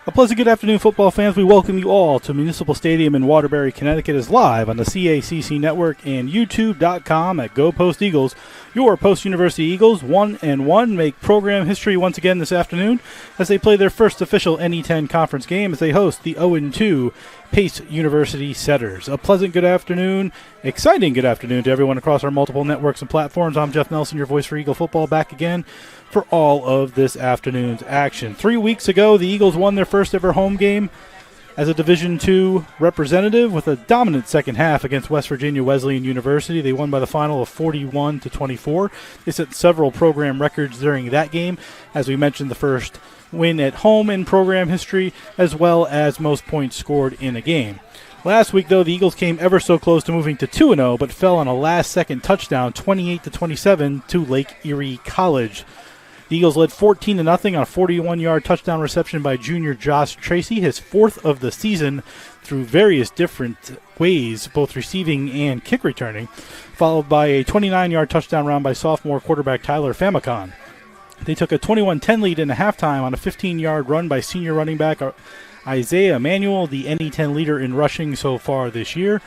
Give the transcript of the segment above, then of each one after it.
A pleasant good afternoon, football fans. We welcome you all to Municipal Stadium in Waterbury, Connecticut is live on the CACC Network and YouTube.com at Go Post Eagles. Your Post-University Eagles, 1-1, make program history once again this afternoon as they play their first official NE10 conference game as they host the 0-2 Pace University Setters. A pleasant good afternoon, exciting good afternoon to everyone across our multiple networks and platforms. I'm Jeff Nelson, your voice for Eagle football, back again for all of this afternoon's action. 3 weeks ago, the Eagles won their first ever home game as a Division II representative with a dominant second half against West Virginia Wesleyan University. They won by the final of 41-24. They set several program records during that game. As we mentioned, the first win at home in program history, as well as most points scored in a game. Last week, though, the Eagles came ever so close to moving to 2-0, but fell on a last-second touchdown, 28-27, to Lake Erie College. The Eagles led 14-0 on a 41-yard touchdown reception by junior Josh Tracy, his fourth of the season through various different ways, both receiving and kick returning, followed by a 29-yard touchdown run by sophomore quarterback Tyler Famicon. They took a 21-10 lead in the halftime on a 15-yard run by senior running back Isaiah Emanuel, the NE10 leader in rushing so far this year.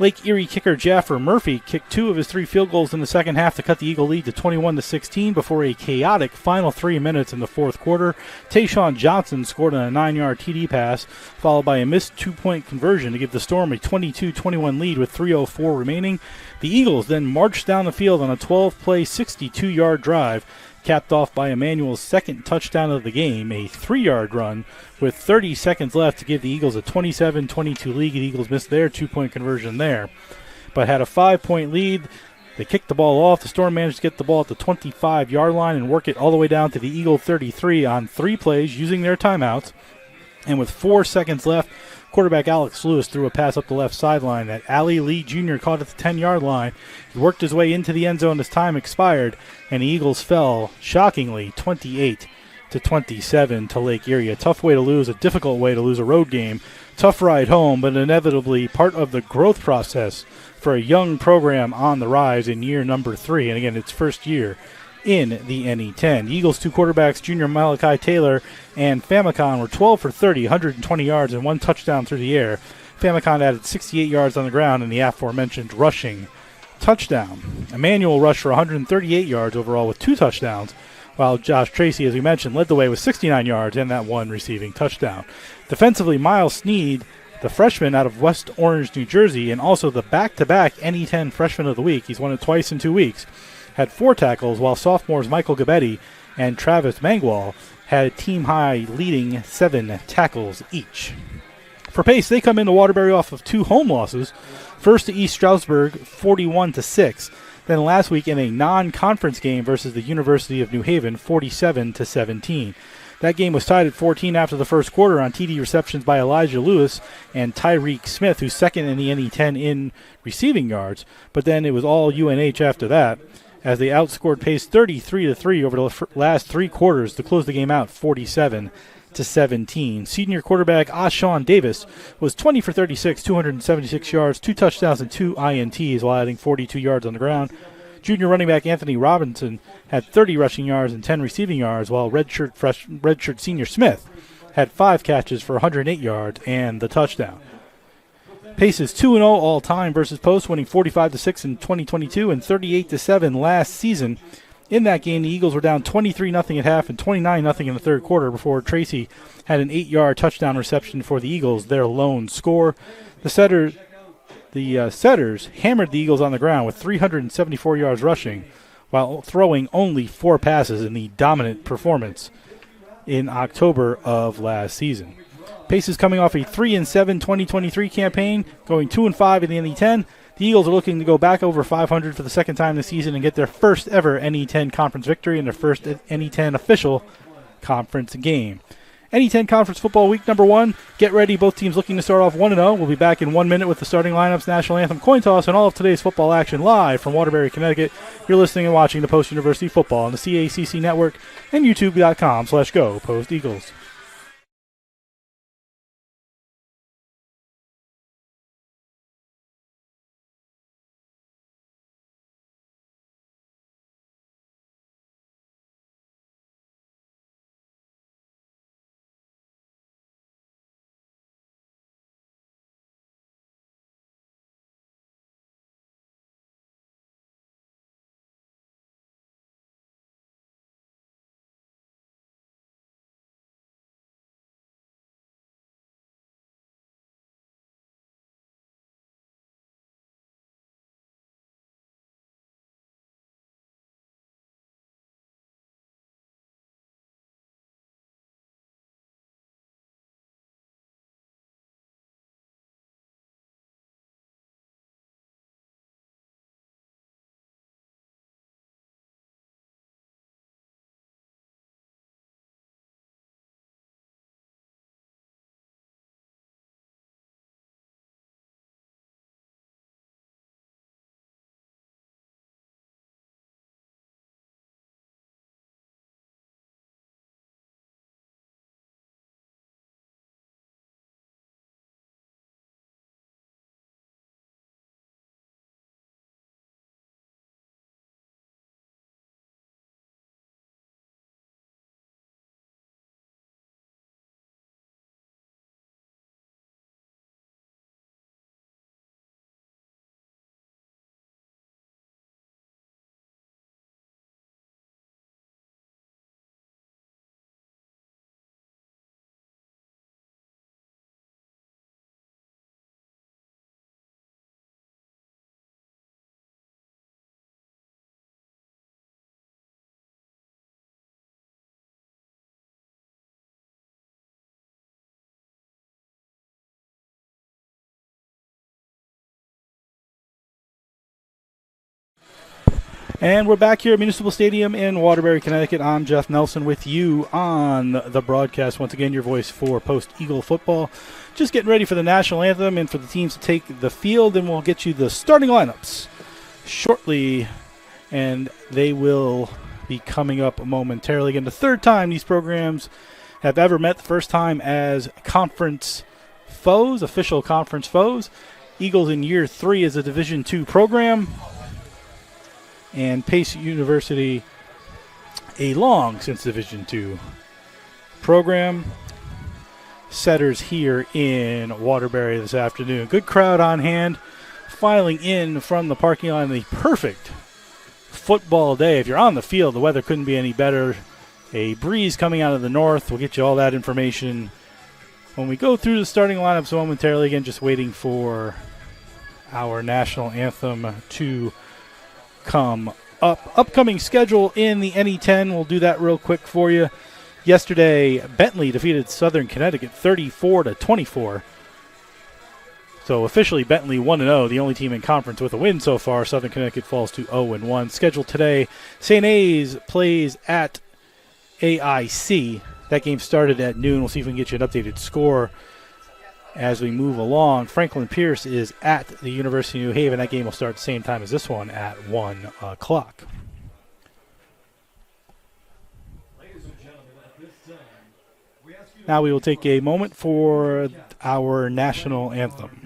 Lake Erie kicker Jaffer Murphy kicked two of his three field goals in the second half to cut the Eagle lead to 21-16 before a chaotic final 3 minutes in the fourth quarter. Tayshawn Johnson scored on a 9-yard TD pass, followed by a missed two-point conversion to give the Storm a 22-21 lead with 3:04 remaining. The Eagles then marched down the field on a 12-play, 62-yard drive, capped off by Emmanuel's second touchdown of the game, a 3-yard run with 30 seconds left to give the Eagles a 27-22 lead. The Eagles missed their two-point conversion there, but had a 5-point lead. They kicked the ball off. The Storm managed to get the ball at the 25-yard line and work it all the way down to the Eagle 33 on 3 plays using their timeouts. And with 4 seconds left, quarterback Alex Lewis threw a pass up the left sideline that Allie Lee Jr. caught at the 10-yard line. He worked his way into the end zone as time expired, and the Eagles fell, shockingly, 28-27 to Lake Erie. A tough way to lose, a difficult way to lose a road game. Tough ride home, but inevitably part of the growth process for a young program on the rise in year number 3, and again, its first year in the NE10. The Eagles' two quarterbacks, junior Malachi Taylor and Famicon, were 12 for 30, 120 yards, and 1 touchdown through the air. Famicon added 68 yards on the ground in the aforementioned rushing touchdown. Emmanuel rushed for 138 yards overall with 2 touchdowns, while Josh Tracy, as we mentioned, led the way with 69 yards and that 1 receiving touchdown. Defensively, Miles Sneed, the freshman out of West Orange, New Jersey, and also the back-to-back NE10 freshman of the week, he's won it twice in 2 weeks, had 4 tackles, while sophomores Michael Gabetti and Travis Mangwall had a team-high leading 7 tackles each. For Pace, they come into Waterbury off of 2 home losses, first to East Stroudsburg, 41-6, then last week in a non-conference game versus the University of New Haven, 47-17. That game was tied at 14 after the first quarter on TD receptions by Elijah Lewis and Tyreek Smith, who's second in the NE10 in receiving yards, but then it was all UNH after that, as they outscored Pace 33-3 over the last 3 quarters to close the game out 47-17. Senior quarterback Ashawn Davis was 20 for 36, 276 yards, 2 touchdowns, and 2 INTs while adding 42 yards on the ground. Junior running back Anthony Robinson had 30 rushing yards and 10 receiving yards, while redshirt senior Smith had 5 catches for 108 yards and the touchdown. Pace is 2-0 all-time versus Post, winning 45-6 in 2022 and 38-7 last season. In that game, the Eagles were down 23-0 at half and 29-0 in the third quarter before Tracy had an 8-yard touchdown reception for the Eagles, their lone score. The Setters hammered the Eagles on the ground with 374 yards rushing while throwing only 4 passes in the dominant performance in October of last season. Pace is coming off a 3-7 2023 campaign, going 2-5 in the NE10. The Eagles are looking to go back over 500 for the second time this season and get their first ever NE10 conference victory and their first NE10 official conference game. NE10 Conference Football Week number 1. Get ready. Both teams looking to start off 1-0. We'll be back in 1 minute with the starting lineups, national anthem, coin toss, and all of today's football action live from Waterbury, Connecticut. You're listening and watching the Post University Football on the CACC Network and YouTube.com/Go Post Eagles. And we're back here at Municipal Stadium in Waterbury, Connecticut. I'm Jeff Nelson with you on the broadcast. Once again, your voice for Post Eagle football. Just getting ready for the national anthem and for the teams to take the field, and we'll get you the starting lineups shortly, and they will be coming up momentarily. Again, the third time these programs have ever met, the first time as conference foes, official conference foes. Eagles in year 3 as a Division II program, and Pace University, a long since Division II program. Setters here in Waterbury this afternoon. Good crowd on hand, filing in from the parking lot. The perfect football day. If you're on the field, the weather couldn't be any better. A breeze coming out of the north. We'll get you all that information when we go through the starting lineups momentarily. Again, just waiting for our national anthem to come up. Upcoming schedule in the NE10. We'll do that real quick for you. Yesterday, Bentley defeated Southern Connecticut 34-24. So officially, Bentley 1-0, the only team in conference with a win so far. Southern Connecticut falls to 0-1. Scheduled today, St. A's plays at AIC. That game started at noon. We'll see if we can get you an updated score as we move along. Franklin Pierce is at the University of New Haven. That game will start at the same time as this one at 1 o'clock. Now we will take a moment for our national anthem.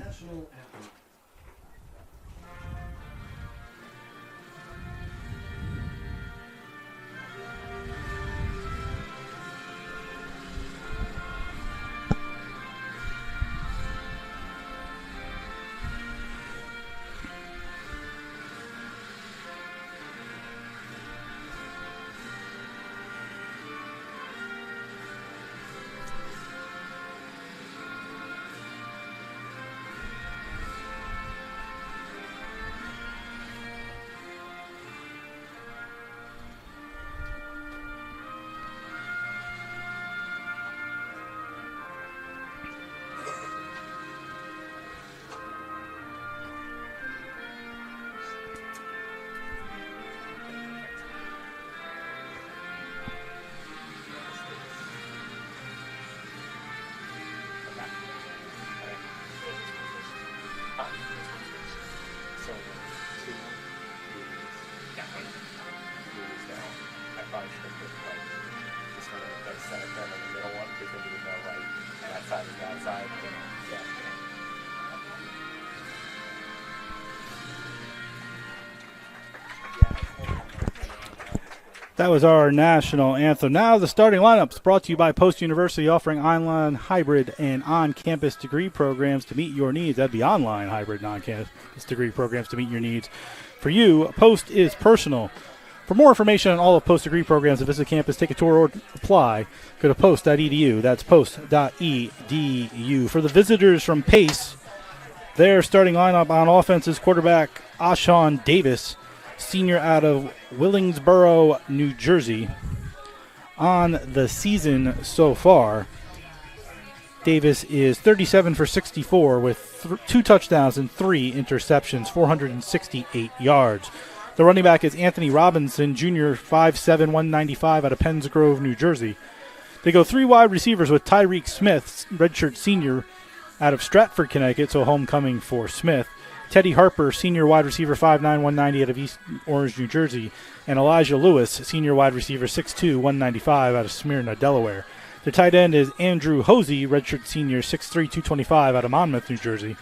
That was our national anthem. Now the starting lineups brought to you by Post University, offering online, hybrid, and on-campus degree programs to meet your needs. That'd be online, hybrid, and on-campus degree programs to meet your needs. For you, Post is personal. For more information on all of Post degree programs, to visit campus, take a tour, or apply, go to post.edu. That's post.edu. For the visitors from Pace, their starting lineup on offense is quarterback Ashawn Davis, senior out of Willingsboro, New Jersey. On the season so far, Davis is 37 for 64 with 2 touchdowns and 3 interceptions, 468 yards. The running back is Anthony Robinson, Jr., 5'7", 195 out of Penns Grove, New Jersey. They go 3 wide receivers with Tyreek Smith, redshirt senior out of Stratford, Connecticut, so homecoming for Smith. Teddy Harper, senior wide receiver, 5'9", 190 out of East Orange, New Jersey. And Elijah Lewis, senior wide receiver, 6'2", 195 out of Smyrna, Delaware. The tight end is Andrew Hosey, redshirt senior, 6'3", 225 out of Monmouth, New Jersey.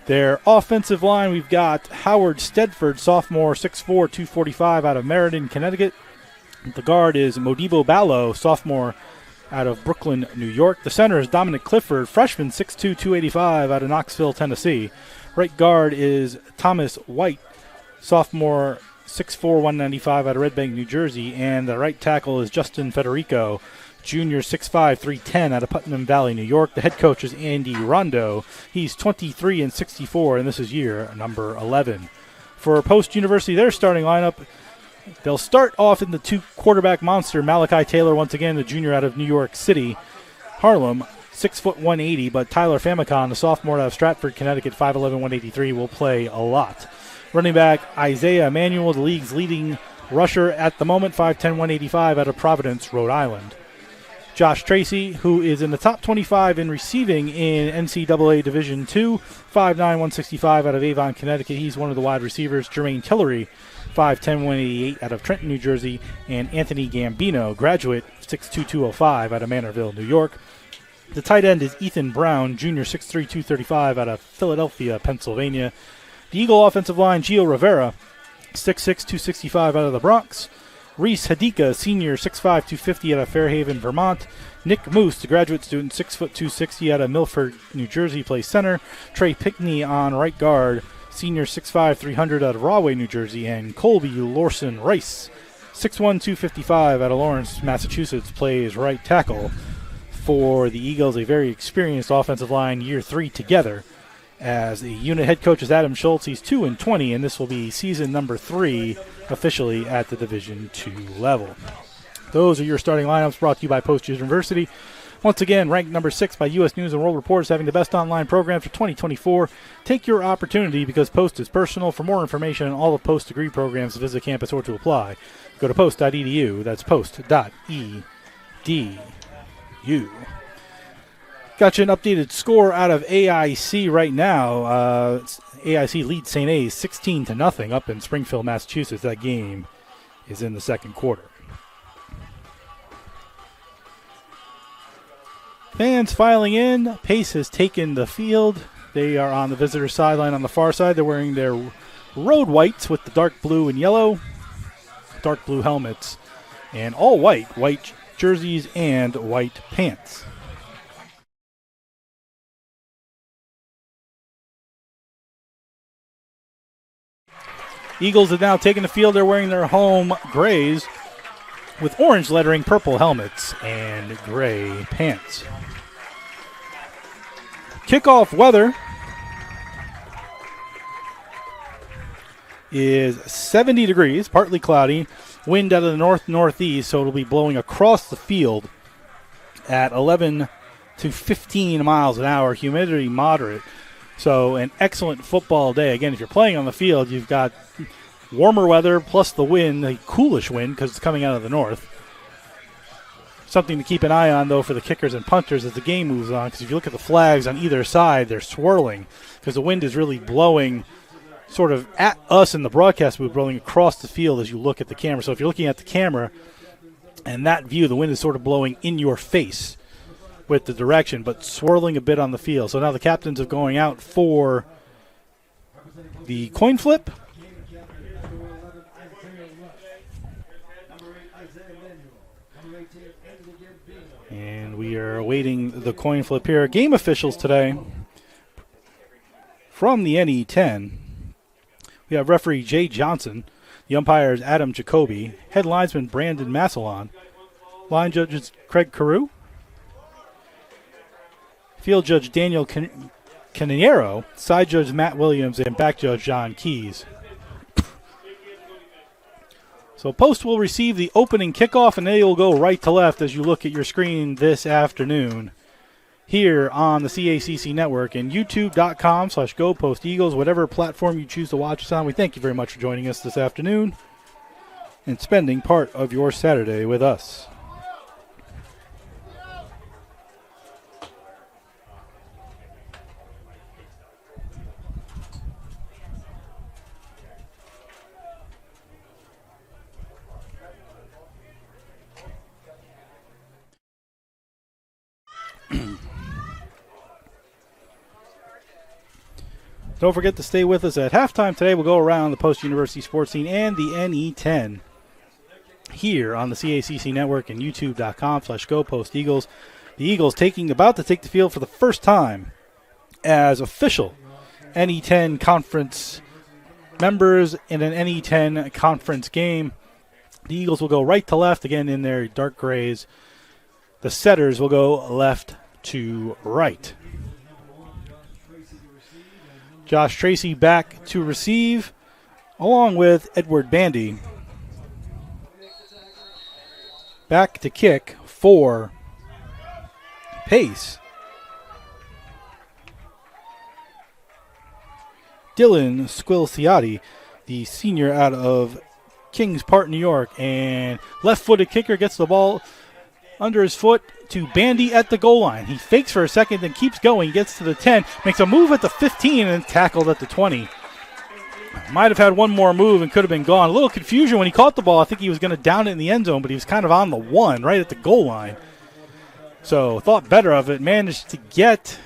Their offensive line, we've got Howard Stedford, sophomore, 6'4", 245 out of Meriden, Connecticut. The guard is Modibo Ballo, sophomore out of Brooklyn, New York. The center is Dominic Clifford, freshman, 6'2", 285 out of Knoxville, Tennessee. Right guard is Thomas White, sophomore, 6'4", 195 out of Red Bank, New Jersey. And the right tackle is Justin Federico, junior, 6'5", 310 out of Putnam Valley, New York. The head coach is Andy Rondo. He's 23 and 64, and this is year number 11. For Post University, their starting lineup, they'll start off in the 2-quarterback monster, Malachi Taylor, once again, the junior out of New York City, Harlem. 6', 180, but Tyler Famicon, the sophomore out of Stratford, Connecticut, 5'11", 183, will play a lot. Running back Isaiah Emanuel, the league's leading rusher at the moment, 5'10", 185 out of Providence, Rhode Island. Josh Tracy, who is in the top 25 in receiving in NCAA Division II, 5'9", 165 out of Avon, Connecticut. He's one of the wide receivers. Jermaine Tillery, 5'10", 188 out of Trenton, New Jersey. And Anthony Gambino, graduate, 6'2", 205 out of Manorville, New York. The tight end is Ethan Brown, junior, 6'3", 235 out of Philadelphia, Pennsylvania. The Eagle offensive line, Gio Rivera, 6'6", 265 out of the Bronx. Reese Hadika, senior, 6'5", 250 out of Fairhaven, Vermont. Nick Moose, the graduate student, 6', 260 out of Milford, New Jersey, plays center. Trey Pickney on right guard, senior, 6'5", 300 out of Rahway, New Jersey. And Colby Lorson Rice, 6'1", 255 out of Lawrence, Massachusetts, plays right tackle for the Eagles. A very experienced offensive line, year 3 together. As the unit head coach is Adam Schultz. He's 2-20, and this will be season number 3 officially at the Division II level. Those are your starting lineups, brought to you by Post University. Once again, ranked number 6 by U.S. News and World Report as having the best online programs for 2024. Take your opportunity because Post is personal. For more information on all of Post's degree programs to visit campus or to apply, go to post.edu. That's post.edu. Got you an updated score out of AIC right now. AIC leads St. A's 16-0 up in Springfield, Massachusetts. That game is in the second quarter. Fans filing in. Pace has taken the field. They are on the visitor sideline on the far side. They're wearing their road whites with the dark blue and yellow, dark blue helmets, and all white jerseys and white pants. Eagles have now taken the field. They're wearing their home grays with orange lettering, purple helmets, and gray pants. Kickoff weather is 70 degrees, partly cloudy, wind out of the north-northeast, so it'll be blowing across the field at 11 to 15 miles an hour, humidity moderate. So an excellent football day. Again, if you're playing on the field, you've got warmer weather plus the wind, a coolish wind because it's coming out of the north. Something to keep an eye on, though, for the kickers and punters as the game moves on, because if you look at the flags on either side, they're swirling because the wind is really blowing sort of at us in the broadcast booth, blowing across the field as you look at the camera. So if you're looking at the camera and that view, the wind is sort of blowing in your face with the direction, but swirling a bit on the field. So now the captains are going out for the coin flip. And we are awaiting the coin flip here. Game officials today from the NE10. We have referee Jay Johnson. The umpire is Adam Jacoby. Head linesman Brandon Massillon. Line judges Craig Carew. Field judge Daniel Canero, side judge Matt Williams, and back judge John Keys. So Post will receive the opening kickoff, and they will go right to left as you look at your screen this afternoon here on the CACC Network and youtube.com/GoPostEagles, whatever platform you choose to watch us on. We thank you very much for joining us this afternoon and spending part of your Saturday with us. Don't forget to stay with us at halftime today. We'll go around the Post University sports scene and the NE10 here on the CACC Network and youtube.com/GoPostEagles. The Eagles about to take the field for the first time as official NE10 conference members in an NE10 conference game. The Eagles will go right to left, again in their dark grays. The setters will go left to right. Josh Tracy back to receive, along with Edward Bandy. Back to kick for Pace. Dylan Squilciati the senior out of Kings Park, New York. And left-footed kicker gets the ball under his foot to Bandy at the goal line. He fakes for a second, then keeps going, gets to the 10, makes a move at the 15, and tackled at the 20. Might have had one more move and could have been gone. A little confusion when he caught the ball. I think he was going to down it in the end zone, but he was kind of on the 1 right at the goal line. So thought better of it, managed to get,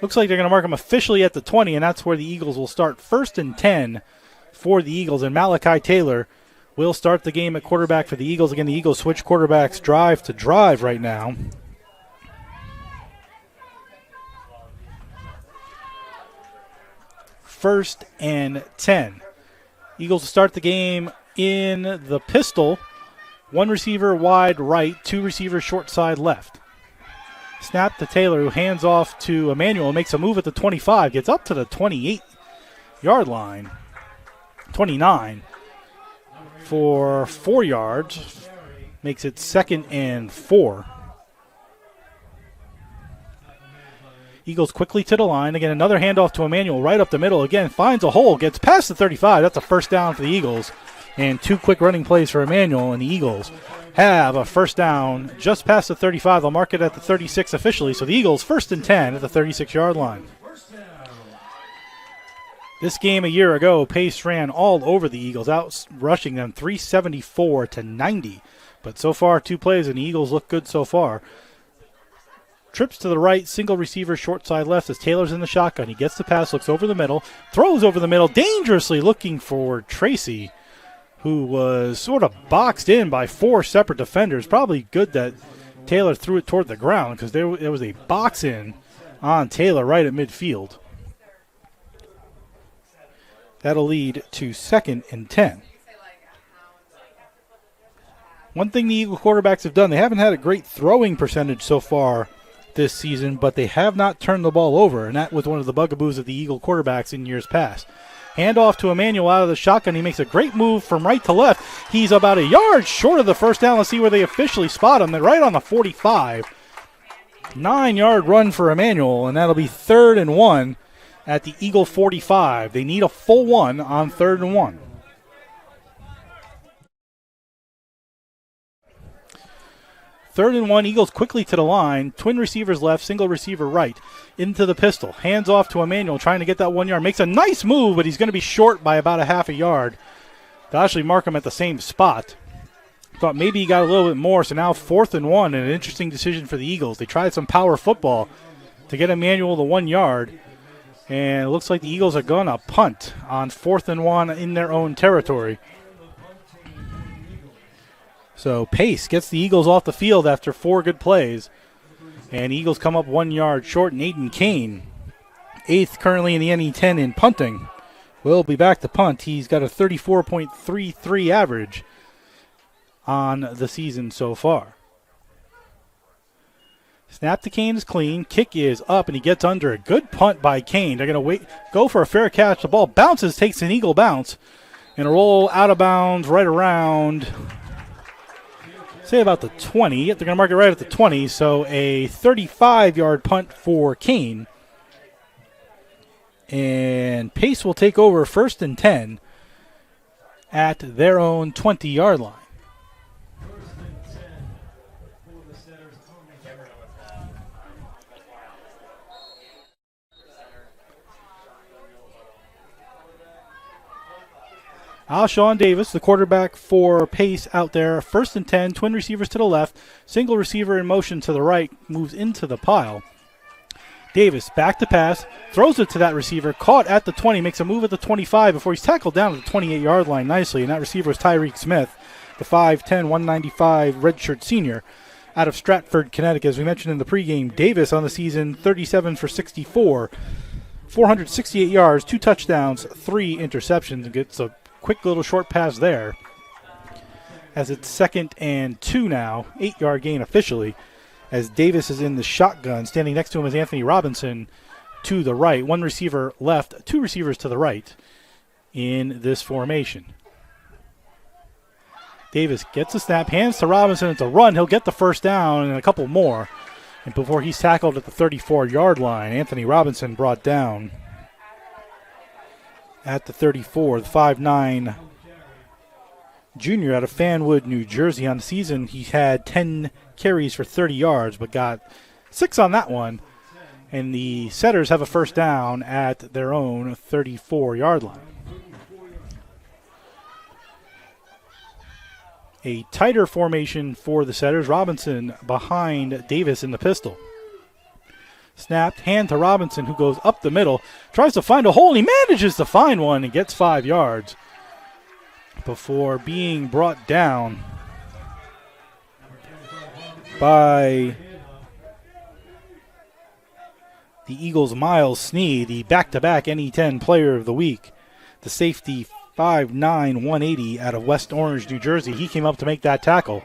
looks like they're going to mark him officially at the 20, and that's where the Eagles will start 1st and 10 for the Eagles. And Malachi Taylor will start the game at quarterback for the Eagles. Again, the Eagles switch quarterbacks drive to drive right now. First and 10. Eagles will start the game in the pistol. 1 receiver wide right, 2 receivers short side left. Snap to Taylor, who hands off to Emmanuel, makes a move at the 25, gets up to the 28-yard line. 29 for 4 yards. Makes it 2nd and 4. Eagles quickly to the line. Again, another handoff to Emmanuel right up the middle. Again, finds a hole, gets past the 35. That's a first down for the Eagles. And 2 quick running plays for Emmanuel, and the Eagles have a first down just past the 35. They'll mark it at the 36 officially. So the Eagles 1st and 10 at the 36-yard line. This game a year ago, Pace ran all over the Eagles, out rushing them 374 to 90. But so far, 2 plays, and the Eagles look good so far. Trips to the right, single receiver, short side left as Taylor's in the shotgun. He gets the pass, looks over the middle, throws over the middle, dangerously looking for Tracy, who was sort of boxed in by 4 separate defenders. Probably good that Taylor threw it toward the ground because there was a box in on Taylor right at midfield. That'll lead to 2nd and 10. One thing the Eagle quarterbacks have done, they haven't had a great throwing percentage so far this season, but they have not turned the ball over, and that was one of the bugaboos of the Eagle quarterbacks in years past. Handoff to Emmanuel out of the shotgun. He makes a great move from right to left. He's about a yard short of the first down. Let's see where they officially spot him. They're right on the 45. 9-yard run for Emmanuel, and that'll be 3rd and 1 at the Eagle 45. They need a full 1 on 3rd and 1. Third and 1, Eagles quickly to the line. Twin receivers left, single receiver right. Into the pistol. Hands off to Emmanuel, trying to get that 1 yard. Makes a nice move, but he's going to be short by about a half a yard. They'll actually mark him at the same spot. Thought maybe he got a little bit more, so now 4th and 1, and an interesting decision for the Eagles. They tried some power football to get Emmanuel the 1 yard, and it looks like the Eagles are going to punt on 4th and 1 in their own territory. So Pace gets the Eagles off the field after 4 good plays. And Eagles come up 1 yard short. And Aiden Kane, 8th currently in the NE10 in punting, will be back to punt. He's got a 34.33 average on the season so far. Snap to Kane is clean. Kick is up, and he gets under it. Good punt by Kane. They're going to go for a fair catch. The ball bounces, takes an Eagle bounce, and a roll out of bounds right around, say about the 20. They're going to mark it right at the 20, so a 35-yard punt for Kane. And Pace will take over 1st and 10 at their own 20-yard line. Alshon Davis, the quarterback for Pace out there. 1st and 10, twin receivers to the left. Single receiver in motion to the right, moves into the pile. Davis back to pass, throws it to that receiver, caught at the 20, makes a move at the 25 before he's tackled down at the 28-yard line nicely. And that receiver is Tyreek Smith, the 5'10", 195 redshirt senior out of Stratford, Connecticut. As we mentioned in the pregame, Davis on the season, 37 for 64, 468 yards, 2 touchdowns, 3 interceptions, and gets a quick little short pass there as it's 2nd and 2 now, 8-yard gain officially, as Davis is in the shotgun. Standing next to him is Anthony Robinson to the right. 1 receiver left, 2 receivers to the right in this formation. Davis gets a snap, hands to Robinson. It's a run. He'll get the first down and a couple more. And before he's tackled at the 34-yard line, Anthony Robinson brought down. at the 34, the 5'9" junior out of Fanwood, New Jersey. On the season, he had 10 carries for 30 yards, but got 6 on that one. And the Setters have a first down at their own 34-yard line. A tighter formation for the Setters. Robinson behind Davis in the pistol. Snapped, hand to Robinson, who goes up the middle, tries to find a hole, and he manages to find one and gets 5 yards before being brought down by the Eagles' Miles Sneed, the back-to-back NE10 Player of the Week. The safety, 5'9", 180 out of West Orange, New Jersey. He came up to make that tackle,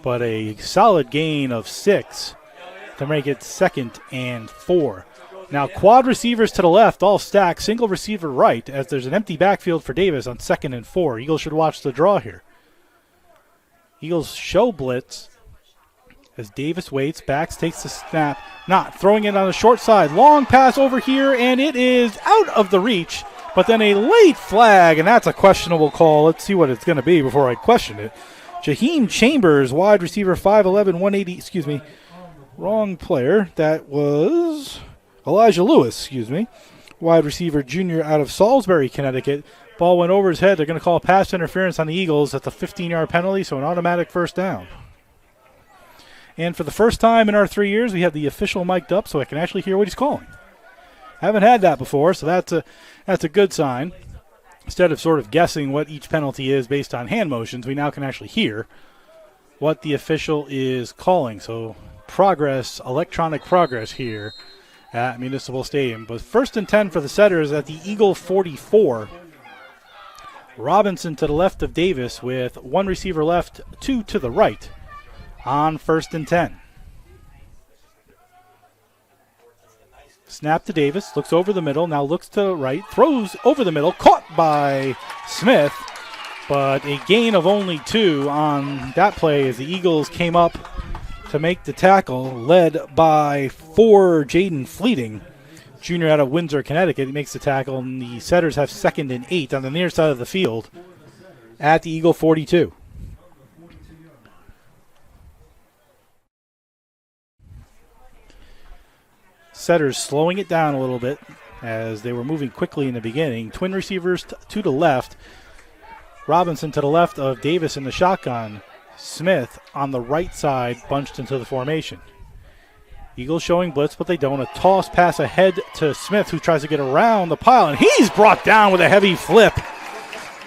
but a solid gain of 6 to make it 2nd and 4. Now quad receivers to the left, all stacked, single receiver right, as there's an empty backfield for Davis on 2nd and 4. Eagles should watch the draw here. Eagles show blitz as Davis waits, backs, takes the snap, not throwing it on the short side. Long pass over here, and it is out of the reach, but then a late flag, and that's a questionable call. Let's see what it's going to be before I question it. Jaheim Chambers, wide receiver, 5'11", 180, wrong player. That was Elijah Lewis, wide receiver junior out of Salisbury, Connecticut. Ball went over his head. They're going to call pass interference on the Eagles. That's a 15-yard penalty, so an automatic first down. And for the first time in our 3 years, we have the official mic'd up so I can actually hear what he's calling. Haven't had that before, so that's a good sign. Instead of sort of guessing what each penalty is based on hand motions, we now can actually hear what the official is calling. So electronic progress here at Municipal Stadium. But 1st and 10 for the Setters at the Eagle 44. Robinson to the left of Davis with 1 receiver left, 2 to the right on 1st and 10. Snap to Davis, looks over the middle, now looks to the right, throws over the middle, caught by Smith, but a gain of only 2 on that play as the Eagles came up to make the tackle, led by Jaden Fleeting, junior out of Windsor, Connecticut. He makes the tackle, and the Setters have 2nd and 8 on the near side of the field at the Eagle 42. Setters slowing it down a little bit as they were moving quickly in the beginning. Twin receivers to the left. Robinson to the left of Davis in the shotgun. Smith on the right side bunched into the formation. Eagles showing blitz, but they don't. A toss pass ahead to Smith, who tries to get around the pile, and he's brought down with a heavy flip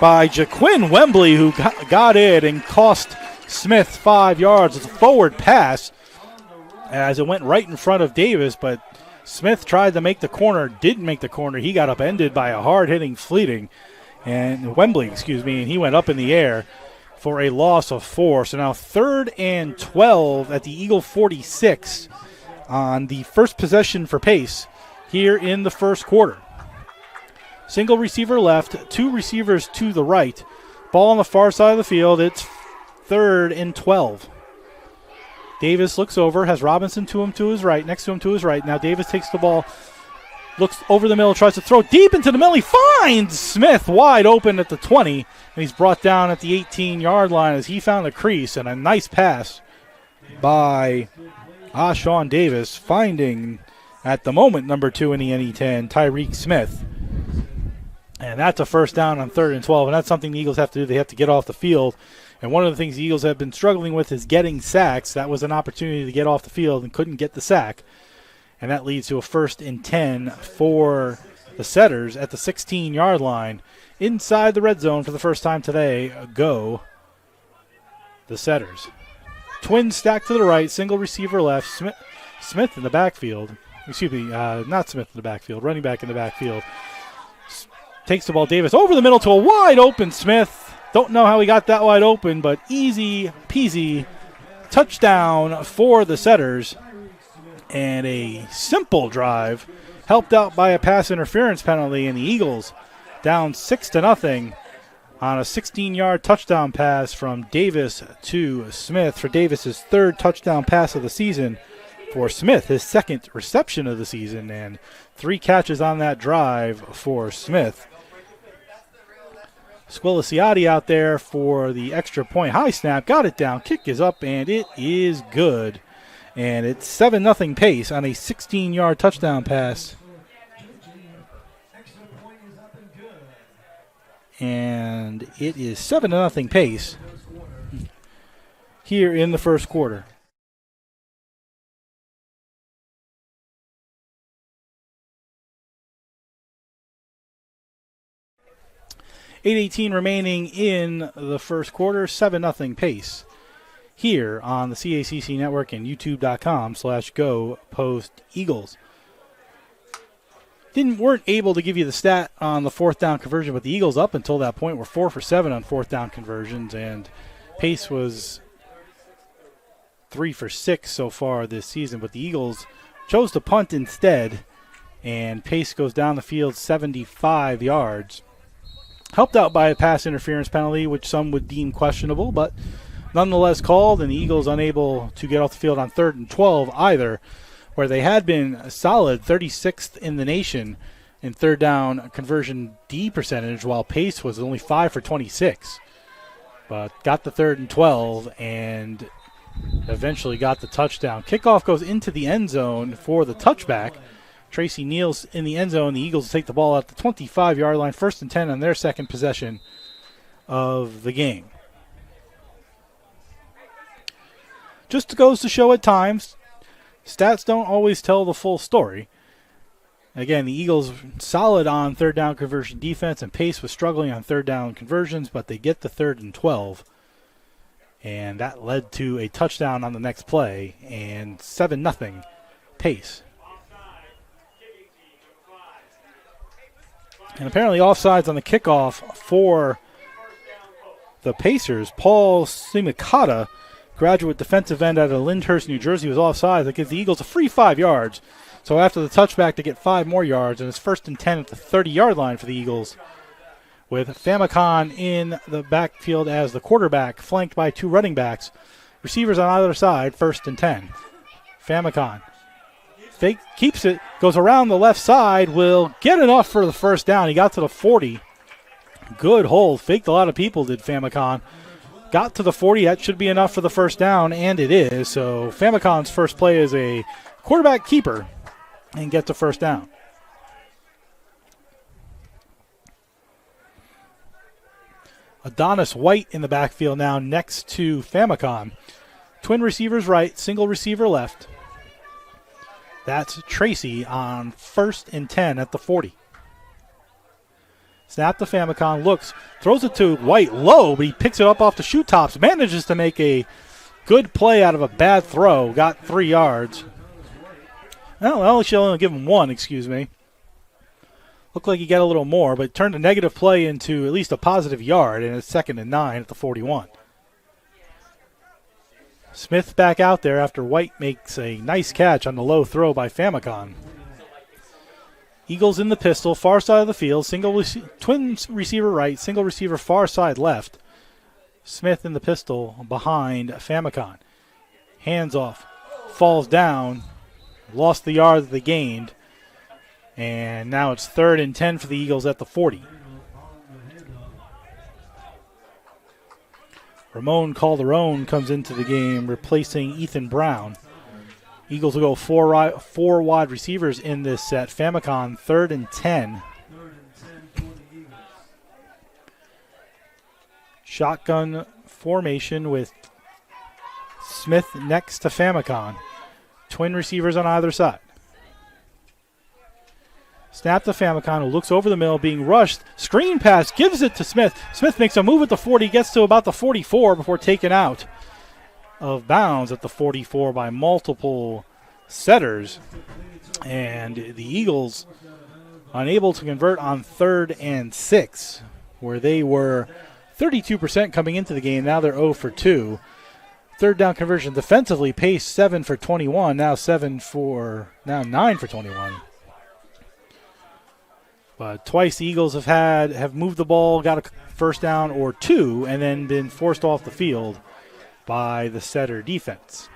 by Jaquin Wembley, who got it and cost Smith 5 yards. It's a forward pass as it went right in front of Davis, but Smith tried to make the corner, didn't make the corner. He got upended by a hard-hitting Wembley, and he went up in the air for a loss of 4. So now 3rd and 12 at the Eagle 46 on the first possession for Pace here in the first quarter. Single receiver left, 2 receivers to the right. Ball on the far side of the field. It's 3rd and 12. Davis looks over, has Robinson next to him to his right. Now Davis takes the ball, looks over the middle, tries to throw deep into the middle. He finds Smith wide open at the 20, and he's brought down at the 18-yard line as he found a crease, and a nice pass by Ashawn Davis, finding, at the moment, number 2 in the NE10, Tyreek Smith. And that's a first down on 3rd and 12, and that's something the Eagles have to do. They have to get off the field. And one of the things the Eagles have been struggling with is getting sacks. That was an opportunity to get off the field and couldn't get the sack. And that leads to a 1st and 10 for the Setters at the 16-yard line. Inside the red zone for the first time today, go the Setters. Twins stacked to the right, single receiver left, Smith in the backfield. Not Smith in the backfield, running back in the backfield. Takes the ball, Davis over the middle to a wide open Smith. Don't know how he got that wide open, but easy peasy touchdown for the Setters. And a simple drive helped out by a pass interference penalty, and the Eagles down 6-0 on a 16-yard touchdown pass from Davis to Smith for Davis's 3rd touchdown pass of the season. For Smith, his 2nd reception of the season, and 3 catches on that drive for Smith. Squiliciati out there for the extra point. High snap, got it down, kick is up, and it is good. And it's 7-0 Pace on a 16-yard touchdown pass. And it is 7-0 Pace here in the first quarter. .818 remaining in the first quarter, 7-0 Pace here on the CACC Network and YouTube.com/Go Post Eagles. Weren't able to give you the stat on the fourth down conversion, but the Eagles up until that point were 4 for 7 on fourth down conversions, and Pace was 3 for 6 so far this season. But the Eagles chose to punt instead, and Pace goes down the field 75 yards. Helped out by a pass interference penalty, which some would deem questionable, but nonetheless called, and the Eagles unable to get off the field on 3rd and 12 either, where they had been a solid 36th in the nation in third down conversion D percentage, while Pace was only 5 for 26. But got the 3rd and 12 and eventually got the touchdown. Kickoff goes into the end zone for the touchback. Tracy Neal's in the end zone. The Eagles take the ball at the 25-yard line, 1st and 10 on their second possession of the game. Just goes to show at times, stats don't always tell the full story. Again, the Eagles solid on third down conversion defense, and Pace was struggling on third down conversions, but they get the 3rd and 12. And that led to a touchdown on the next play, and 7-0 Pace. And apparently offsides on the kickoff for the Pacers. Paul Simicata, graduate defensive end out of Lyndhurst, New Jersey, was offsides. That gives the Eagles a free 5 yards. So after the touchback, to get 5 more yards, and it's 1st and 10 at the 30-yard line for the Eagles, with Famicon in the backfield as the quarterback, flanked by 2 running backs. Receivers on either side, 1st and 10. Famicon fake, keeps it, goes around the left side, will get enough for the first down. He got to the 40. Good hold. Faked a lot of people, did Famicon. Got to the 40. That should be enough for the first down, and it is. So Famicon's first play is a quarterback keeper and gets the first down. Adonis White in the backfield now next to Famicon. Twin receivers right, single receiver left. That's Tracy on 1st and 10 at the 40. Snap to Famicon, looks, throws it to White low, but he picks it up off the shoe tops. Manages to make a good play out of a bad throw. Got 3 yards. Well, she'll only give him 1, excuse me. Looked like he got a little more, but turned a negative play into at least a positive yard, and it's 2nd and 9 at the 41. Smith back out there after White makes a nice catch on the low throw by Famicon. Eagles in the pistol, far side of the field, twin receiver right, single receiver far side left. Smith in the pistol behind Famicon. Hands off, falls down, lost the yard that they gained, and now it's 3rd and 10 for the Eagles at the 40. Ramon Calderon comes into the game, replacing Ethan Brown. Eagles will go four wide receivers in this set. Famicon, 3rd and 10. Shotgun formation with Smith next to Famicon. Twin receivers on either side. Snap to Famicon, who looks over the middle, being rushed. Screen pass, gives it to Smith. Smith makes a move at the 40, gets to about the 44 before taken out of bounds at the 44 by multiple setters. And the Eagles unable to convert on 3rd and 6, where they were 32% coming into the game. Now they're 0 for 2. Third down conversion defensively, Pace 7 for 21, now 9 for 21. But twice the Eagles have moved the ball, got a first down or 2, and then been forced off the field by the setter defense.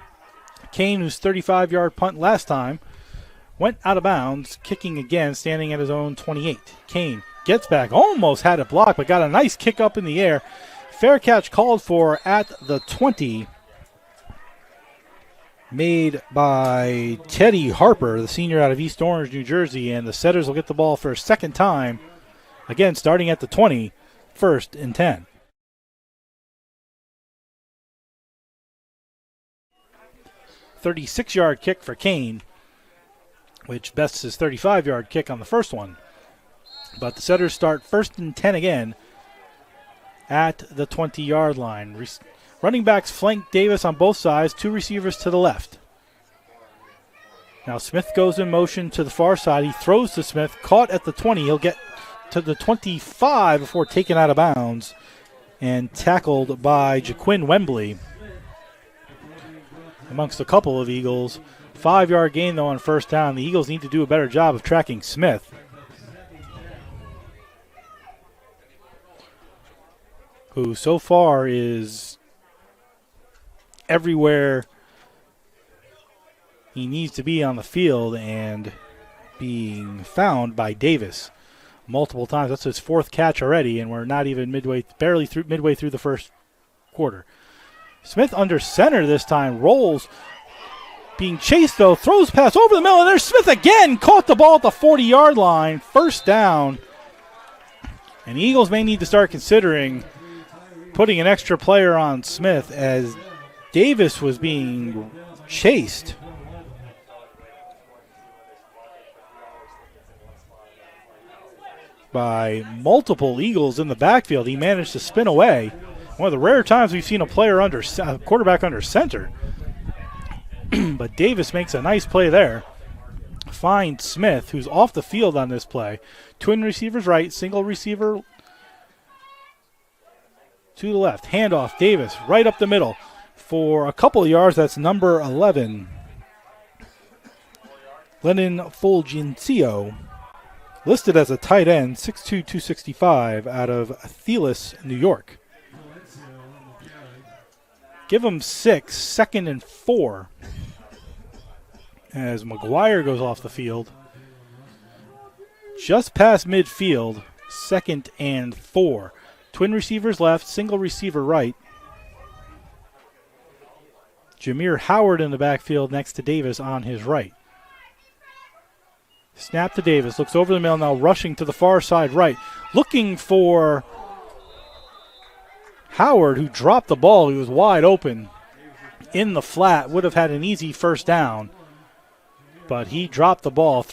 Kane, whose 35-yard punt last time, went out of bounds, kicking again, standing at his own 28. Kane gets back, almost had it blocked, but got a nice kick up in the air. Fair catch called for at the 20. Made by Teddy Harper, the senior out of East Orange, New Jersey, and the Setters will get the ball for a second time. Again, starting at the 20, 1st and 10. "36-yard kick for Kane, which bests his 35-yard kick on the first one. But the Setters start 1st and 10 again at the 20-yard line. Running backs flank Davis on both sides, 2 receivers to the left. Now Smith goes in motion to the far side. He throws to Smith, caught at the 20. He'll get to the 25 before taken out of bounds and tackled by Jaquin Wembley. Amongst a couple of Eagles. 5-yard gain, though, on first down. The Eagles need to do a better job of tracking Smith, who so far is everywhere he needs to be on the field and being found by Davis multiple times. That's his 4th catch already, and we're not even midway through the first quarter. Smith under center this time, rolls, being chased though, throws pass over the middle, and there's Smith again, caught the ball at the 40-yard line, 1st down. And the Eagles may need to start considering putting an extra player on Smith as Davis was being chased. By multiple Eagles in the backfield. He managed to spin away. One of the rare times we've seen a quarterback under center. But Davis makes a nice play there. Finds Smith, who's off the field on this play. Twin receivers right, single receiver to the left. Handoff, Davis right up the middle. For a couple of yards, that's number 11. Lennon Fulgencio, listed as a tight end, 6'2", 265, out of Thelis, New York. Give him 6, 2nd and 4. As McGuire goes off the field. Just past midfield, 2nd and 4. Twin receivers left, single receiver right. Jameer Howard in the backfield next to Davis on his right. Snap to Davis, looks over the middle, now rushing to the far side right. Looking for Howard, who dropped the ball. He was wide open in the flat, would have had an easy 1st down. But he dropped the ball.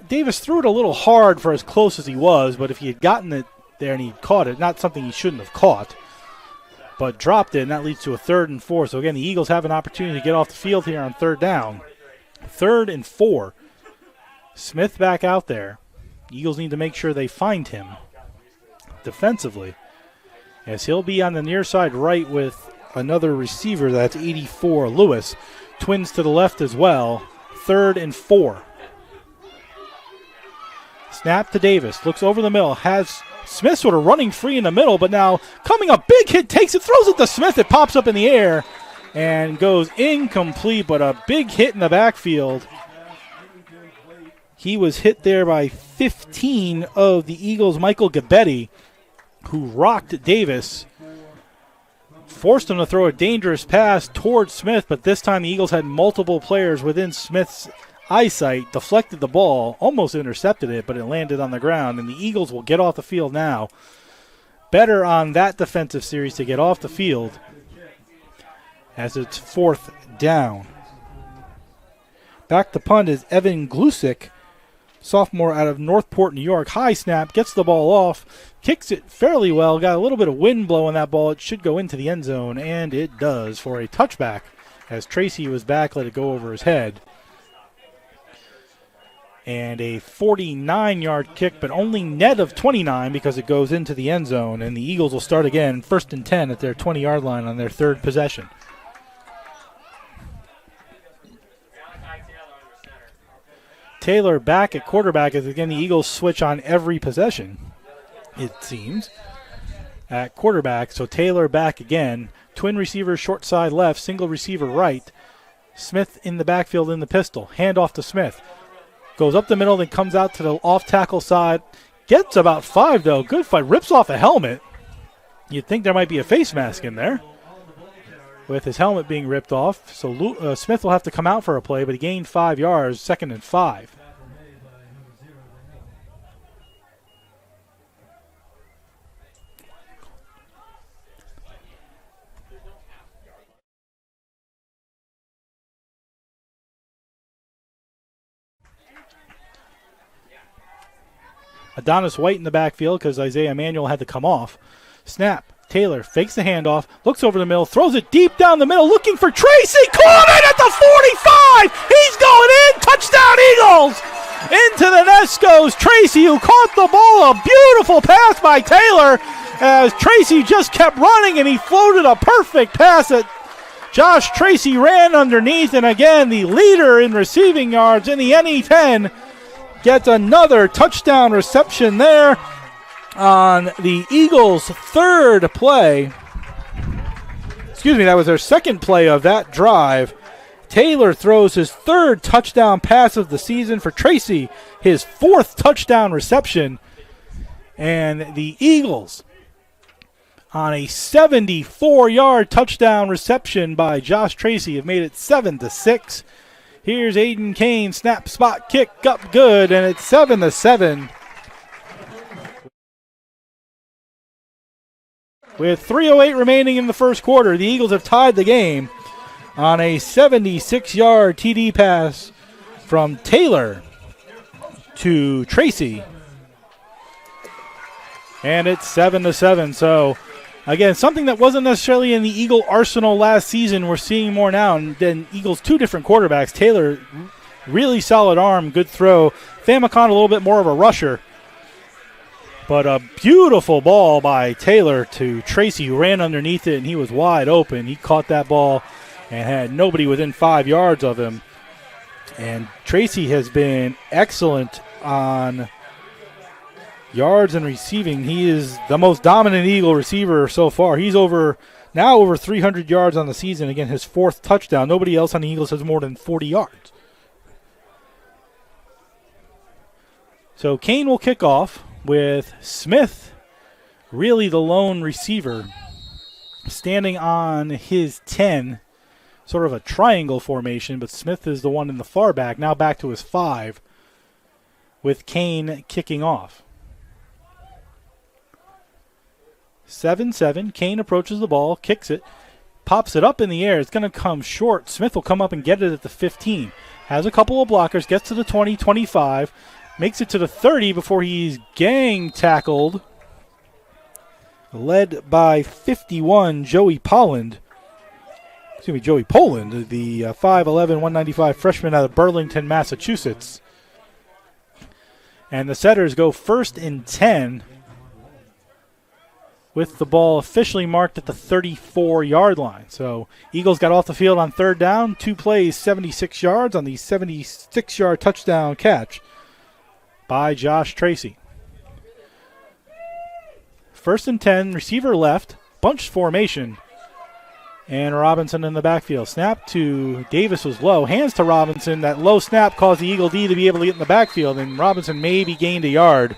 Davis threw it a little hard for as close as he was, but if he had gotten it there and he caught it, not something he shouldn't have caught, but dropped it, and that leads to a 3rd and 4. So again, the Eagles have an opportunity to get off the field here on 3rd down. 3rd and 4. Smith back out there. Eagles need to make sure they find him defensively, as he'll be on the near side right with another receiver. That's 84, Lewis. Twins to the left as well. 3rd and 4. Snap to Davis. Looks over the middle. Has Smith sort of running free in the middle, but now coming up, big hit, takes it, throws it to Smith. It pops up in the air and goes incomplete, but a big hit in the backfield. He was hit there by 15 of the Eagles' Michael Gabetti, who rocked Davis, forced him to throw a dangerous pass towards Smith, but this time the Eagles had multiple players within Smith's eyesight, deflected the ball, almost intercepted it, but it landed on the ground, and the Eagles will get off the field now. Better on that defensive series to get off the field as it's 4th down. Back to punt is Evan Glusick, sophomore out of Northport, New York. High snap, gets the ball off, kicks it fairly well, got a little bit of wind blowing that ball. It should go into the end zone, and it does for a touchback as Tracy was back, let it go over his head. And a 49-yard kick, but only net of 29 because it goes into the end zone, and the Eagles will start again, 1st and 10 at their 20-yard line on their 3rd possession. Taylor back at quarterback as, again, the Eagles switch on every possession, it seems, at quarterback. So Taylor back again. Twin receiver short side left, single receiver right. Smith in the backfield in the pistol. Hand off to Smith. Goes up the middle, then comes out to the off tackle side. Gets about 5, though. Good fight. Rips off a helmet. You'd think there might be a face mask in there with his helmet being ripped off. So Smith will have to come out for a play, but he gained 5 yards, 2nd and 5. Adonis White in the backfield because Isaiah Emanuel had to come off. Snap. Taylor fakes the handoff, looks over the middle, throws it deep down the middle, looking for Tracy. Caught it at the 45. He's going in. Touchdown Eagles. Into the nest goes Tracy, who caught the ball. A beautiful pass by Taylor as Tracy just kept running, and he floated a perfect pass that Josh Tracy ran underneath. And again, the leader in receiving yards in the NE10 gets another touchdown reception there on the Eagles' third play. Excuse me, that was their second play of that drive. Taylor throws his third touchdown pass of the season for Tracy, his fourth touchdown reception. And the Eagles, on a 74-yard touchdown reception by Josh Tracy, have made it 7-6. Here's Aiden Kane, snap, spot, kick, up good, and it's 7-7. With 3:08 remaining in the first quarter, the Eagles have tied the game on a 76-yard TD pass from Taylor to Tracy. And it's 7-7. So, again, something that wasn't necessarily in the Eagle arsenal last season, we're seeing more now. And then Eagles, two different quarterbacks. Taylor, really solid arm, good throw. Famicon, a little bit more of a rusher. But a beautiful ball by Taylor to Tracy, who ran underneath it, and he was wide open. He caught that ball and had nobody within 5 yards of him. And Tracy has been excellent on yards and receiving. He is the most dominant Eagle receiver so far. He's over 300 yards on the season. Again, his fourth touchdown. Nobody else on the Eagles has more than 40 yards. So Kane will kick off with Smith, really the lone receiver, standing on his 10, sort of a triangle formation, but Smith is the one in the far back, now back to his 5, with Kane kicking off. 7-7, Kane approaches the ball, kicks it, pops it up in the air. It's going to come short. Smith will come up and get it at the 15. Has a couple of blockers, gets to the 20, 25, makes it to the 30 before he's gang tackled, led by 51, Joey Poland, the 5'11", 195 freshman out of Burlington, Massachusetts. And the Setters go 1st and 10 with the ball officially marked at the 34-yard line. So Eagles got off the field on 3rd down, 2 plays, 76 yards on the 76-yard touchdown catch by Josh Tracy. 1st and 10, receiver left, bunch formation, and Robinson in the backfield. Snap to Davis was low. Hands to Robinson. That low snap caused the Eagle D to be able to get in the backfield, and Robinson maybe gained a yard.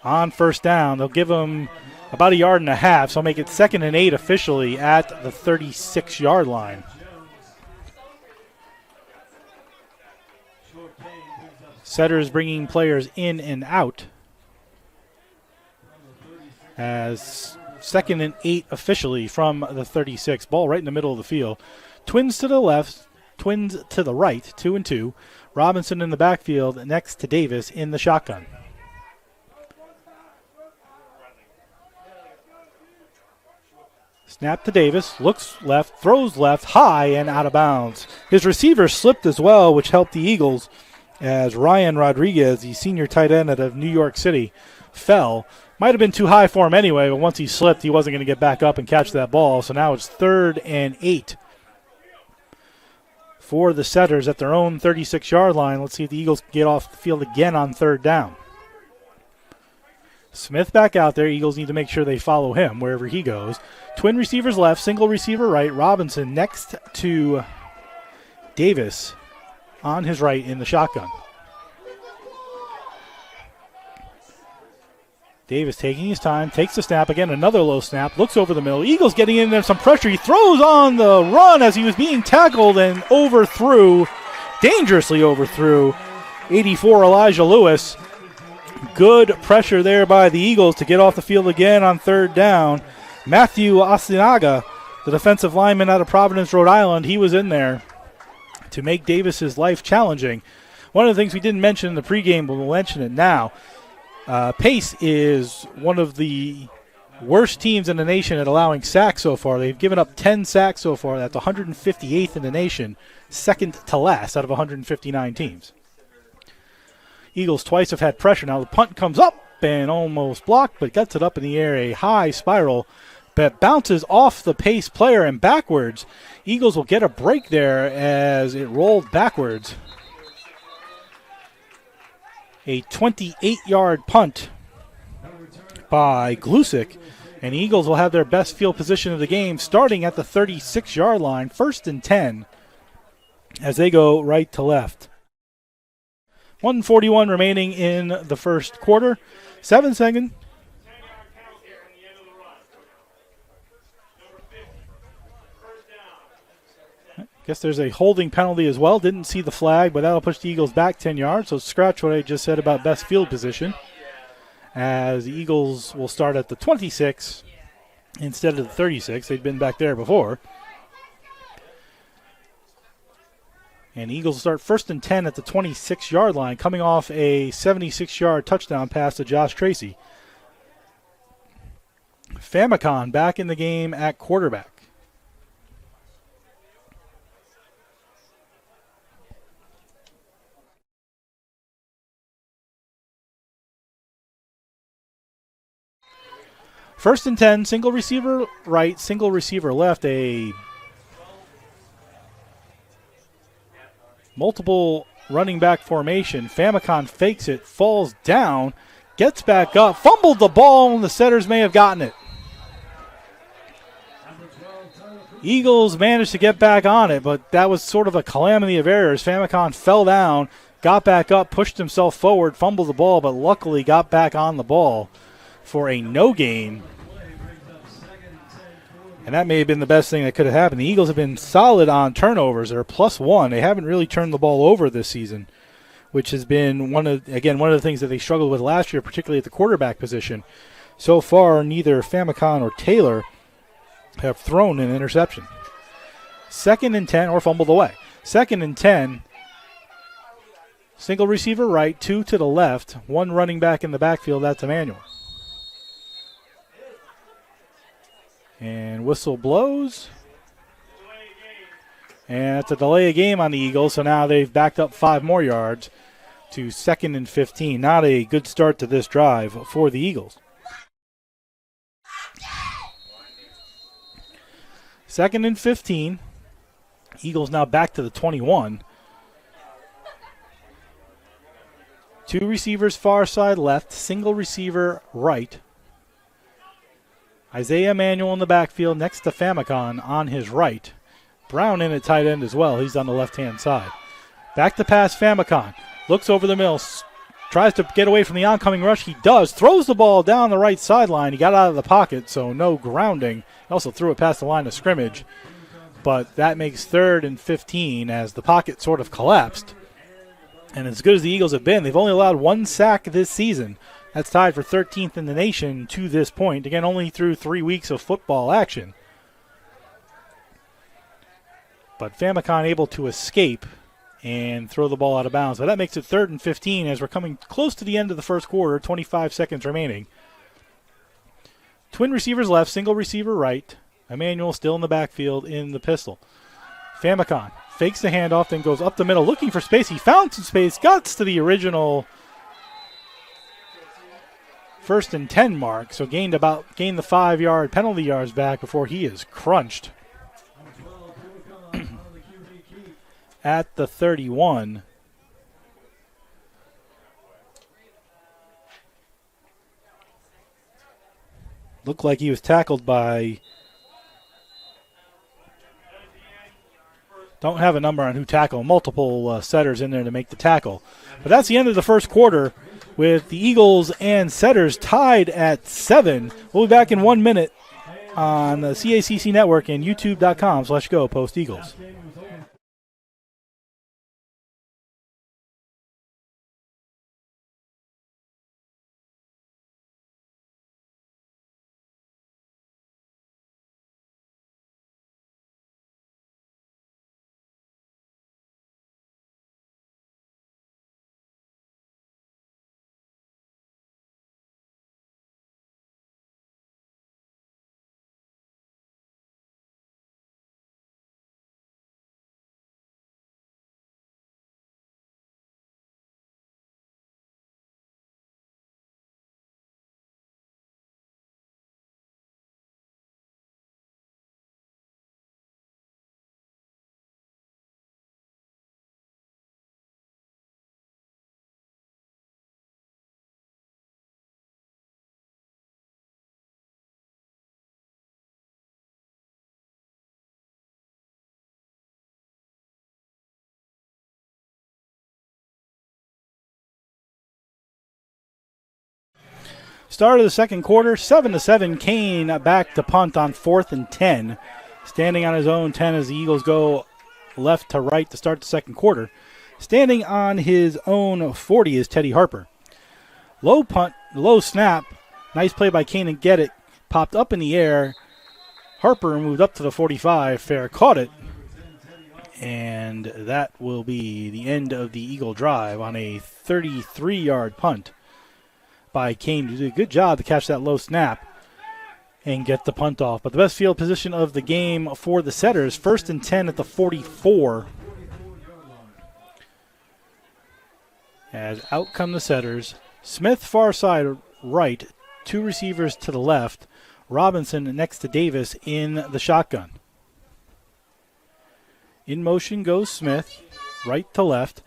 On 1st down, they'll give him about a yard and a half, so make it 2nd and 8 officially at the 36-yard line. Setters bringing players in and out as 2nd and 8 officially from the 36. Ball right in the middle of the field. Twins to the left, twins to the right, 2 and 2. Robinson in the backfield next to Davis in the shotgun. Snap to Davis, looks left, throws left, high and out of bounds. His receiver slipped as well, which helped the Eagles as Ryan Rodriguez, the senior tight end out of New York City, fell. Might have been too high for him anyway, but once he slipped, he wasn't going to get back up and catch that ball. So now it's 3rd and 8 for the Setters at their own 36-yard line. Let's see if the Eagles can get off the field again on 3rd down. Smith back out there. Eagles need to make sure they follow him wherever he goes. Twin receivers left, single receiver right. Robinson next to Davis on his right in the shotgun. Davis taking his time, takes the snap again, another low snap, looks over the middle. Eagles getting in there some pressure. He throws on the run as he was being tackled and dangerously overthrew 84 Elijah Lewis. Good pressure there by the Eagles to get off the field again on third down. Matthew Asinaga, the defensive lineman out of Providence, Rhode Island, he was in there to make Davis's life challenging. One of the things we didn't mention in the pregame, but we'll mention it now. Pace is one of the worst teams in the nation at allowing sacks so far. They've given up 10 sacks so far. That's 158th in the nation, second to last out of 159 teams. Eagles twice have had pressure. Now the punt comes up and almost blocked, but gets it up in the air, a high spiral that bounces off the Pace player and backwards. Eagles will get a break there as it rolled backwards. A 28-yard punt by Glusick, and the Eagles will have their best field position of the game starting at the 36-yard line, 1st and 10, as they go right to left. 1:41 remaining in the first quarter. 7 seconds. Guess there's a holding penalty as well. Didn't see the flag, but that'll push the Eagles back 10 yards. So scratch what I just said about best field position, as the Eagles will start at the 26 instead of the 36. They'd been back there before. And the Eagles will start 1st and 10 at the 26-yard line, coming off a 76-yard touchdown pass to Josh Tracy. Famicon back in the game at quarterback. First and 10, single receiver right, single receiver left, a multiple running back formation. Famicon fakes it, falls down, gets back up, fumbled the ball, and the setters may have gotten it. Eagles managed to get back on it, but that was sort of a calamity of errors. Famicon fell down, got back up, pushed himself forward, fumbled the ball, but luckily got back on the ball for a no gain. And that may have been the best thing that could have happened. The Eagles have been solid on turnovers. They're +1. They haven't really turned the ball over this season, which has been one of the things that they struggled with last year, particularly at the quarterback position. So far, neither Famicon or Taylor have thrown an interception. 2nd and 10, or fumbled away. 2nd and 10, single receiver right, 2 to the left, 1 running back in the backfield. That's Emmanuel. And whistle blows. And it's a delay of game on the Eagles, so now they've backed up 5 more yards to 2nd and 15. Not a good start to this drive for the Eagles. 2nd and 15. Eagles now back to the 21. 2 receivers far side left, single receiver right. Isaiah Emanuel in the backfield next to Famicon on his right. Brown in at tight end as well. He's on the left-hand side. Back to pass Famicon. Looks over the middle. Tries to get away from the oncoming rush. He does. Throws the ball down the right sideline. He got out of the pocket, so no grounding. He also threw it past the line of scrimmage. But that makes 3rd and 15 as the pocket sort of collapsed. And as good as the Eagles have been, they've only allowed 1 sack this season. That's tied for 13th in the nation to this point. Again, only through 3 weeks of football action. But Famicon able to escape and throw the ball out of bounds. So that makes it 3rd and 15 as we're coming close to the end of the first quarter, 25 seconds remaining. Twin receivers left, single receiver right. Emmanuel still in the backfield in the pistol. Famicon fakes the handoff, then goes up the middle looking for space. He found some space, gets to the original 1st and 10 mark, so gained the 5-yard penalty yards back before he is crunched at the 31. Looked like he was tackled by, don't have a number on who tackled, multiple setters in there to make the tackle. But that's the end of the first quarter. with the Eagles and Setters tied at 7. We'll be back in 1 minute on the CACC Network and YouTube.com/Go Post Eagles. Start of the second quarter, 7-7. Kane back to punt on 4th and 10. Standing on his own 10 as the Eagles go left to right to start the second quarter. Standing on his own 40 is Teddy Harper. Low punt, low snap. Nice play by Kane and get it. Popped up in the air. Harper moved up to the 45. Fair caught it. And that will be the end of the Eagle drive on a 33-yard punt by Kane. You did a good job to catch that low snap and get the punt off. But the best field position of the game for the Setters, 1st and 10 at the 44. As out come the Setters. Smith far side right, 2 receivers to the left. Robinson next to Davis in the shotgun. In motion goes Smith, right to left.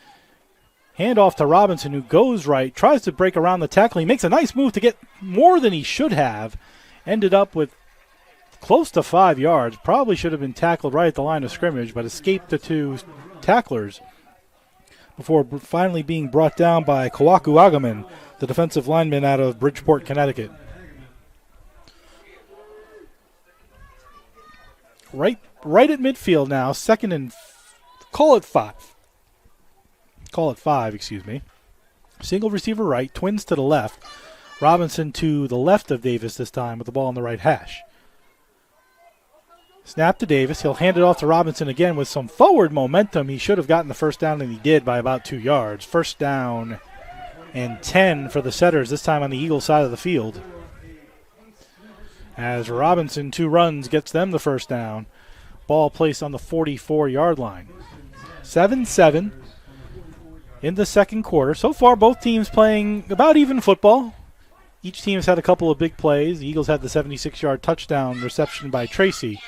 Hand off to Robinson, who goes right, tries to break around the tackle. He makes a nice move to get more than he should have. Ended up with close to 5 yards. Probably should have been tackled right at the line of scrimmage, but escaped the 2 tacklers before finally being brought down by Kawaku Agaman, the defensive lineman out of Bridgeport, Connecticut. Right at midfield now, 2nd and call it 5. Call it 5, excuse me. Single receiver right, twins to the left. Robinson to the left of Davis this time with the ball on the right hash. Snap to Davis. He'll hand it off to Robinson again with some forward momentum. He should have gotten the first down, and he did by about 2 yards. First down and 10 for the Setters, this time on the Eagle side of the field. As Robinson, 2 runs, gets them the first down. Ball placed on the 44-yard line. 7-7 in the second quarter. So far, both teams playing about even football. Each team has had a couple of big plays. The Eagles had the 76-yard touchdown reception by Tracy.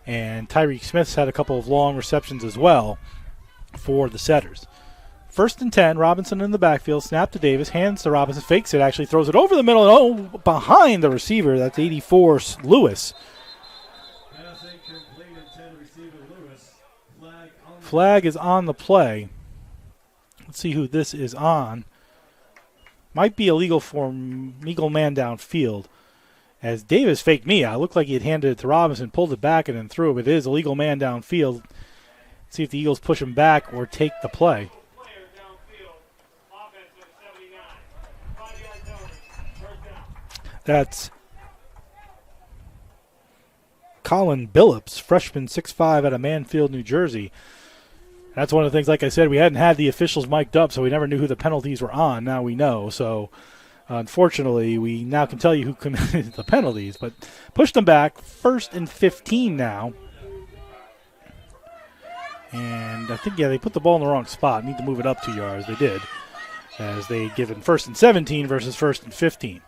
And Tyreek Smith's had a couple of long receptions as well for the Setters. 1st and 10, Robinson in the backfield. Snap to Davis, hands to Robinson, fakes it, actually throws it over the middle, and behind the receiver. That's 84, Lewis. Flag is on the play. Let's see who this is on. Might be illegal for Eagle man downfield. As Davis faked me out. Looked like he had handed it to Robinson, pulled it back, and then threw it. But it is illegal man downfield. Let's see if the Eagles push him back or take the play. That's Colin Billups, freshman, 6'5", out of Manfield, New Jersey. That's one of the things, like I said, we hadn't had the officials mic'd up, so we never knew who the penalties were on. Now we know. So, unfortunately, we now can tell you who committed the penalties. But pushed them back. 1st and 15 now. And I think, they put the ball in the wrong spot. Need to move it up 2 yards. They did. As they given 1st and 17 versus 1st and 15.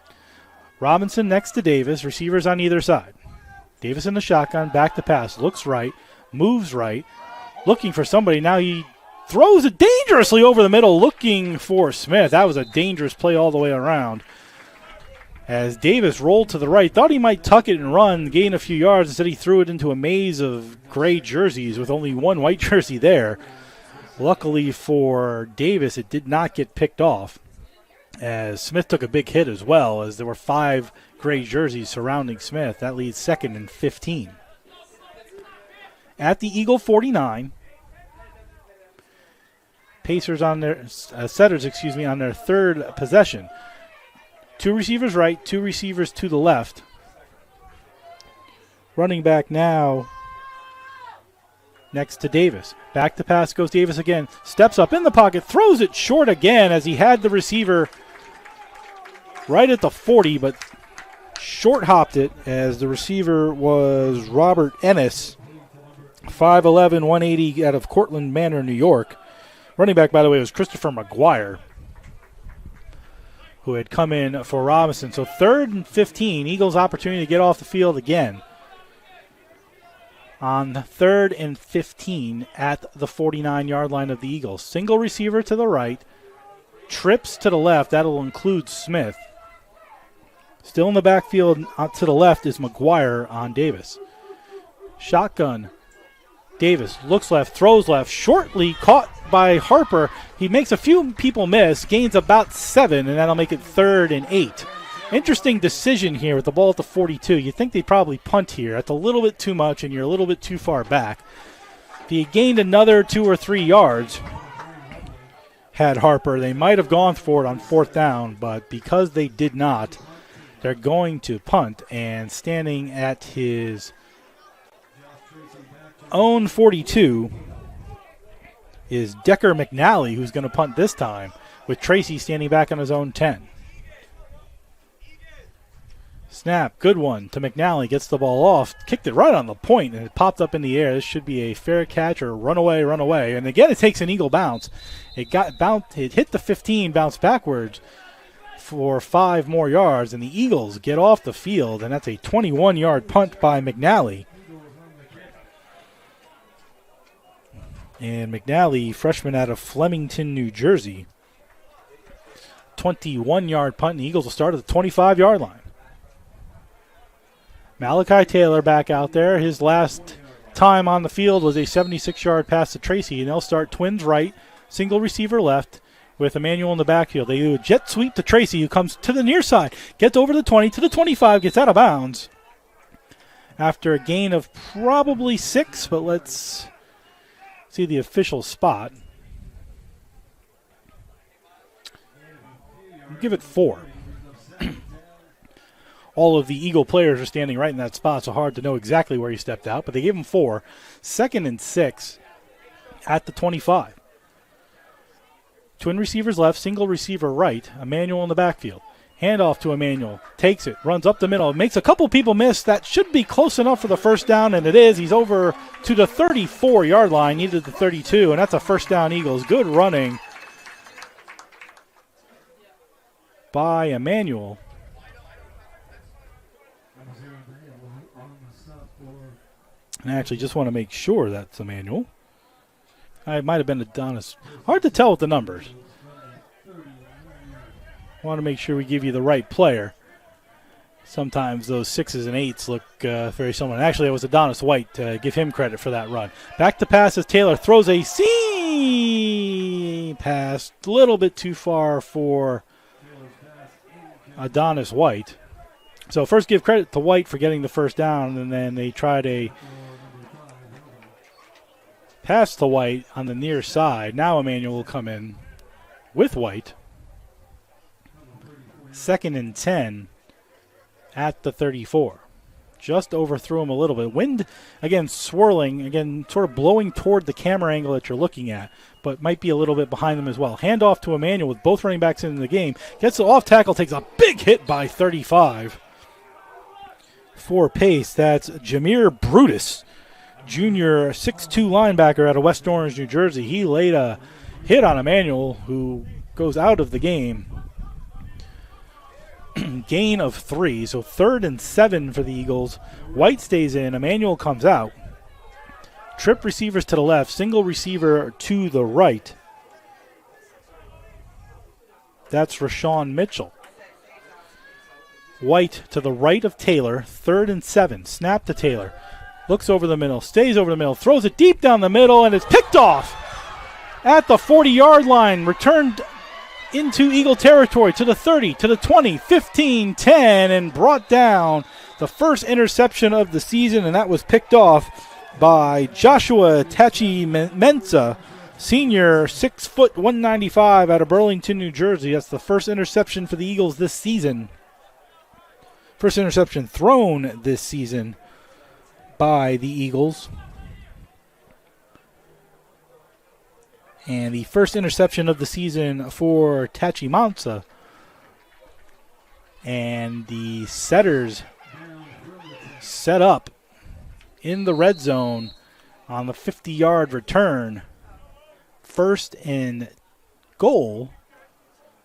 Robinson next to Davis. Receivers on either side. Davis in the shotgun. Back to pass. Looks right. Moves right. Looking for somebody. Now he throws it dangerously over the middle, looking for Smith. That was a dangerous play all the way around. As Davis rolled to the right, thought he might tuck it and run, gain a few yards. Instead, he threw it into a maze of gray jerseys with only one white jersey there. Luckily for Davis, it did not get picked off. as Smith took a big hit as well, as there were 5 gray jerseys surrounding Smith. That leads second and 15. At the Eagle 49, Pacers on their Setters, on their third possession. 2 receivers right, 2 receivers to the left. Running back now next to Davis. Back to pass goes Davis again. Steps up in the pocket, throws it short again as he had the receiver right at the 40, but short hopped it as the receiver was Robert Ennis, 5'11", 180 out of Cortland Manor, New York. Running back, by the way, was Christopher McGuire, who had come in for Robinson. So 3rd and 15, Eagles opportunity to get off the field again. On 3rd and 15 at the 49-yard line of the Eagles. Single receiver to the right, trips to the left. That'll include Smith. Still in the backfield to the left is McGuire on Davis. Shotgun. Davis looks left, throws left, shortly caught by Harper. He makes a few people miss, gains about 7, and that'll make it 3rd and 8. Interesting decision here with the ball at the 42. You'd think they'd probably punt here. That's a little bit too much, and you're a little bit too far back. If he gained another 2 or 3 yards, had Harper, they might have gone for it on 4th down, but because they did not, they're going to punt, and standing at his own 42 is Decker McNally, who's going to punt this time, with Tracy standing back on his own 10. Snap, good one to McNally, gets the ball off, kicked it right on the point, and it popped up in the air. This should be a fair catch or run away. And again, it takes an Eagle bounce. It hit the 15, bounced backwards for 5 more yards, and the Eagles get off the field, and that's a 21-yard punt by McNally. And McNally, freshman out of Flemington, New Jersey, 21-yard punt, and the Eagles will start at the 25-yard line. Malachi Taylor back out there. His last time on the field was a 76-yard pass to Tracy, and they'll start twins right, single receiver left, with Emmanuel in the backfield. They do a jet sweep to Tracy, who comes to the near side, gets over the 20, to the 25, gets out of bounds after a gain of probably 6, but let's see the official spot. Give it 4. All of the Eagle players are standing right in that spot, so hard to know exactly where he stepped out, but they gave him 4. 2nd and 6 at the 25. Twin receivers left, single receiver right, Emmanuel in the backfield. Handoff to Emmanuel, takes it, runs up the middle, makes a couple people miss. That should be close enough for the first down, and it is. He's over to the 34-yard line, needed the 32, and that's a first down Eagles. Good running by Emmanuel. And I actually just want to make sure that's Emmanuel. It might have been Adonis. Hard to tell with the numbers. Want to make sure we give you the right player. Sometimes those 6s and 8s look very similar. And actually, it was Adonis White. Give him credit for that run. Back to pass as Taylor throws a seam pass. A little bit too far for Adonis White. So first give credit to White for getting the first down, and then they tried a pass to White on the near side. Now Emmanuel will come in with White. 2nd and 10 at the 34. Just overthrew him a little bit. Wind, again, swirling, again, sort of blowing toward the camera angle that you're looking at, but might be a little bit behind them as well. Handoff to Emmanuel with both running backs in the game. Gets the off tackle, takes a big hit by 35. For Pace, that's Jameer Brutus, junior 6'2 linebacker out of West Orange, New Jersey. He laid a hit on Emmanuel, who goes out of the game. Gain of 3, so 3rd and 7 for the Eagles. White stays in, Emmanuel comes out. Trip receivers to the left, single receiver to the right. That's Rashawn Mitchell. White to the right of Taylor, 3rd and 7. Snap to Taylor. Looks over the middle, stays over the middle, throws it deep down the middle, and it's picked off at the 40-yard line. Returned into Eagle territory to the 30, to the 20, 15, 10, and brought down the first interception of the season, and that was picked off by Joshua Tachi-Mensah, senior, 6 foot 195 out of Burlington, New Jersey. That's the first interception for the Eagles this season. First interception thrown this season by the Eagles. And the first interception of the season for Tachi-Mensah. And the Setters set up in the red zone on the 50-yard return. First and goal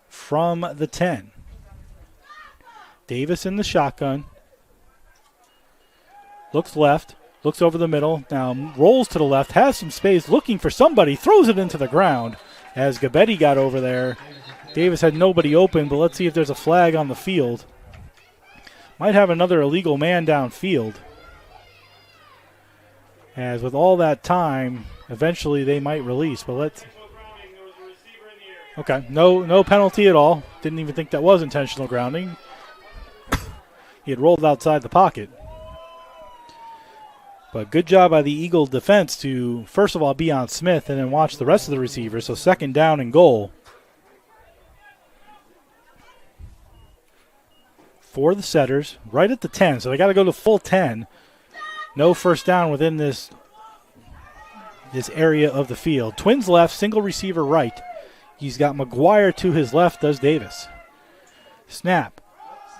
from the 10. Davis in the shotgun. Looks left. Looks over the middle. Now rolls to the left. Has some space. Looking for somebody. Throws it into the ground as Gabetti got over there. Davis had nobody open, but let's see if there's a flag on the field. Might have another illegal man downfield. As with all that time, eventually they might release. But let's... Okay, no penalty at all. Didn't even think that was intentional grounding. He had rolled outside the pocket. But good job by the Eagle defense to, first of all, be on Smith and then watch the rest of the receivers. So second down and goal for the Setters, right at the 10. So they got to go to full 10. No first down within this area of the field. Twins left, single receiver right. He's got McGuire to his left, does Davis. Snap.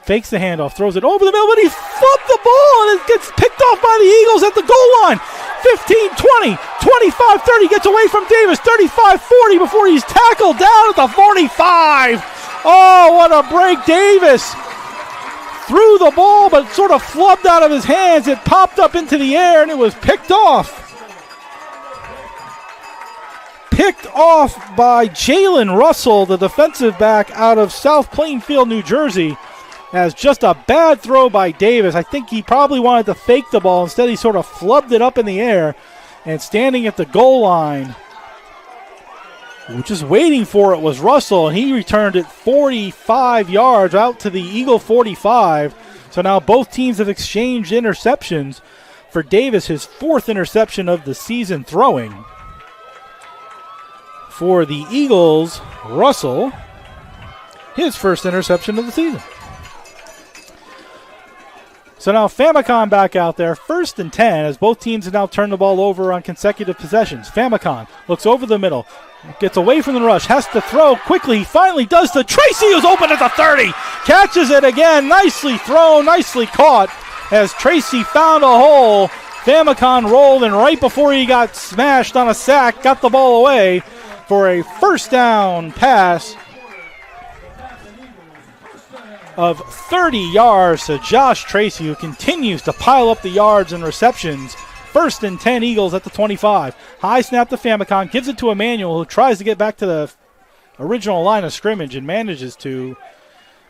Fakes the handoff, throws it over the middle, but he flipped the ball, and it gets picked off by the Eagles at the goal line. 15, 20, 25, 30, gets away from Davis, 35, 40 before he's tackled down at the 45. Oh, what a break. Davis threw the ball, but sort of flubbed out of his hands. It popped up into the air, and it was picked off. Picked off by Jalen Russell, the defensive back out of South Plainfield, New Jersey. As just a bad throw by Davis. I think he probably wanted to fake the ball. Instead, he sort of flubbed it up in the air. And standing at the goal line, just waiting for it, was Russell. And he returned it 45 yards out to the Eagle 45. So now both teams have exchanged interceptions. For Davis, his fourth interception of the season throwing. For the Eagles, Russell, his first interception of the season. So now Famicon back out there, 1st and 10, as both teams have now turned the ball over on consecutive possessions. Famicon looks over the middle, gets away from the rush, has to throw quickly. He finally does to Tracy, who's open at the 30. Catches it again, nicely thrown, nicely caught, as Tracy found a hole. Famicon rolled, and right before he got smashed on a sack, got the ball away for a first down pass of 30 yards to Josh Tracy, who continues to pile up the yards and receptions. 1st and 10 Eagles at the 25. High snap to Famicon, gives it to Emmanuel, who tries to get back to the original line of scrimmage and manages to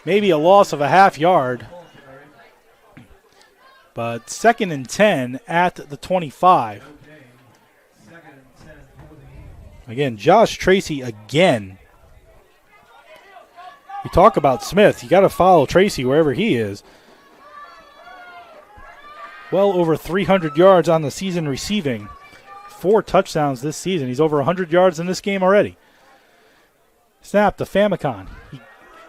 maybe a loss of a half yard. But 2nd and 10 at the 25. Again, Josh Tracy again. We talk about Smith. You got to follow Tracy wherever he is. Well over 300 yards on the season receiving. 4 touchdowns this season. He's over 100 yards in this game already. Snap to Famicon. He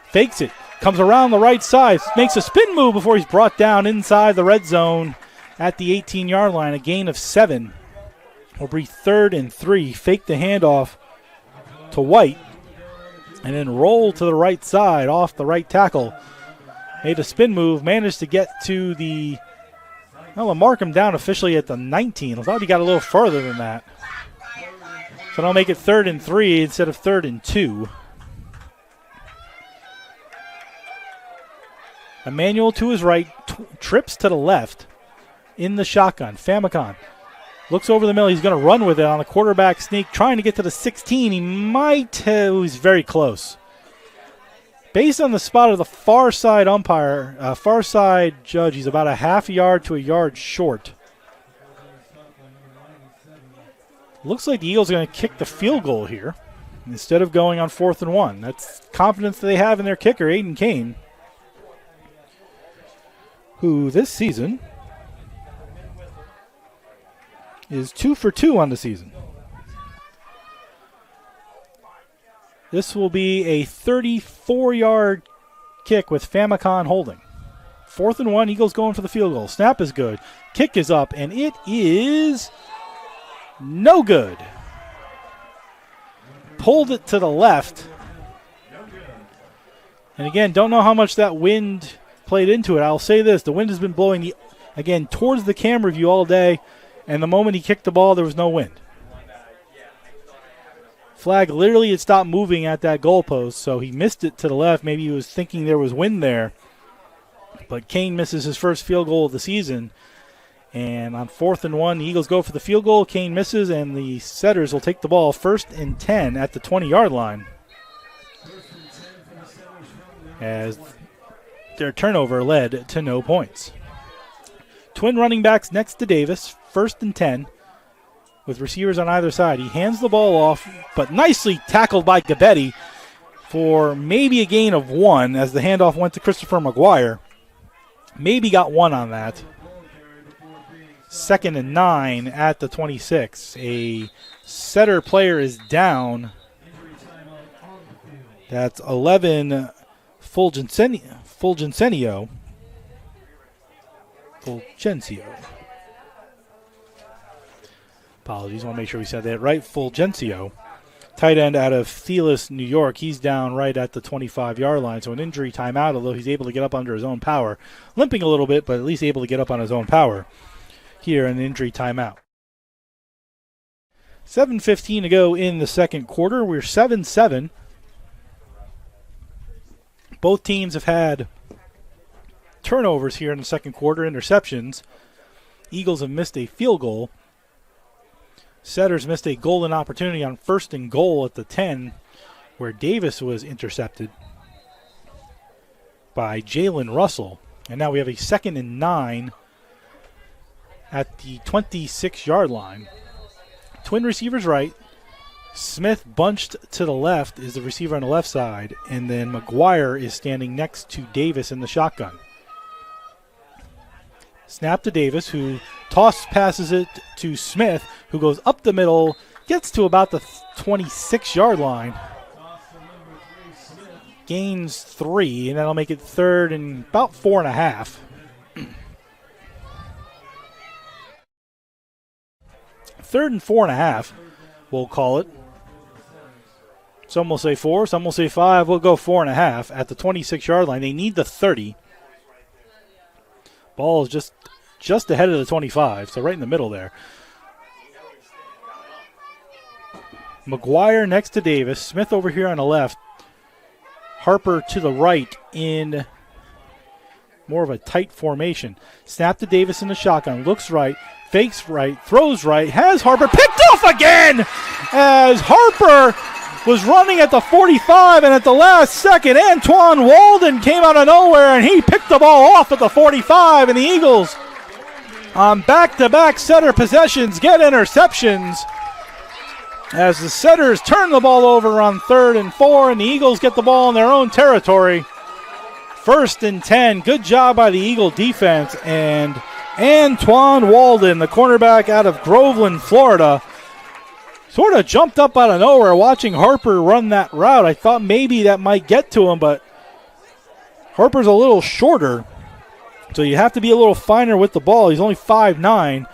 fakes it. Comes around the right side. Makes a spin move before he's brought down inside the red zone at the 18-yard line. A gain of 7. Will be 3rd and 3. Fake the handoff to White. And then roll to the right side off the right tackle. Made a spin move, managed to get to the, well, we'll mark him down officially at the 19. I thought he got a little further than that. So they'll make it 3rd and 3 instead of 3rd and 2. Emmanuel to his right, trips to the left in the shotgun. Famicon looks over the middle. He's going to run with it on a quarterback sneak, trying to get to the 16. He might have, he's very close. Based on the spot of the far side umpire, far side judge, he's about a half yard to a yard short. Looks like the Eagles are going to kick the field goal here. instead of going on 4th and 1. That's confidence they have in their kicker, Aiden Kane, who this season is 2 for 2 on the season. This will be a 34-yard kick with Famicon holding. 4th and 1, Eagles going for the field goal. Snap is good. Kick is up, and it is no good. Pulled it to the left. And again, don't know how much that wind played into it. I'll say this. The wind has been blowing, again, towards the camera view all day, and the moment he kicked the ball, there was no wind. Flag literally had stopped moving at that goalpost, so he missed it to the left. Maybe he was thinking there was wind there. But Kane misses his first field goal of the season. And on 4th and 1, the Eagles go for the field goal. Kane misses, and the Setters will take the ball 1st and 10 at the 20-yard line. As their turnover led to no points. Twin running backs next to Davis, 1st and 10. With receivers on either side. He hands the ball off, but nicely tackled by Gabetti for maybe a gain of 1 as the handoff went to Christopher McGuire. Maybe got 1 on that. 2nd and 9 at the 26. A Setter player is down. That's 11 Fulgencio. Apologies, want to make sure we said that right. Fulgencio, tight end out of Thelis, New York. He's down right at the 25-yard line, so an injury timeout, although he's able to get up under his own power. Limping a little bit, but at least able to get up on his own power. Here, an injury timeout. 7:15 to go in the second quarter. We're 7-7. Both teams have had turnovers here in the second quarter, interceptions. Eagles have missed a field goal. Setters missed a golden opportunity on 1st and goal at the 10, where Davis was intercepted by Jalen Russell. And now we have a 2nd and 9 at the 26-yard line. Twin receivers right. Smith bunched to the left is the receiver on the left side, and then McGuire is standing next to Davis in the shotgun. Snap to Davis, who passes it to Smith, who goes up the middle, gets to about the 26-yard line. Gains 3, and that'll make it 3rd and about 4.5. 3rd and 4.5, we'll call it. Some will say 4, some will say 5. We'll go 4.5 at the 26-yard line. They need the 30. Ball is just ahead of the 25, so right in the middle there. McGuire next to Davis. Smith over here on the left. Harper to the right in more of a tight formation. Snap to Davis in the shotgun. Looks right. Fakes right. Throws right. Has Harper picked off again as Harper was running at the 45, and at the last second, Antoine Walden came out of nowhere, and he picked the ball off at the 45, and the Eagles on back-to-back Setter possessions get interceptions as the Setters turn the ball over on 3rd and 4, and the Eagles get the ball in their own territory. 1st and 10. Good job by the Eagle defense, and Antoine Walden, the cornerback out of Groveland, Florida, sort of jumped up out of nowhere watching Harper run that route. I thought maybe that might get to him, but Harper's a little shorter, so you have to be a little finer with the ball. He's only 5'9",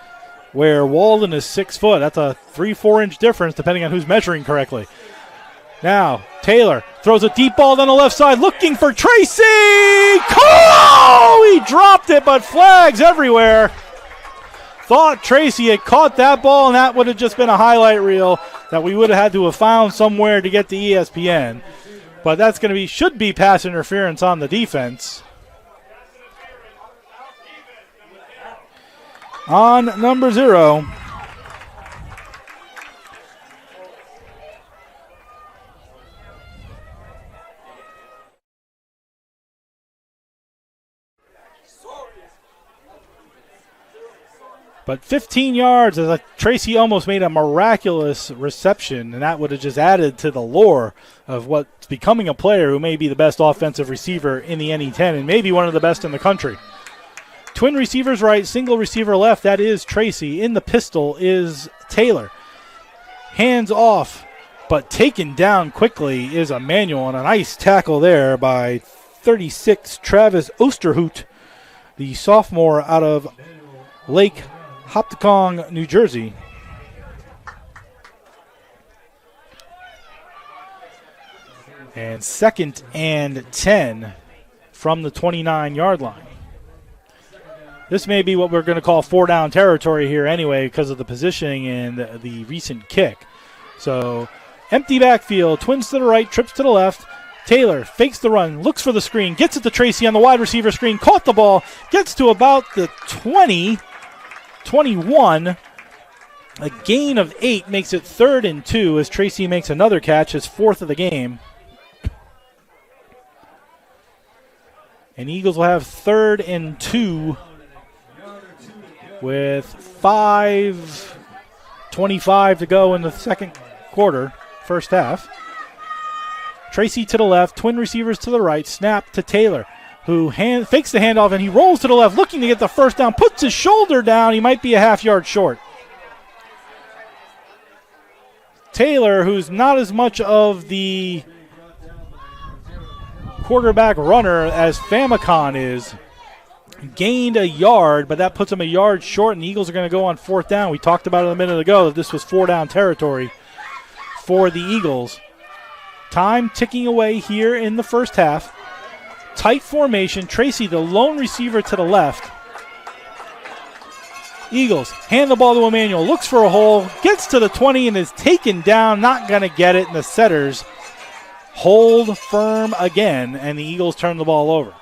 where Walden is 6 foot. That's a 3-4 inch difference depending on who's measuring correctly. Now, Taylor throws a deep ball down the left side looking for Tracy. Oh, he dropped it, but flags everywhere. Thought Tracy had caught that ball, and that would have just been a highlight reel that we would have had to have found somewhere to get to ESPN. But that's going to be, should be pass interference on the defense. On number 0. But 15 yards, as Tracy almost made a miraculous reception, and that would have just added to the lore of what's becoming a player who may be the best offensive receiver in the NE10 and maybe one of the best in the country. Twin receivers right, single receiver left, that is Tracy. In the pistol is Taylor. Hands off, but taken down quickly is Emmanuel, and a nice tackle there by 36 Travis Osterhout, the sophomore out of Lake Hopatcong, New Jersey. And 2nd and 10 from the 29-yard line. This may be what we're going to call 4-down territory here anyway because of the positioning and the recent kick. So empty backfield, twins to the right, trips to the left. Taylor fakes the run, looks for the screen, gets it to Tracy on the wide receiver screen, caught the ball, gets to about the 20, 21. A gain of 8 makes it 3rd and 2 as Tracy makes another catch, his 4th of the game. And Eagles will have 3rd and 2 with 5:25 to go in the second quarter, first half. Tracy to the left, twin receivers to the right, snap to Taylor, who fakes the handoff, and he rolls to the left, looking to get the first down, puts his shoulder down. He might be a half yard short. Taylor, who's not as much of the quarterback runner as Famicon is, gained a yard, but that puts him a yard short, and the Eagles are going to go on 4th down. We talked about it a minute ago that this was 4-down territory for the Eagles. Time ticking away here in the first half. Tight formation. Tracy, the lone receiver to the left. Eagles hand the ball to Emmanuel. Looks for a hole. Gets to the 20 and is taken down. Not going to get it. And the setters hold firm again. And the Eagles turn the ball over.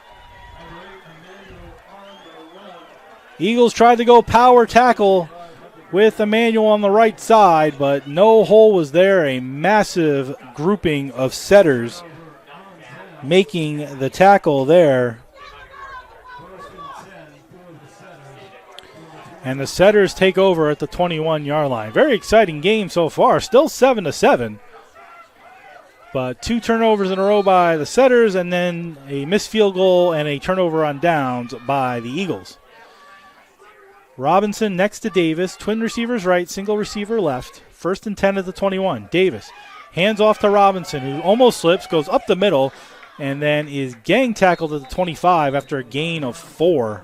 Eagles tried to go power tackle with Emmanuel on the right side, but no hole was there. A massive grouping of setters making the tackle there. And the setters take over at the 21-yard line. Very exciting game so far. Still 7-7. But 2 turnovers in a row by the setters, and then a missed field goal and a turnover on downs by the Eagles. Robinson next to Davis. Twin receivers right, single receiver left. 1st and 10 at the 21. Davis hands off to Robinson, who almost slips, goes up the middle, and then is gang tackled at the 25 after a gain of 4.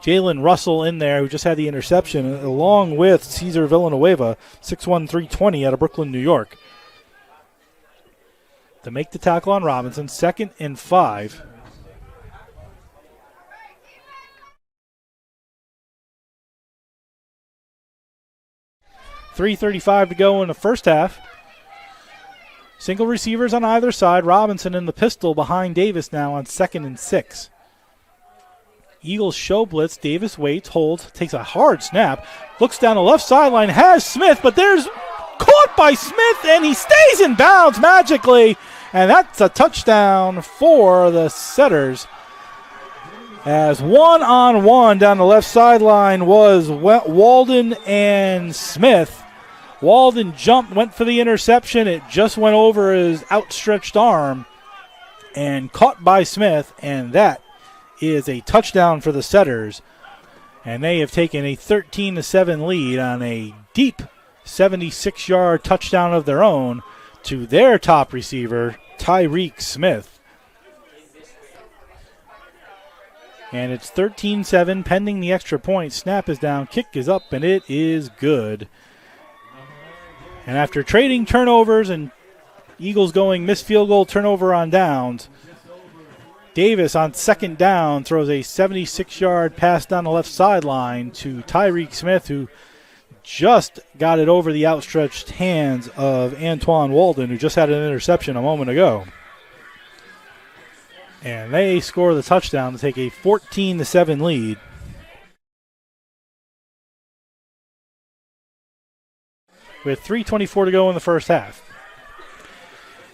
Jalen Russell in there, who just had the interception, along with Cesar Villanueva, 6'1", 320 out of Brooklyn, New York, to make the tackle on Robinson. 2nd and 5. .335 to go in the first half. Single receivers on either side. Robinson in the pistol behind Davis now on 2nd and 6. Eagles show blitz. Davis waits, holds, takes a hard snap, looks down the left sideline, has Smith, but there's caught by Smith, and he stays in bounds magically, and that's a touchdown for the setters. As one-on-one down the left sideline was Walden and Smith. Walden jumped, went for the interception. It just went over his outstretched arm and caught by Smith, and that is a touchdown for the setters. And they have taken a 13-7 lead on a deep 76-yard touchdown of their own to their top receiver, Tyreek Smith. And it's 13-7 pending the extra point. Snap is down, kick is up, and it is good. And after trading turnovers and Eagles going missed field goal, turnover on downs, Davis on 2nd down throws a 76-yard pass down the left sideline to Tyreek Smith, who just got it over the outstretched hands of Antoine Walden, who just had an interception a moment ago. And they score the touchdown to take a 14-7 lead. With 3:24 to go in the first half.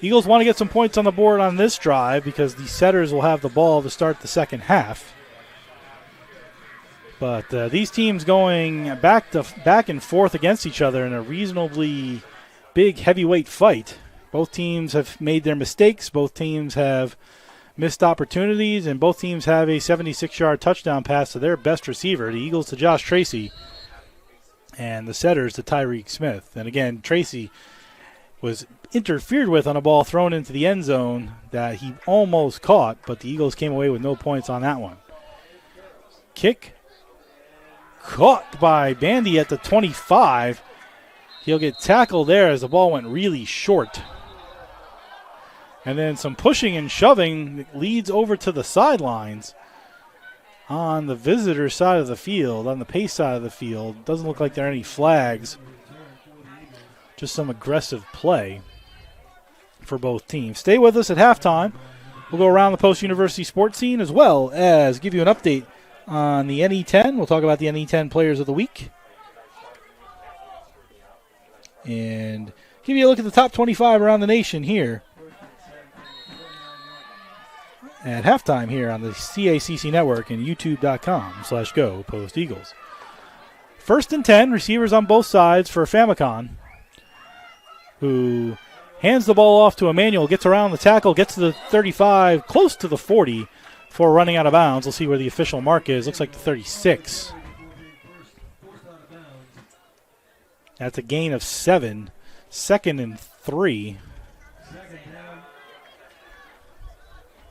Eagles want to get some points on the board on this drive because the setters will have the ball to start the second half. But these teams going back and forth against each other in a reasonably big heavyweight fight. Both teams have made their mistakes. Both teams have missed opportunities, and both teams have a 76-yard touchdown pass to their best receiver, the Eagles to Josh Tracy, and the Setters to Tyreek Smith. And again, Tracy was interfered with on a ball thrown into the end zone that he almost caught, but the Eagles came away with no points on that one. Kick caught by Bandy at the 25. He'll get tackled there as the ball went really short. And then some pushing and shoving leads over to the sidelines on the visitor side of the field, on the Pace side of the field. Doesn't look like there are any flags. Just some aggressive play for both teams. Stay with us at halftime. We'll go around the post-university sports scene as well as give you an update on the NE10. We'll talk about the NE10 players of the week. And give you a look at the top 25 around the nation here at halftime here on the CACC Network and YouTube.com/Go Post Eagles. 1st and 10, receivers on both sides for Famicom, who hands the ball off to Emmanuel, gets around the tackle, gets to the 35, close to the 40 before running out of bounds. We'll see where the official mark is. Looks like the 36. That's a gain of 7. 2nd and 3.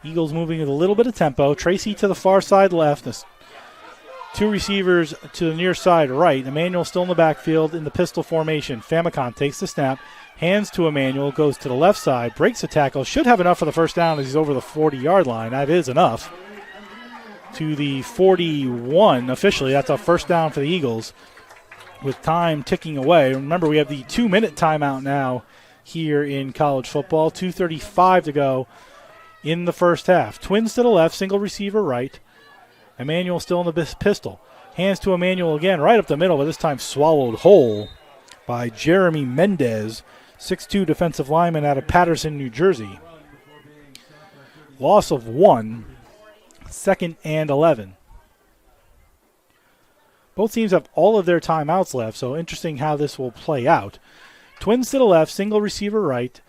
Eagles moving with a little bit of tempo. Tracy to the far side left. 2 receivers to the near side right. Emmanuel still in the backfield in the pistol formation. Famicom takes the snap, hands to Emmanuel, goes to the left side, breaks the tackle. Should have enough for the first down as he's over the 40-yard line. That is enough. To the 41 officially. That's a first down for the Eagles with time ticking away. Remember, we have the 2-minute timeout now here in college football. 2:35 to go in the first half. Twins to the left, single receiver right. Emmanuel still in the pistol. Hands to Emmanuel again, right up the middle, but this time swallowed whole by Jeremy Mendez, 6'2" defensive lineman out of Patterson, New Jersey. Loss of 1, 2nd and 11. Both teams have all of their timeouts left, so interesting how this will play out. Twins to the left, single receiver right.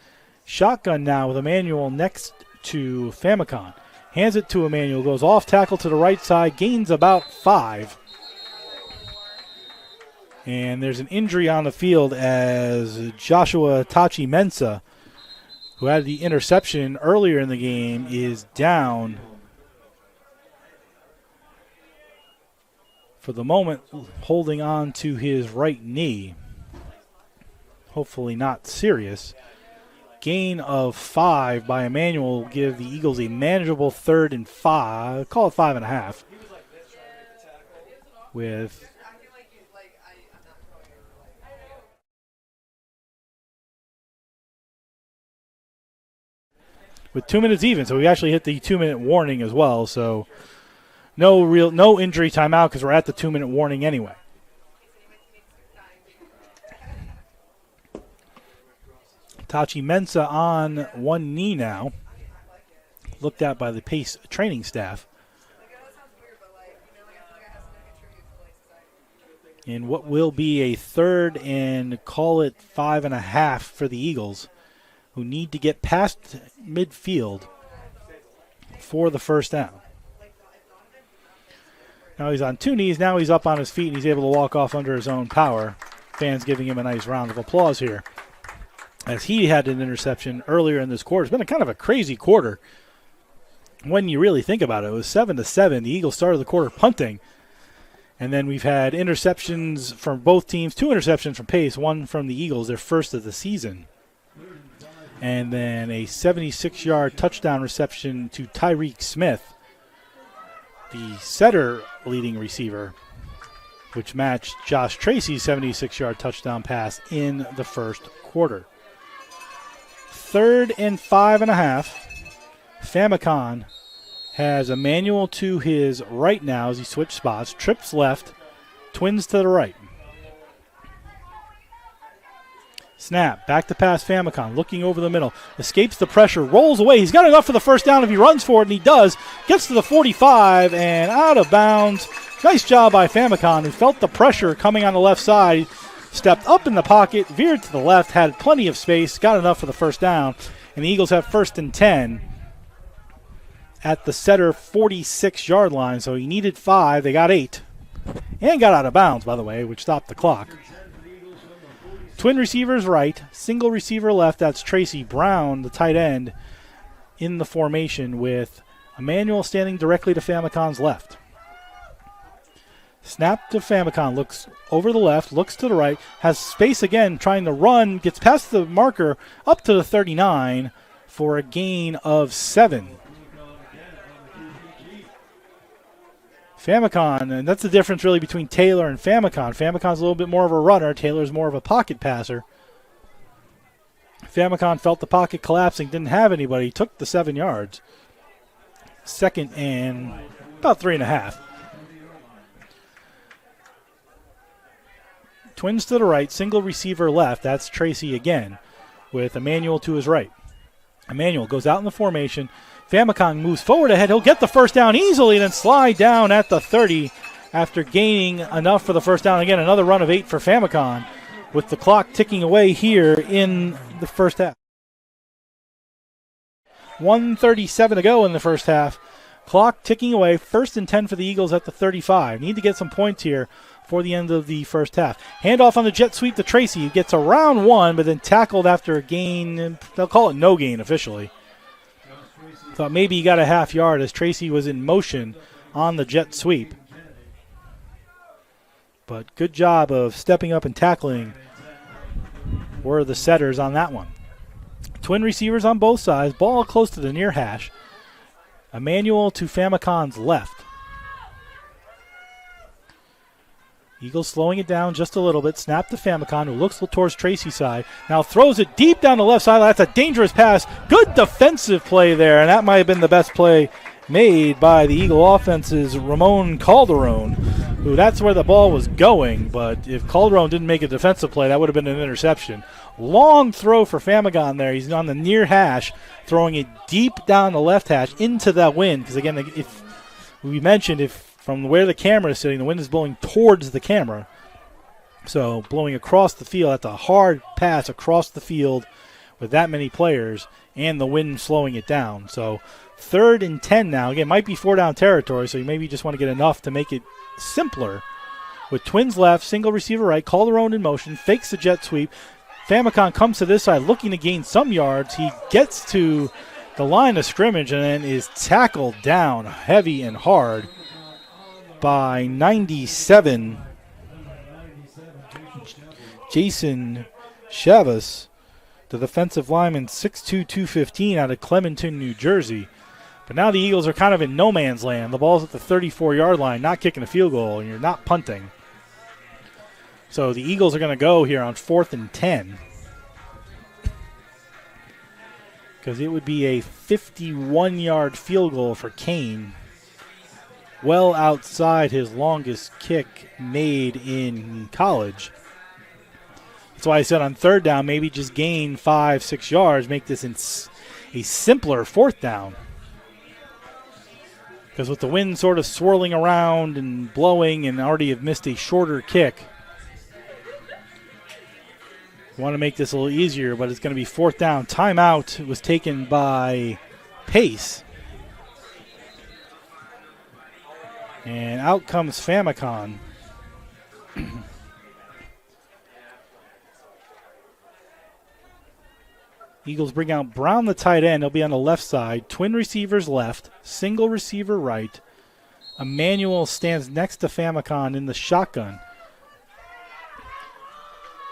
Shotgun now with Emmanuel next to Famicom. Hands it to Emmanuel, goes off tackle to the right side, gains about 5. And there's an injury on the field as Joshua Tachi Mensah, who had the interception earlier in the game, is down for the moment, holding on to his right knee. Hopefully not serious. Gain of 5 by Emmanuel will give the Eagles a manageable 3rd and 5. Call it 5.5. With 2 minutes even, so we actually hit the 2-minute warning as well. So no injury timeout because we're at the 2-minute warning anyway. Tachi Mensah on one knee now, looked at by the Pace training staff. In what will be a 3rd and call it 5.5 for the Eagles, who need to get past midfield for the first down. Now he's on 2 knees. Now he's up on his feet, and he's able to walk off under his own power. Fans giving him a nice round of applause here, as he had an interception earlier in this quarter. It's been a kind of a crazy quarter when you really think about it. It was 7-7. The Eagles started the quarter punting, and then we've had interceptions from both teams. 2 interceptions from Pace, 1 from the Eagles, their first of the season. And then a 76-yard touchdown reception to Tyreek Smith, the Setter leading receiver, which matched Josh Tracy's 76-yard touchdown pass in the first quarter. 3rd and 5.5. Famicom has Emmanuel to his right now as he switched spots. Trips left, Twins to the right. Snap, back to pass Famicom, looking over the middle, escapes the pressure, rolls away. He's got enough for the first down if he runs for it, and he does. Gets to the 45 and out of bounds. Nice job by Famicom, who felt the pressure coming on the left side, stepped up in the pocket, veered to the left, had plenty of space, got enough for the first down, and the Eagles have 1st and 10 at the setter 46-yard line, so he needed 5. They got 8, and got out of bounds, by the way, which stopped the clock. Twin receivers right, single receiver left. That's Tracy Brown, the tight end, in the formation with Emmanuel standing directly to Famicom's left. Snap to Famicom, looks over the left, looks to the right, has space again, trying to run, gets past the marker up to the 39 for a gain of 7. Famicom, and that's the difference really between Taylor and Famicom. Famicom's a little bit more of a runner. Taylor's more of a pocket passer. Famicom felt the pocket collapsing, didn't have anybody, took the 7 yards. 2nd and about 3.5. Twins to the right, single receiver left. That's Tracy again with Emmanuel to his right. Emmanuel goes out in the formation. Famicom moves forward ahead. He'll get the first down easily and then slide down at the 30 after gaining enough for the first down. Again, another run of 8 for Famicom with the clock ticking away here in the first half. 1:37 to go in the first half. Clock ticking away. 1st and 10 for the Eagles at the 35. Need to get some points here for the end of the first half. Handoff on the jet sweep to Tracy, who gets around 1, but then tackled after a gain. They'll call it no gain officially. Thought maybe he got a half yard as Tracy was in motion on the jet sweep. But good job of stepping up and tackling were the setters on that one. Twin receivers on both sides. Ball close to the near hash. Emmanuel to Famicom's left. Eagles slowing it down just a little bit. Snap to Famicom, who looks towards Tracy's side. Now throws it deep down the left side. That's a dangerous pass. Good defensive play there, and that might have been the best play made by the Eagle offense's Ramon Calderon, who that's where the ball was going. But if Calderon didn't make a defensive play, that would have been an interception. Long throw for Famicom there. He's on the near hash, throwing it deep down the left hash into that wind. Because, again, if we mentioned if from where the camera is sitting, the wind is blowing towards the camera. So blowing across the field. That's a hard pass across the field with that many players and the wind slowing it down. So 3rd and 10 now. Again, might be 4-down territory, so you maybe just want to get enough to make it simpler. With Twins left, single receiver right, Calderon in motion, fakes the jet sweep. Famicom comes to this side looking to gain some yards. He gets to the line of scrimmage and then is tackled down heavy and hard by 97 Jason Chavez, the defensive lineman, 6'2", 215 out of Clementon, New Jersey. But now the Eagles are kind of in no man's land. The ball's at the 34-yard line, not kicking a field goal, and you're not punting. So the Eagles are going to go here on 4th and 10. Because it would be a 51-yard field goal for Kane. Well outside his longest kick made in college. That's why I said on 3rd down, maybe just gain 5-6 yards, make this a simpler 4th down. Because with the wind sort of swirling around and blowing and already have missed a shorter kick, you want to make this a little easier, but it's going to be 4th down. Timeout was taken by Pace. And out comes Famicom. Eagles bring out Brown, the tight end. He'll be on the left side. Twin receivers left. Single receiver right. Emmanuel stands next to Famicom in the shotgun.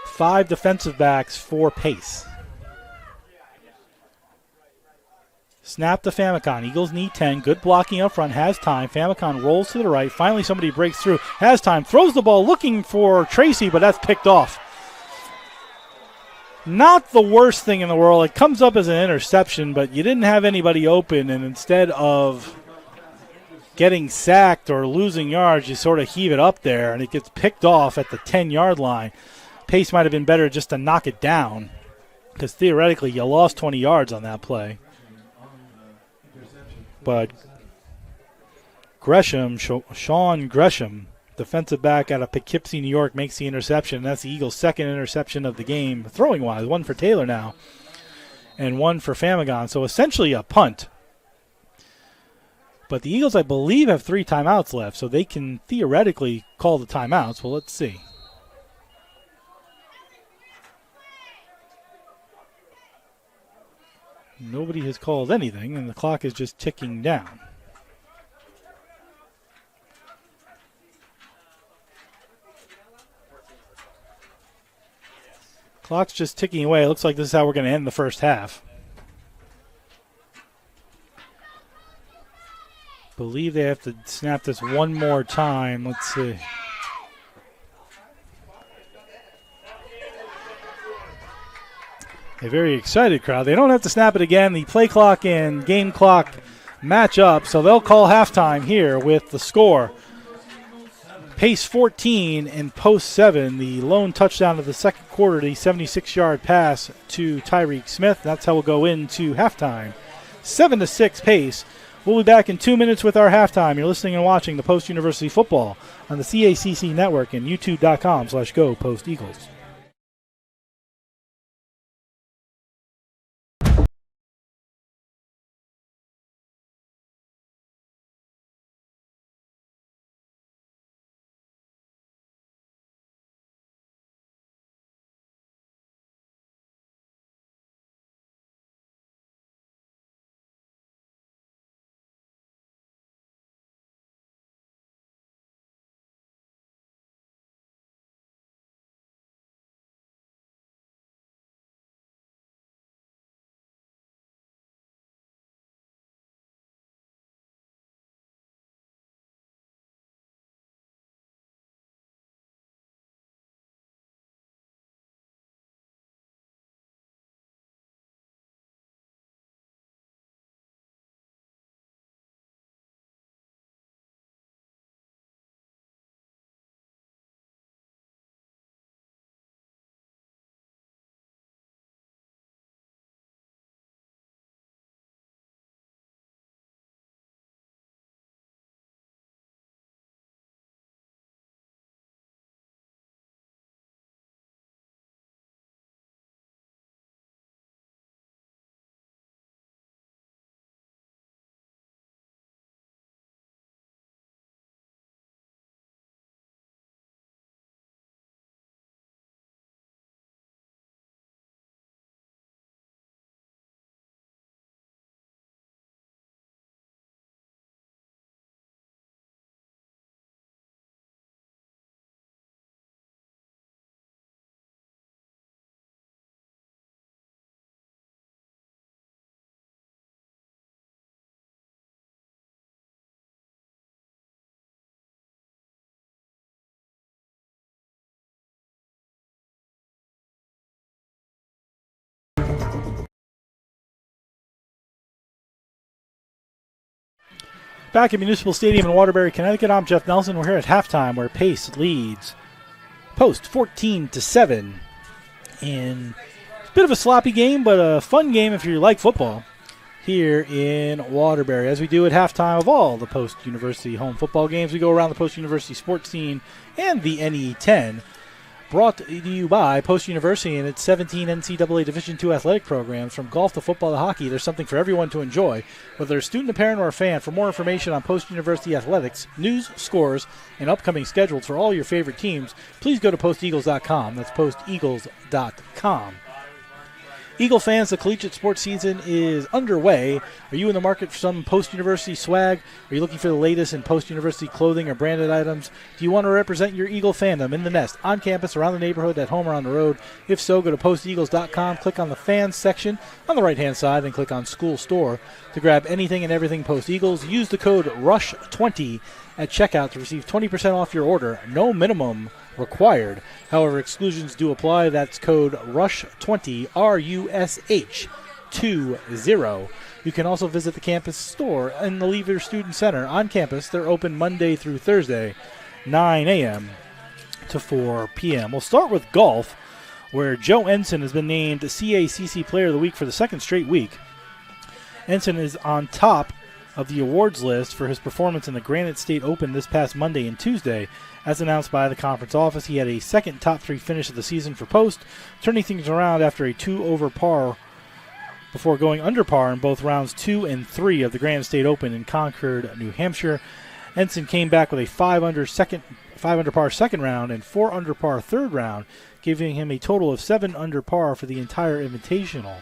5 defensive backs for Pace. Snap to Famicom. Eagles need 10. Good blocking up front. Has time. Famicom rolls to the right. Finally somebody breaks through. Has time. Throws the ball looking for Tracy, but that's picked off. Not the worst thing in the world. It comes up as an interception, but you didn't have anybody open, and instead of getting sacked or losing yards, you sort of heave it up there, and it gets picked off at the 10-yard line. pace might have been better just to knock it down, because theoretically you lost 20 yards on that play. But Sean Gresham, defensive back out of Poughkeepsie, New York, makes the interception. That's the Eagles' second interception of the game, throwing-wise. One for Taylor now and one for Famagon. So essentially a punt. But the Eagles, I believe, have 3 timeouts left, so they can theoretically call the timeouts. Well, let's see. Nobody has called anything, and the clock is just ticking down. Clock's just ticking away. It looks like this is how we're going to end the first half. Believe they have to snap this one more time. Let's see. A very excited crowd. They don't have to snap it again. The play clock and game clock match up, so they'll call halftime here with the score. Pace 14 and Post 7. The lone touchdown of the second quarter, the 76-yard pass to Tyreek Smith. That's how we'll go into halftime. 7-6 Pace. We'll be back in 2 minutes with our halftime. You're listening and watching the Post University Football on the CACC Network and YouTube.com/Go Post Eagles. Back at Municipal Stadium in Waterbury, Connecticut, I'm Jeff Nelson. We're here at halftime where Pace leads Post 14-7. And it's a bit of a sloppy game, but a fun game if you like football here in Waterbury. As we do at halftime of all the Post University home football games, we go around the Post University sports scene and the NE10. Brought to you by Post University and its 17 NCAA Division II athletic programs. From golf to football to hockey, there's something for everyone to enjoy, whether a student, a parent, or a fan. For more information on Post University athletics, news, scores, and upcoming schedules for all your favorite teams, please go to posteagles.com. That's posteagles.com. Eagle fans, the collegiate sports season is underway. Are you in the market for some post-university swag? Are you looking for the latest in post-university clothing or branded items? Do you want to represent your Eagle fandom in the nest, on campus, around the neighborhood, at home, or on the road? If so, go to posteagles.com, click on the fans section on the right-hand side, and click on School Store to grab anything and everything Post Eagles. Use the code RUSH20 at checkout to receive 20% off your order. No minimum required. However, exclusions do apply. That's code RUSH20, RUSH20. You can also visit the campus store in the Lever Student Center on campus. They're open Monday through Thursday, 9 a.m. to 4 p.m. We'll start with golf, where Joe Ensign has been named CACC Player of the Week for the second straight week. Ensign is on top of the awards list for his performance in the Granite State Open this past Monday and Tuesday. As announced by the conference office, he had a second top 3 finish of the season for Post, turning things around after a 2 over par before going under par in both rounds 2 and 3 of the Granite State Open in Concord, New Hampshire. Ensign came back with a 5 under par second round and 4 under par third round, giving him a total of 7 under par for the entire Invitational.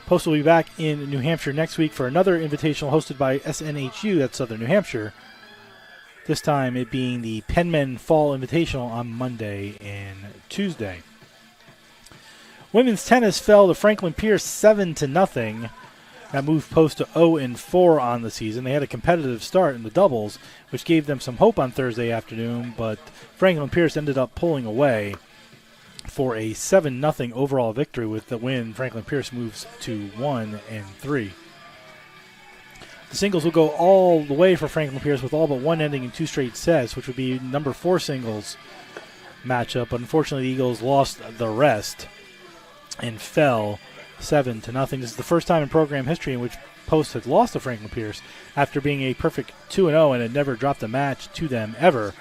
Post will be back in New Hampshire next week for another Invitational hosted by SNHU, that's Southern New Hampshire. This time it being the Penman Fall Invitational on Monday and Tuesday. Women's tennis fell to Franklin Pierce 7-0. That moved Post to 0-4 on the season. They had a competitive start in the doubles, which gave them some hope on Thursday afternoon, but Franklin Pierce ended up pulling away for a 7-0 overall victory. With the win, Franklin Pierce moves to 1-3. The singles will go all the way for Franklin Pierce, with all but one ending in 2 straight sets, which would be number 4 singles matchup. But unfortunately, the Eagles lost the rest and fell 7-0. This is the first time in program history in which Post had lost to Franklin Pierce after being a perfect 2-0 and had never dropped a match to them ever.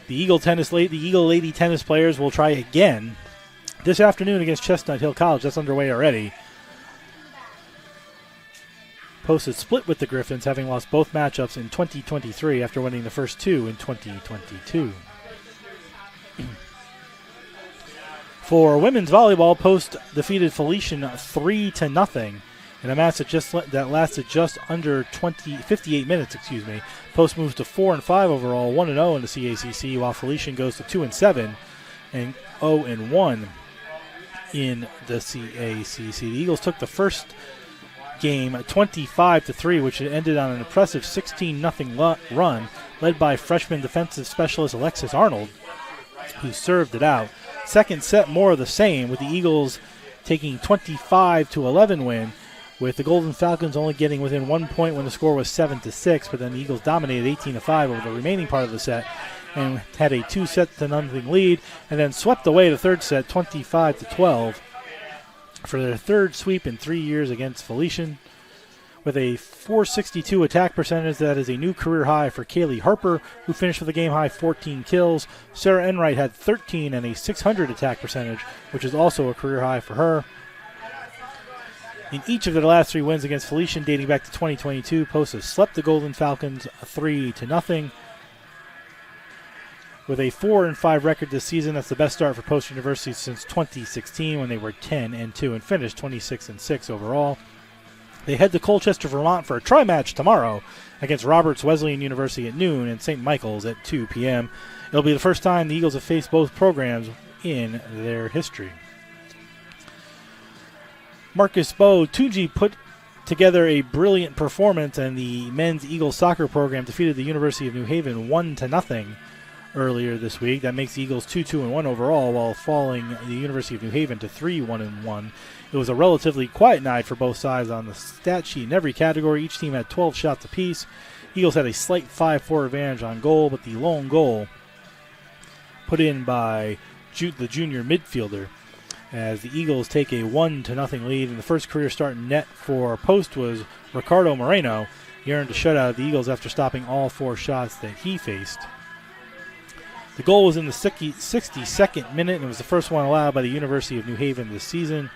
The Eagle Lady tennis players will try again this afternoon against Chestnut Hill College. That's underway already. Post had split with the Griffins, having lost both matchups in 2023 after winning the first 2 in 2022. For women's volleyball, Post defeated Felician 3-0 in a match that lasted just under 58 minutes. Post moves to 4-5 overall, 1-0 in the CACC, while Felician goes to 2-7 and 0-1 in the CACC. The Eagles took the first game 25-3, which ended on an impressive 16-0 run, led by freshman defensive specialist Alexis Arnold, who served it out. Second set, more of the same, with the Eagles taking 25-11 win, with the Golden Falcons only getting within 1 point when the score was 7-6, but then the Eagles dominated 18-5 over the remaining part of the set and had a 2-0 lead, and then swept away the third set 25-12 for their third sweep in 3 years against Felician. With a .462 attack percentage, that is a new career high for Kaylee Harper, who finished with a game-high 14 kills. Sarah Enright had 13 and a .600 attack percentage, which is also a career high for her. In each of their last 3 wins against Felician dating back to 2022, Post has swept the Golden Falcons 3-0. With a 4-5 record this season, that's the best start for Post University since 2016, when they were 10-2 and finished 26-6 overall. They head to Colchester, Vermont for a tri-match tomorrow against Roberts Wesleyan University at noon and St. Michael's at 2 p.m. It'll be the first time the Eagles have faced both programs in their history. Marcus Bowe, Tunji put together a brilliant performance, and the men's Eagles soccer program defeated the University of New Haven 1-0 earlier this week. That makes the Eagles 2-1 overall, while falling the University of New Haven to 3-1. It was a relatively quiet night for both sides on the stat sheet in every category. Each team had 12 shots apiece. Eagles had a slight 5-4 advantage on goal, but the lone goal put in by the junior midfielder, as the Eagles take a 1-0 lead. And the first career start in net for Post was Ricardo Moreno. He earned a shutout of the Eagles after stopping all 4 shots that he faced. The goal was in the 62nd minute, and it was the first one allowed by the University of New Haven this season.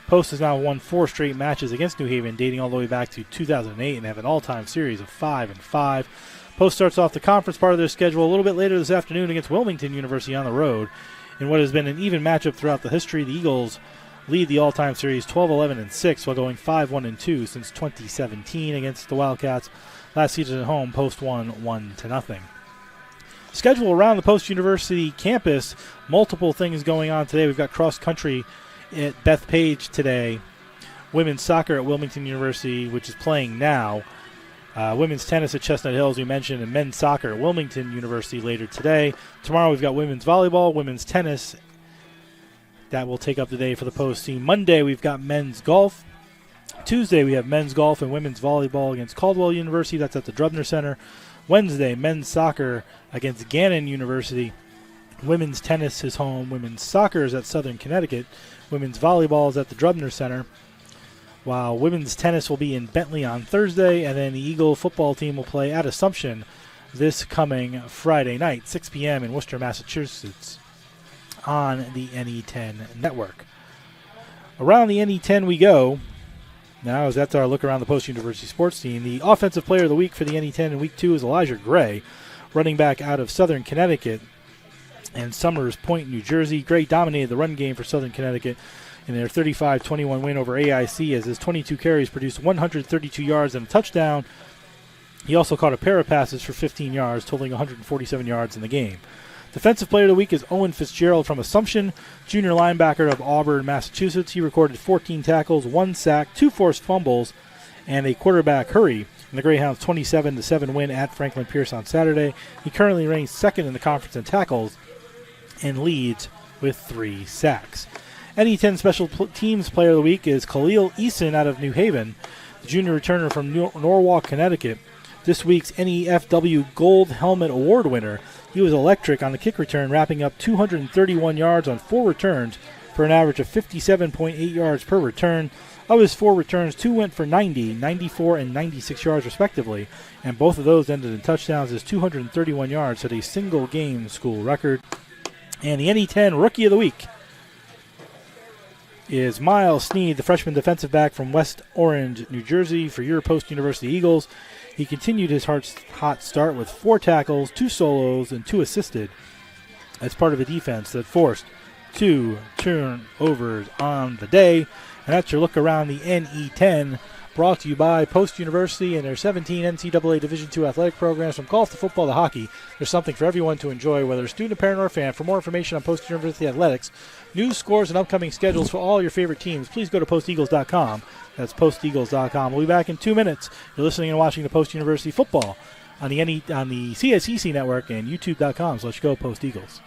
Post has now won 4 straight matches against New Haven, dating all the way back to 2008, and have an all-time series of 5-5. Post starts off the conference part of their schedule a little bit later this afternoon against Wilmington University on the road. In what has been an even matchup throughout the history, the Eagles lead the all-time series 12-11-6 while going 5-1-2 since 2017 against the Wildcats. Last season at home, Post won 1-0. Schedule around the Post University campus, multiple things going on today. We've got cross-country at Bethpage today, women's soccer at Wilmington University, which is playing now, women's tennis at Chestnut Hill, as we mentioned, and men's soccer at Wilmington University later today. Tomorrow we've got women's volleyball, women's tennis. That will take up the day for the Post team. Monday we've got men's golf. Tuesday we have men's golf and women's volleyball against Caldwell University. That's at the Drubner Center. Wednesday, men's soccer against Gannon University. Women's tennis is home. Women's soccer is at Southern Connecticut. Women's volleyball is at the Drubner Center. While women's tennis will be in Bentley on Thursday, and then the Eagle football team will play at Assumption this coming Friday night, 6 p.m. in Worcester, Massachusetts, on the NE10 network. Around the NE10 we go. Now, as that's our look around the post-university sports team, the offensive player of the week for the NE10 in Week 2 is Elijah Gray, running back out of Southern Connecticut and Summers Point, New Jersey. Gray dominated the run game for Southern Connecticut in their 35-21 win over AIC, as his 22 carries produced 132 yards and a touchdown. He also caught a pair of passes for 15 yards, totaling 147 yards in the game. Defensive player of the week is Owen Fitzgerald from Assumption, junior linebacker of Auburn, Massachusetts. He recorded 14 tackles, 1 sack, 2 forced fumbles, and a quarterback hurry in the Greyhounds' 27-7 win at Franklin Pierce on Saturday. He currently ranks second in the conference in tackles and leads with 3 sacks. NE10 Special Teams Player of the Week is Khalil Eason out of New Haven, the junior returner from Norwalk, Connecticut. This week's NEFW Gold Helmet Award winner. He was electric on the kick return, wrapping up 231 yards on 4 returns for an average of 57.8 yards per return. Of his 4 returns, 2 went for 90, 94, and 96 yards respectively, and both of those ended in touchdowns. His 231 yards set a single-game school record. And the NE10 Rookie of the Week is Miles Sneed, the freshman defensive back from West Orange, New Jersey, for your post-university Eagles. He continued his hot start with 4 tackles, 2 solos, and 2 assisted as part of a defense that forced 2 turnovers on the day. And that's your look around the NE10, brought to you by Post University and their 17 NCAA Division II athletic programs. From golf to football to hockey, there's something for everyone to enjoy, whether a student, a parent, or a fan. For more information on Post University athletics, news, scores, and upcoming schedules for all your favorite teams, please go to posteagles.com. That's posteagles.com. We'll be back in 2 minutes. You're listening and watching the Post University football on the CSEC network and youtube.com. So let's go Post Eagles.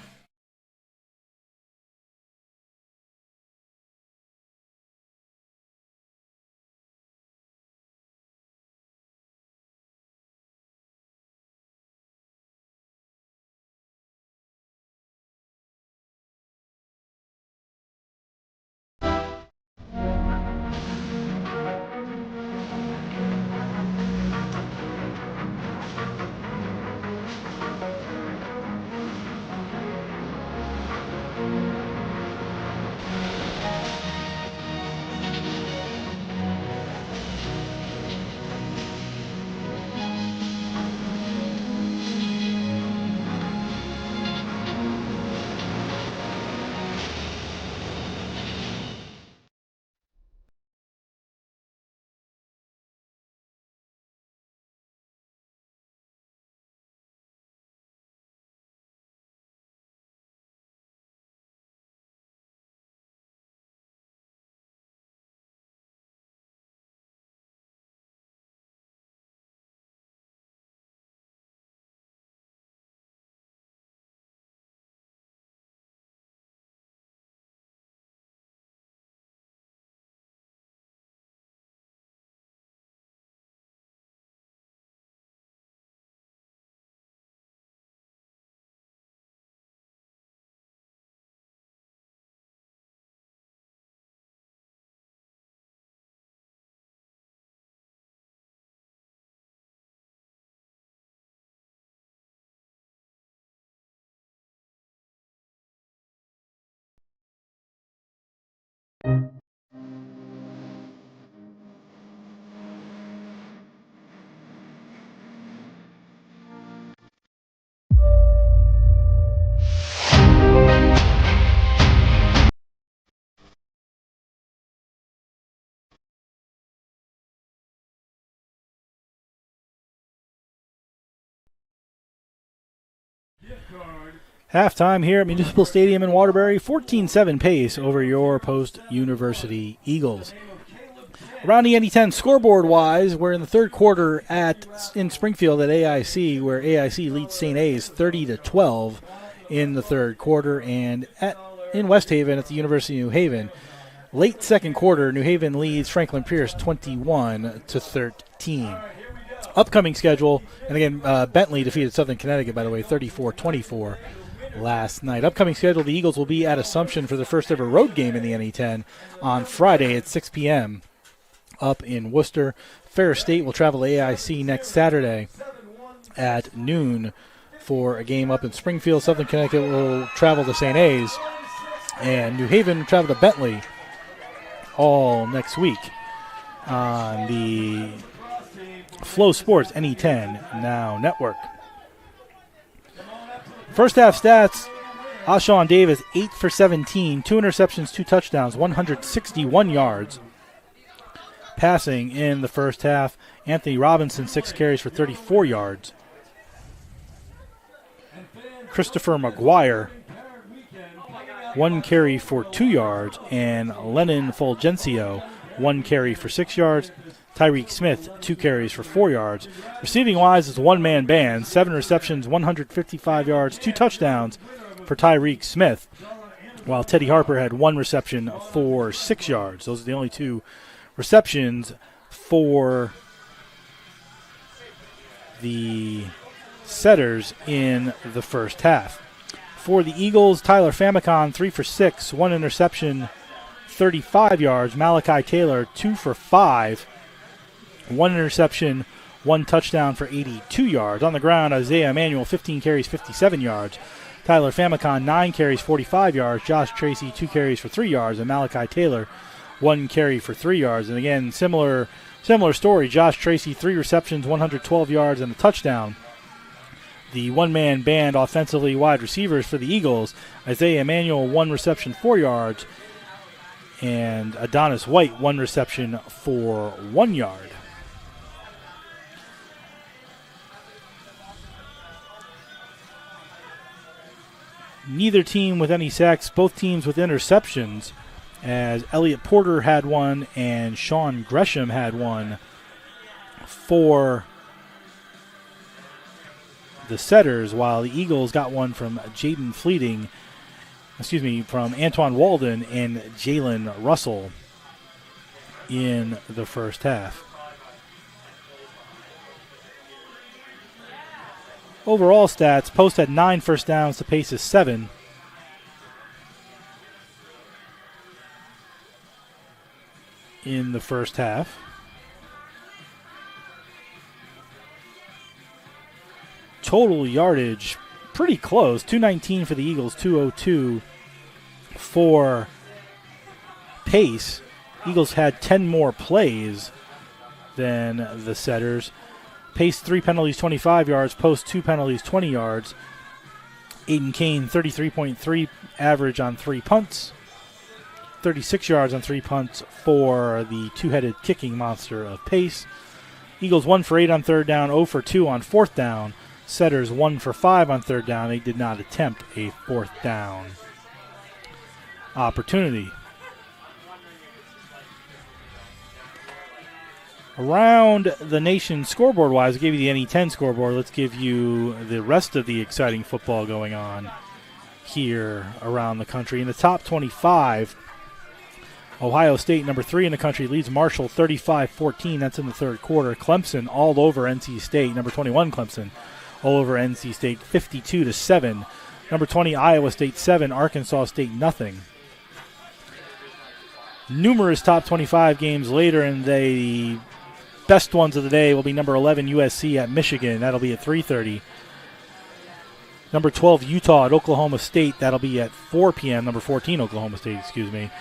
Halftime here at Municipal Stadium in Waterbury, 14-7 pace over your Post-University Eagles. Around the NE10 scoreboard-wise, we're in the third quarter in Springfield at AIC, where AIC leads St. A's 30-12 in the third quarter, and in West Haven at the University of New Haven, late second quarter, New Haven leads Franklin Pierce 21-13. Upcoming schedule, and again, Bentley defeated Southern Connecticut, by the way, 34-24 last night. Upcoming schedule, the Eagles will be at Assumption for their first ever road game in the NE10 on Friday at 6 p.m. up in Worcester. Ferris State will travel to AIC next Saturday at noon for a game up in Springfield. Southern Connecticut will travel to St. A's, and New Haven will travel to Bentley all next week on the Flow Sports NE10 Now Network. First half stats, Ashawn Davis, 8 for 17, 2 interceptions, 2 touchdowns, 161 yards. Passing in the first half, Anthony Robinson, 6 carries for 34 yards. Christopher McGuire, 1 carry for 2 yards, and Lennon Fulgencio, 1 carry for 6 yards. Tyreek Smith, 2 carries for 4 yards. Receiving-wise, it's a one-man band, 7 receptions, 155 yards, 2 touchdowns for Tyreek Smith, while Teddy Harper had 1 reception for 6 yards. Those are the only 2 receptions for the Setters in the first half. For the Eagles, Tyler Famicon, 3 for 6, 1 interception, 35 yards. Malachi Taylor, 2 for 5, 1 interception, 1 touchdown for 82 yards. On the ground, Isaiah Emanuel, 15 carries, 57 yards. Tyler Famicon, 9 carries, 45 yards. Josh Tracy, 2 carries for 3 yards. And Malachi Taylor, 1 carry for 3 yards. And again, similar story. Josh Tracy, 3 receptions, 112 yards, and a touchdown. The one-man band offensively wide receivers for the Eagles, Isaiah Emanuel, 1 reception, 4 yards. And Adonis White, 1 reception for 1 yard. Neither team with any sacks, both teams with interceptions, as Elliot Porter had 1 and Sean Gresham had 1 for the Setters, while the Eagles got 1 from from Antoine Walden and Jalen Russell in the first half. Overall stats, Post had 9 first downs to Pace's 7. In the first half. Total yardage, pretty close. 219 for the Eagles, 202 for Pace. Eagles had 10 more plays than the Setters. Pace 3 penalties, 25 yards. Post 2 penalties, 20 yards. Aiden Kane, 33.3 average on 3 punts. 36 yards on 3 punts for the two-headed kicking monster of Pace. Eagles 1 for 8 on 3rd down, 0 for 2 on 4th down. Setters 1 for 5 on 3rd down. They did not attempt a 4th down opportunity. Around the nation scoreboard-wise, I gave you the NE10 scoreboard. Let's give you the rest of the exciting football going on here around the country. In the top 25, Ohio State, number 3 in the country, leads Marshall 35-14. That's in the 3rd quarter. Clemson all over NC State. Number 21, Clemson, all over NC State, 52-7. Number 20, Iowa State 7, Arkansas State nothing. Numerous top 25 games later, and the best ones of the day will be number 11, USC at Michigan. That'll be at 3:30. Number 12, Utah at Oklahoma State. That'll be at 4 p.m. Number 14, Oklahoma State, excuse me.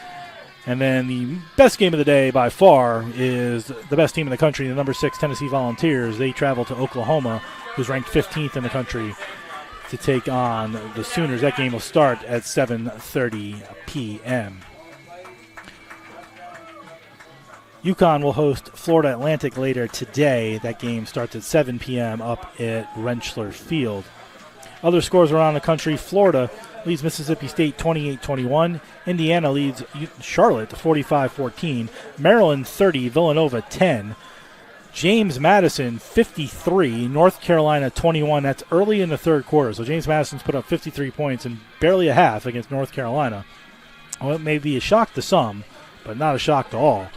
And then the best game of the day by far is the best team in the country, the number 6 Tennessee Volunteers. They travel to Oklahoma, who's ranked 15th in the country, to take on the Sooners. That game will start at 7:30 p.m. UConn will host Florida Atlantic later today. That game starts at 7 p.m. up at Rentschler Field. Other scores around the country: Florida leads Mississippi State 28-21. Indiana leads Charlotte 45-14. Maryland 30, Villanova 10. James Madison 53, North Carolina 21. That's early in the 3rd quarter. So James Madison's put up 53 points in barely a half against North Carolina. Well, it may be a shock to some, but not a shock to all.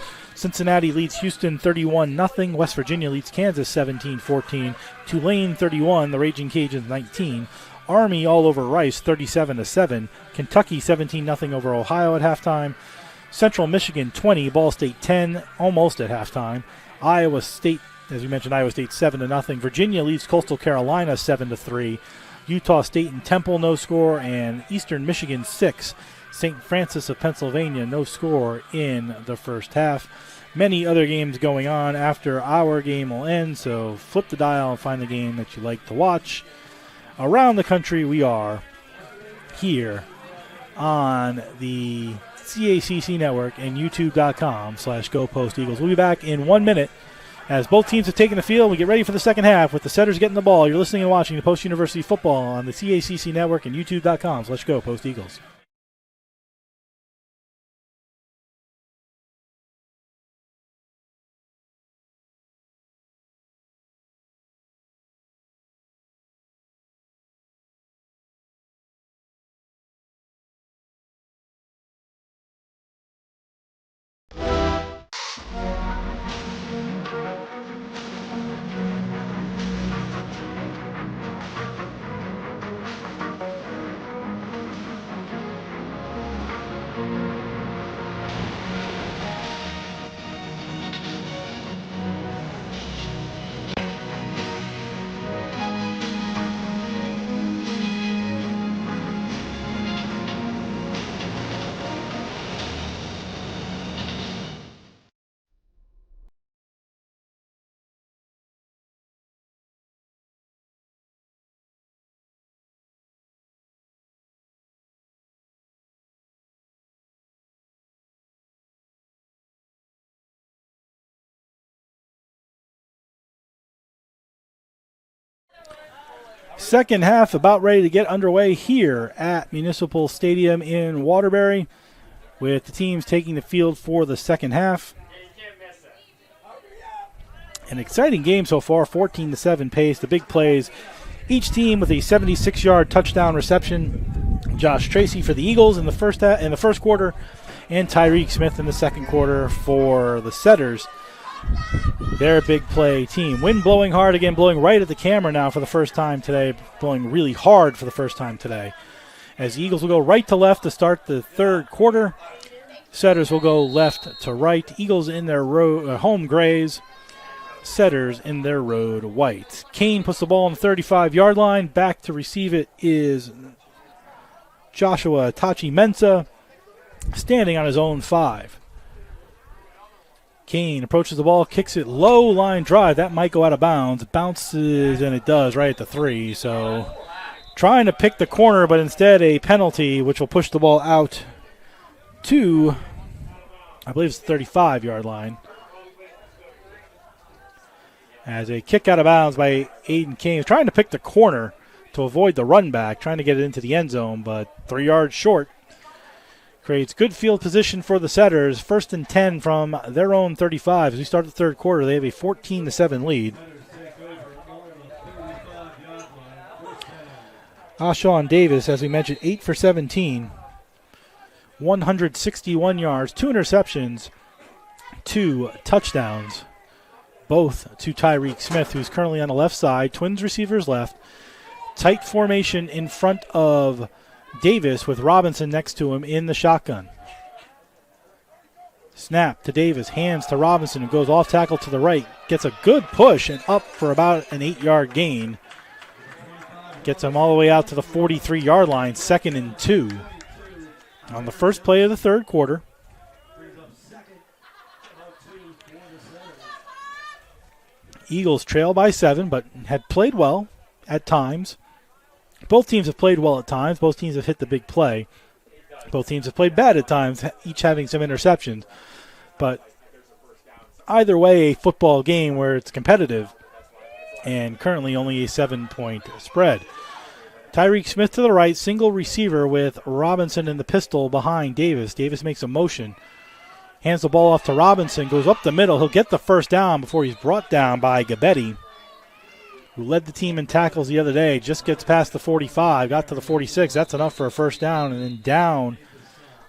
Cincinnati leads Houston 31-0. West Virginia leads Kansas 17-14. Tulane 31, the Raging Cajuns 19. Army all over Rice 37-7. Kentucky 17-0 over Ohio at halftime. Central Michigan 20, Ball State 10, almost at halftime. Iowa State, as we mentioned, Iowa State 7-0. Virginia leads Coastal Carolina 7-3. Utah State and Temple no score, and Eastern Michigan 6. St. Francis of Pennsylvania no score in the first half. Many other games going on after our game will end, so flip the dial and find the game that you like to watch. Around the country we are here on the CACC Network and YouTube.com/GoPostEagles. We'll be back in 1 minute as both teams have taken the field. We get ready for the second half with the setters getting the ball. You're listening and watching the Post University Football on the CACC Network and YouTube.com/GoPostEagles. Second half about ready to get underway here at Municipal Stadium in Waterbury, with the teams taking the field for the second half. An exciting game so far, 14-7 pace. The big plays, each team with a 76-yard touchdown reception. Josh Tracy for the Eagles in the first quarter, and Tyreek Smith in the second quarter for the Setters. They're a big play team. Wind blowing hard again, blowing right at the camera now for the first time today, blowing really hard for the first time today. As the Eagles will go right to left to start the third quarter. Setters will go left to right. Eagles in their home grays. Setters in their road white. Kane puts the ball on the 35-yard line. Back to receive it is Joshua Tachi-Mensah, standing on his own 5. Kane approaches the ball, kicks it low, line drive. That might go out of bounds. Bounces, and it does, right at the 3. So trying to pick the corner, but instead a penalty, which will push the ball out to, I believe it's the 35-yard line. As a kick out of bounds by Aiden Kane. Trying to pick the corner to avoid the run back, trying to get it into the end zone, but 3 yards short. Creates good field position for the Setters. 1st and 10 from their own 35. As we start the third quarter, they have a 14-7 lead. Ashawn Davis, as we mentioned, 8 for 17. 161 yards, 2 interceptions, 2 touchdowns. Both to Tyreek Smith, who's currently on the left side. Twins receivers left. Tight formation in front of Davis with Robinson next to him in the shotgun. Snap to Davis, hands to Robinson, who goes off tackle to the right. Gets a good push and up for about an 8-yard gain. Gets him all the way out to the 43-yard line, 2nd and 2. On the first play of the third quarter. Eagles trail by 7, but had played well at times. Both teams have played well at times. Both teams have hit the big play. Both teams have played bad at times, each having some interceptions. But either way, a football game where it's competitive, and currently only a 7-point spread. Tyreek Smith to the right, single receiver with Robinson in the pistol behind Davis. Davis makes a motion, hands the ball off to Robinson, goes up the middle. He'll get the first down before he's brought down by Gabetti, who led the team in tackles the other day. Just gets past the 45, got to the 46. That's enough for a first down. And then down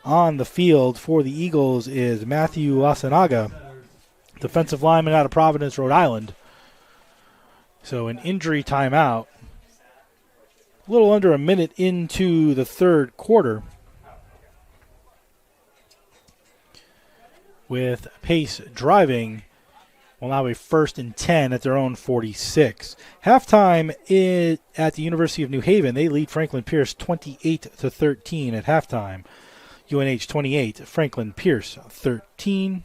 on the field for the Eagles is Matthew Asanaga. defensive lineman out of Providence, Rhode Island. So an injury timeout. A little under a minute into the third quarter, with Pace driving. Will now be 1st and 10 at their own 46. Halftime at the University of New Haven, they lead Franklin Pierce 28-13 at halftime. UNH 28, Franklin Pierce 13.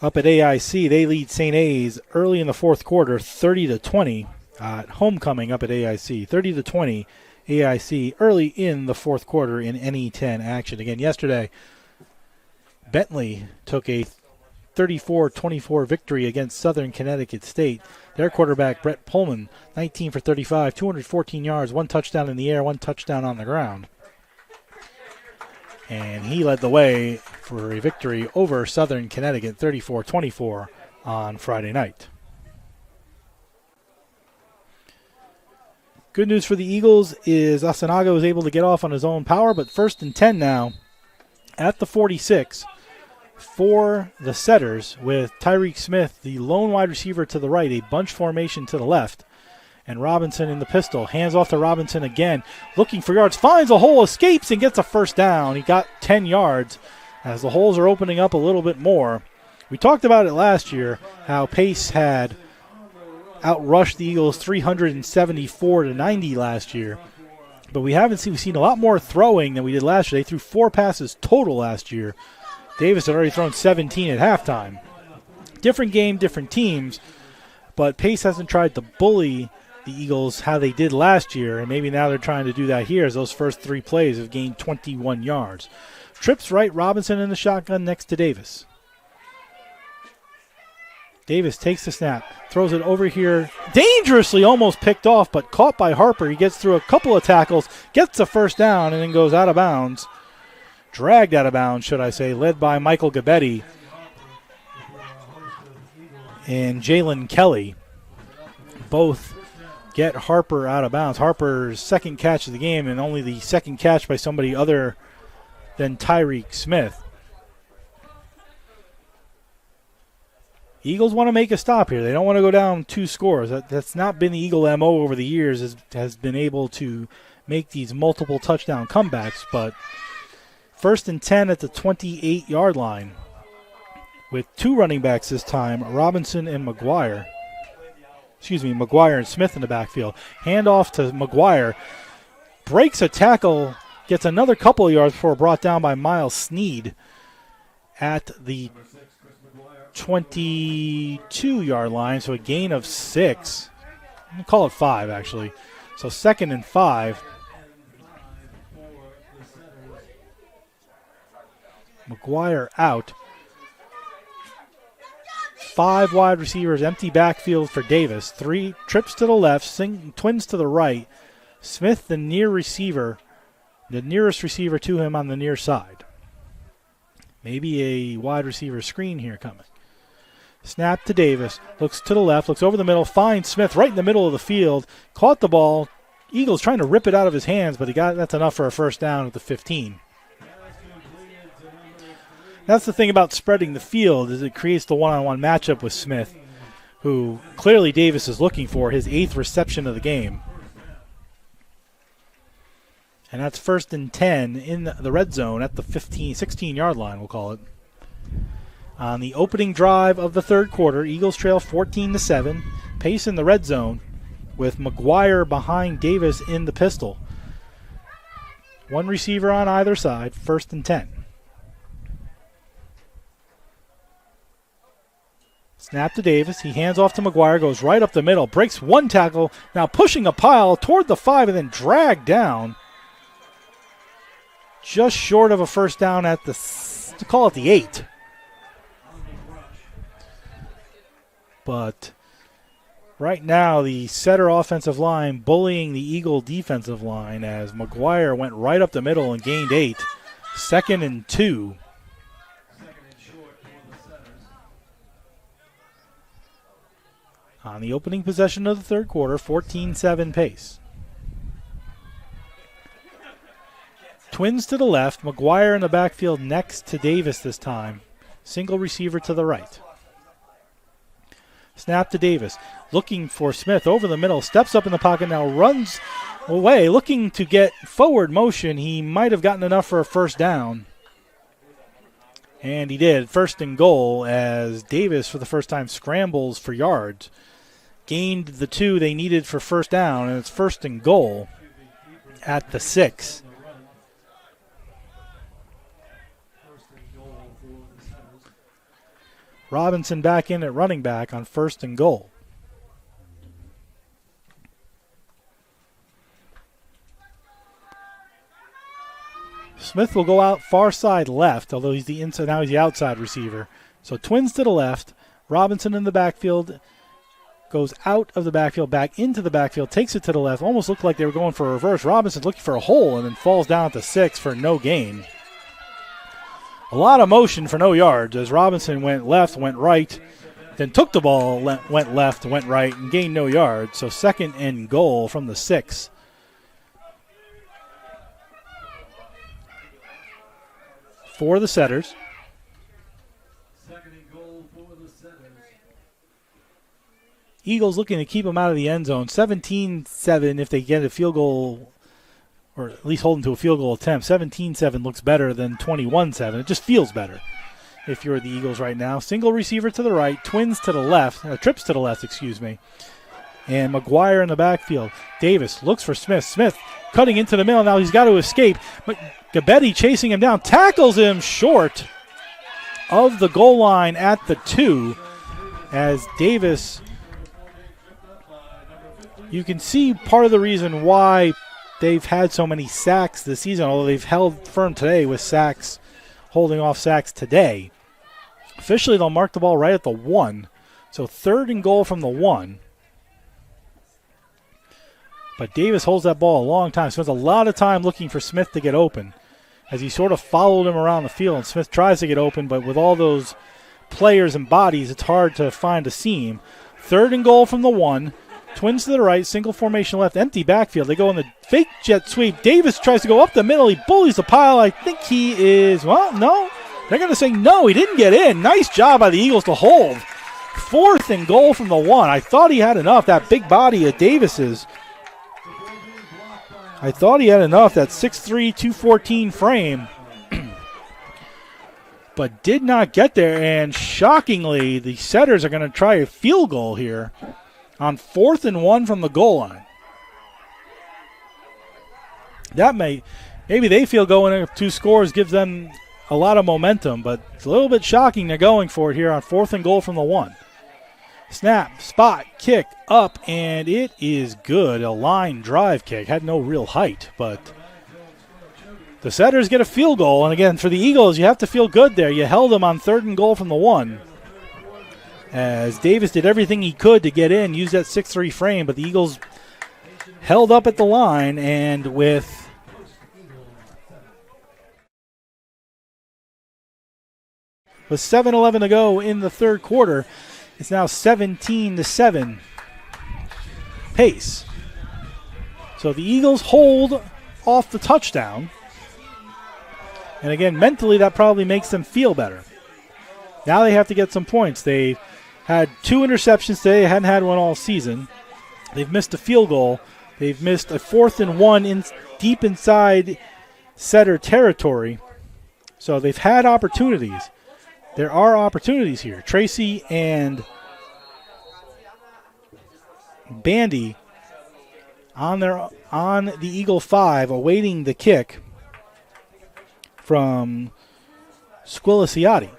Up at AIC, they lead St. A's early in the fourth quarter, 30-20. At homecoming up at AIC, 30-20. AIC early in the fourth quarter in NE10 action. Again, yesterday, Bentley took a 34-24 victory against Southern Connecticut State. Their quarterback, Brett Pullman, 19 for 35, 214 yards, 1 touchdown in the air, 1 touchdown on the ground. And he led the way for a victory over Southern Connecticut, 34-24 on Friday night. Good news for the Eagles is Asanaga was able to get off on his own power, but 1st and 10 now at the 46 for the Setters, with Tyreek Smith, the lone wide receiver, to the right, a bunch formation to the left, and Robinson in the pistol. Hands off to Robinson again, looking for yards, finds a hole, escapes, and gets a first down. He got 10 yards as the holes are opening up a little bit more. We talked about it last year, how Pace had outrushed the Eagles 374-90 last year. But we've seen a lot more throwing than we did last year. They threw 4 passes total last year. Davis had already thrown 17 at halftime. Different game, different teams, but Pace hasn't tried to bully the Eagles how they did last year, and maybe now they're trying to do that here as those first 3 plays have gained 21 yards. Trips right, Robinson in the shotgun next to Davis. Davis takes the snap, throws it over here, dangerously almost picked off, but caught by Harper. He gets through a couple of tackles, gets a first down, and then goes out of bounds. Dragged out of bounds, should I say, led by Michael Gabetti and Jalen Kelly. Both get Harper out of bounds. Harper's second catch of the game, and only the second catch by somebody other than Tyreek Smith. Eagles want to make a stop here. They don't want to go down 2 scores. That's not been the Eagle MO over the years, has been able to make these multiple touchdown comebacks. But 1st and 10 at the 28-yard line with 2 running backs this time, Robinson and McGuire. McGuire and Smith in the backfield. Handoff to McGuire. Breaks a tackle, gets another couple of yards before brought down by Miles Sneed at the 22-yard line, so a gain of 6. We'll call it 5, actually. So 2nd and 5. McGuire out. 5 wide receivers, empty backfield for Davis. 3 trips to the left, twins to the right. Smith, the nearest receiver to him on the near side. Maybe a wide receiver screen here coming. Snap to Davis, looks to the left, looks over the middle, finds Smith right in the middle of the field, caught the ball. Eagles trying to rip it out of his hands, but that's enough for a first down at the 15. That's the thing about spreading the field, is it creates the one-on-one matchup with Smith, who clearly Davis is looking for, his 8th reception of the game. And that's 1st and 10 in the red zone at the 16-yard line, we'll call it. On the opening drive of the third quarter, Eagles trail 14-7. Pace in the red zone with McGuire behind Davis in the pistol. 1 receiver on either side, 1st and 10. Snap to Davis. He hands off to McGuire, goes right up the middle, breaks 1 tackle, now pushing a pile toward the 5 and then dragged down. Just short of a first down at the 8. But right now, the Setter offensive line bullying the Eagle defensive line as McGuire went right up the middle and gained 8. 2nd and 2. On the opening possession of the third quarter, 14-7 Pace. Twins to the left. McGuire in the backfield next to Davis this time. Single receiver to the right. Snap to Davis. Looking for Smith over the middle. Steps up in the pocket now. Runs away. Looking to get forward motion. He might have gotten enough for a first down. And he did. First and goal as Davis for the first time scrambles for yards. Gained the 2 they needed for first down. And it's first and goal at the 6. Robinson back in at running back on first and goal. Smith will go out far side left, although he's the inside. Now he's the outside receiver. So Twins to the left. Robinson in the backfield. Goes out of the backfield, back into the backfield, takes it to the left. Almost looked like they were going for a reverse. Robinson looking for a hole and then falls down at the 6 for no gain. A lot of motion for no yards as Robinson went left, went right, then took the ball, went left, went right, and gained no yards. So second and goal from the 6. For the Setters. Second and goal for the Setters. Eagles looking to keep them out of the end zone. 17-7 if they get a field goal, or at least hold them to a field goal attempt. 17-7 looks better than 21-7. It just feels better if you're the Eagles right now. Single receiver to the right, Twins to the left, trips to the left, excuse me. And McGuire in the backfield. Davis looks for Smith. Smith cutting into the middle. Now he's got to escape. But Gabetti chasing him down. Tackles him short of the goal line at the 2 as Davis. You can see part of the reason why they've had so many sacks this season, although they've held firm today with sacks, holding off sacks today. Officially, they'll mark the ball right at the 1. So third and goal from the 1. But Davis holds that ball a long time. Spends a lot of time looking for Smith to get open as he sort of followed him around the field. And Smith tries to get open, but with all those players and bodies, it's hard to find a seam. Third and goal from the 1. Twins to the right, single formation left, empty backfield. They go in the fake jet sweep. Davis tries to go up the middle. He bullies the pile. I think he is, well, no. They're going to say no, he didn't get in. Nice job by the Eagles to hold. Fourth and goal from the 1. I thought he had enough, that big body of Davis's. I thought he had enough, that 6'3", 214 frame. But did not get there, and shockingly, the Setters are going to try a field goal here on 4th and 1 from the goal line. That maybe they feel going up 2 scores gives them a lot of momentum, but it's a little bit shocking they're going for it here on 4th and goal from the 1. Snap, spot, kick, up, and it is good. A line drive kick. Had no real height, but the Setters get a field goal. And again, for the Eagles, you have to feel good there. You held them on 3rd and goal from the 1. As Davis did everything he could to get in, used that 6'3" frame, but the Eagles held up at the line, and with With 7:11 to go in the third quarter, it's now 17-7 pace. So the Eagles hold off the touchdown. And again, mentally, that probably makes them feel better. Now they have to get some points. They had 2 interceptions today. They hadn't had one all season. They've missed a field goal. They've missed a 4th and 1 deep inside Setter territory. So they've had opportunities. There are opportunities here. Tracy and Bandy on the Eagle 5 awaiting the kick from Squiliciati.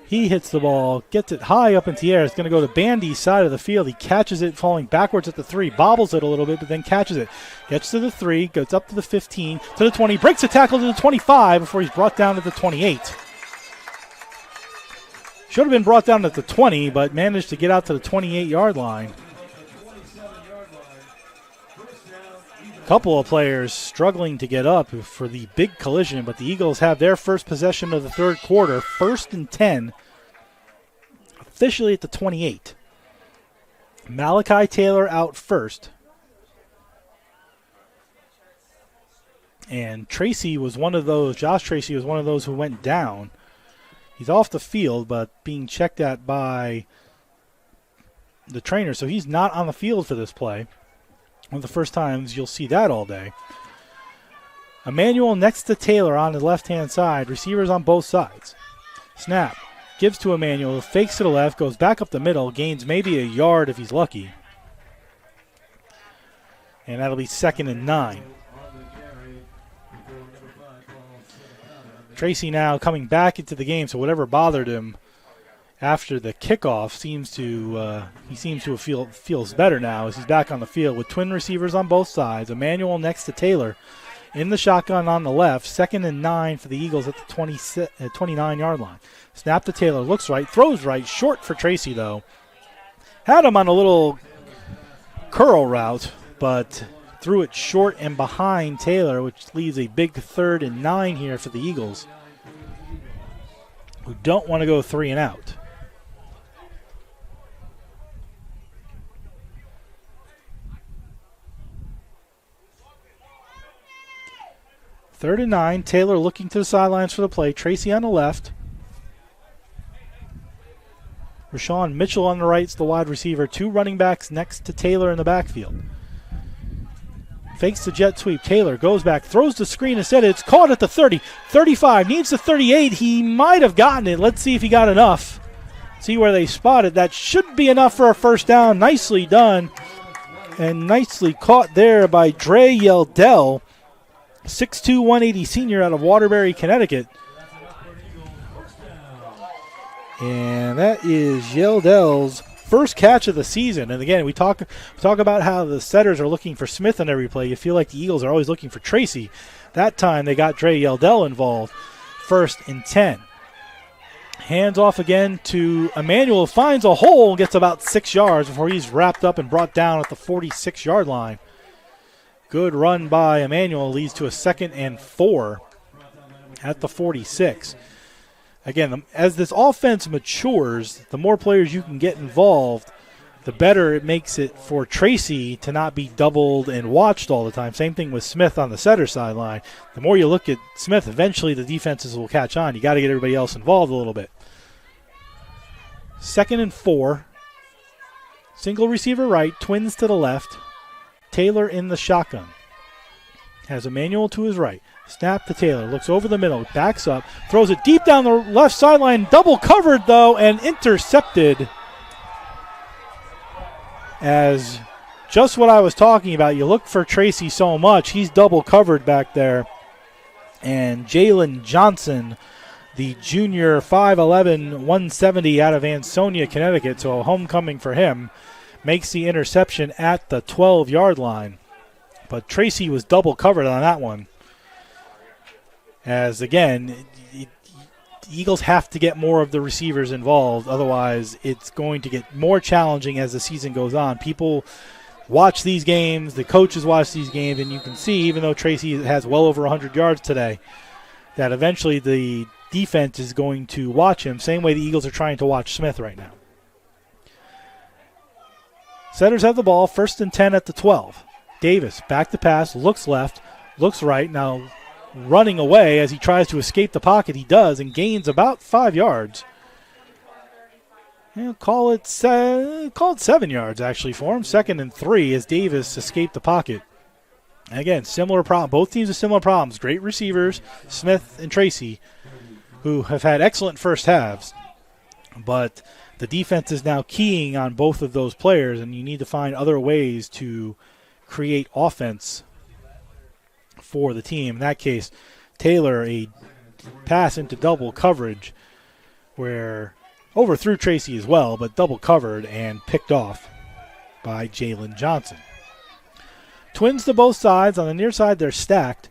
He hits the ball, gets it high up into the air. It's going to go to Bandy's side of the field. He catches it falling backwards at the 3, bobbles it a little bit, but then catches it. Gets to the 3, goes up to the 15, to the 20, breaks a tackle to the 25 before he's brought down to the 28. Should have been brought down at the 20, but managed to get out to the 28-yard line. A couple of players struggling to get up for the big collision, but the Eagles have their first possession of the third quarter, 1st and 10, officially at the 28. Malachi Taylor out first. And Tracy was one of those, Josh Tracy was one of those who went down. He's off the field, but being checked at by the trainer, so he's not on the field for this play. One of the first times you'll see that all day. Emmanuel next to Taylor on the left-hand side, receivers on both sides. Snap, gives to Emmanuel, fakes to the left, goes back up the middle, gains maybe a yard if he's lucky. And that'll be 2nd and 9. Tracy now coming back into the game, so whatever bothered him after the kickoff seems to feels better now as he's back on the field with twin receivers on both sides. Emmanuel next to Taylor in the shotgun on the left. 2nd and 9 for the Eagles at the 29-yard line. Snap to Taylor, looks right, throws right, short for Tracy though. Had him on a little curl route, but threw it short and behind Taylor, which leaves a big 3rd and 9 here for the Eagles, who don't want to go 3 and out. Third and 9, Taylor looking to the sidelines for the play. Tracy on the left. Rashawn Mitchell on the right is the wide receiver. 2 running backs next to Taylor in the backfield. Fakes the jet sweep. Taylor goes back, throws the screen instead. It's caught at the 30, 35, needs the 38. He might have gotten it. Let's see if he got enough. See where they spot it. That should be enough for a first down. Nicely done and nicely caught there by Dre Yeldell, 6'2", 180 senior out of Waterbury, Connecticut. And that is Yeldell's first catch of the season. And again, we talk about how the setters are looking for Smith on every play. You feel like the Eagles are always looking for Tracy. That time they got Dre Yeldell involved. 1st and 10. Hands off again to Emmanuel. Finds a hole, gets about 6 yards before he's wrapped up and brought down at the 46-yard line. Good run by Emmanuel leads to a 2nd and 4 at the 46. Again, as this offense matures, the more players you can get involved, the better it makes it for Tracy to not be doubled and watched all the time. Same thing with Smith on the setter sideline. The more you look at Smith, eventually the defenses will catch on. You got to get everybody else involved a little bit. 2nd and 4. Single receiver right, twins to the left. Taylor in the shotgun. Has Emmanuel to his right. Snap to Taylor. Looks over the middle. Backs up. Throws it deep down the left sideline. Double covered, though, and intercepted. As just what I was talking about. You look for Tracy so much. He's double covered back there. And Jalen Johnson, the junior, 5'11", 170 out of Ansonia, Connecticut. So a homecoming for him. Makes the interception at the 12-yard line. But Tracy was double covered on that one. As, again, the Eagles have to get more of the receivers involved. Otherwise, it's going to get more challenging as the season goes on. People watch these games. The coaches watch these games. And you can see, even though Tracy has well over 100 yards today, that eventually the defense is going to watch him. Same way the Eagles are trying to watch Smith right now. Setters have the ball. 1st and 10 at the 12. Davis back to pass. Looks left. Looks right. Now running away as he tries to escape the pocket. He does and gains about 5 yards. Call it 7 yards actually for him. 2nd and 3 as Davis escaped the pocket. Again, similar problem. Both teams have similar problems. Great receivers, Smith and Tracy, who have had excellent first halves. But the defense is now keying on both of those players, and you need to find other ways to create offense for the team. In that case, Taylor, a pass into double coverage where overthrew Tracy as well, but double covered and picked off by Jalen Johnson. Twins to both sides. On the near side, they're stacked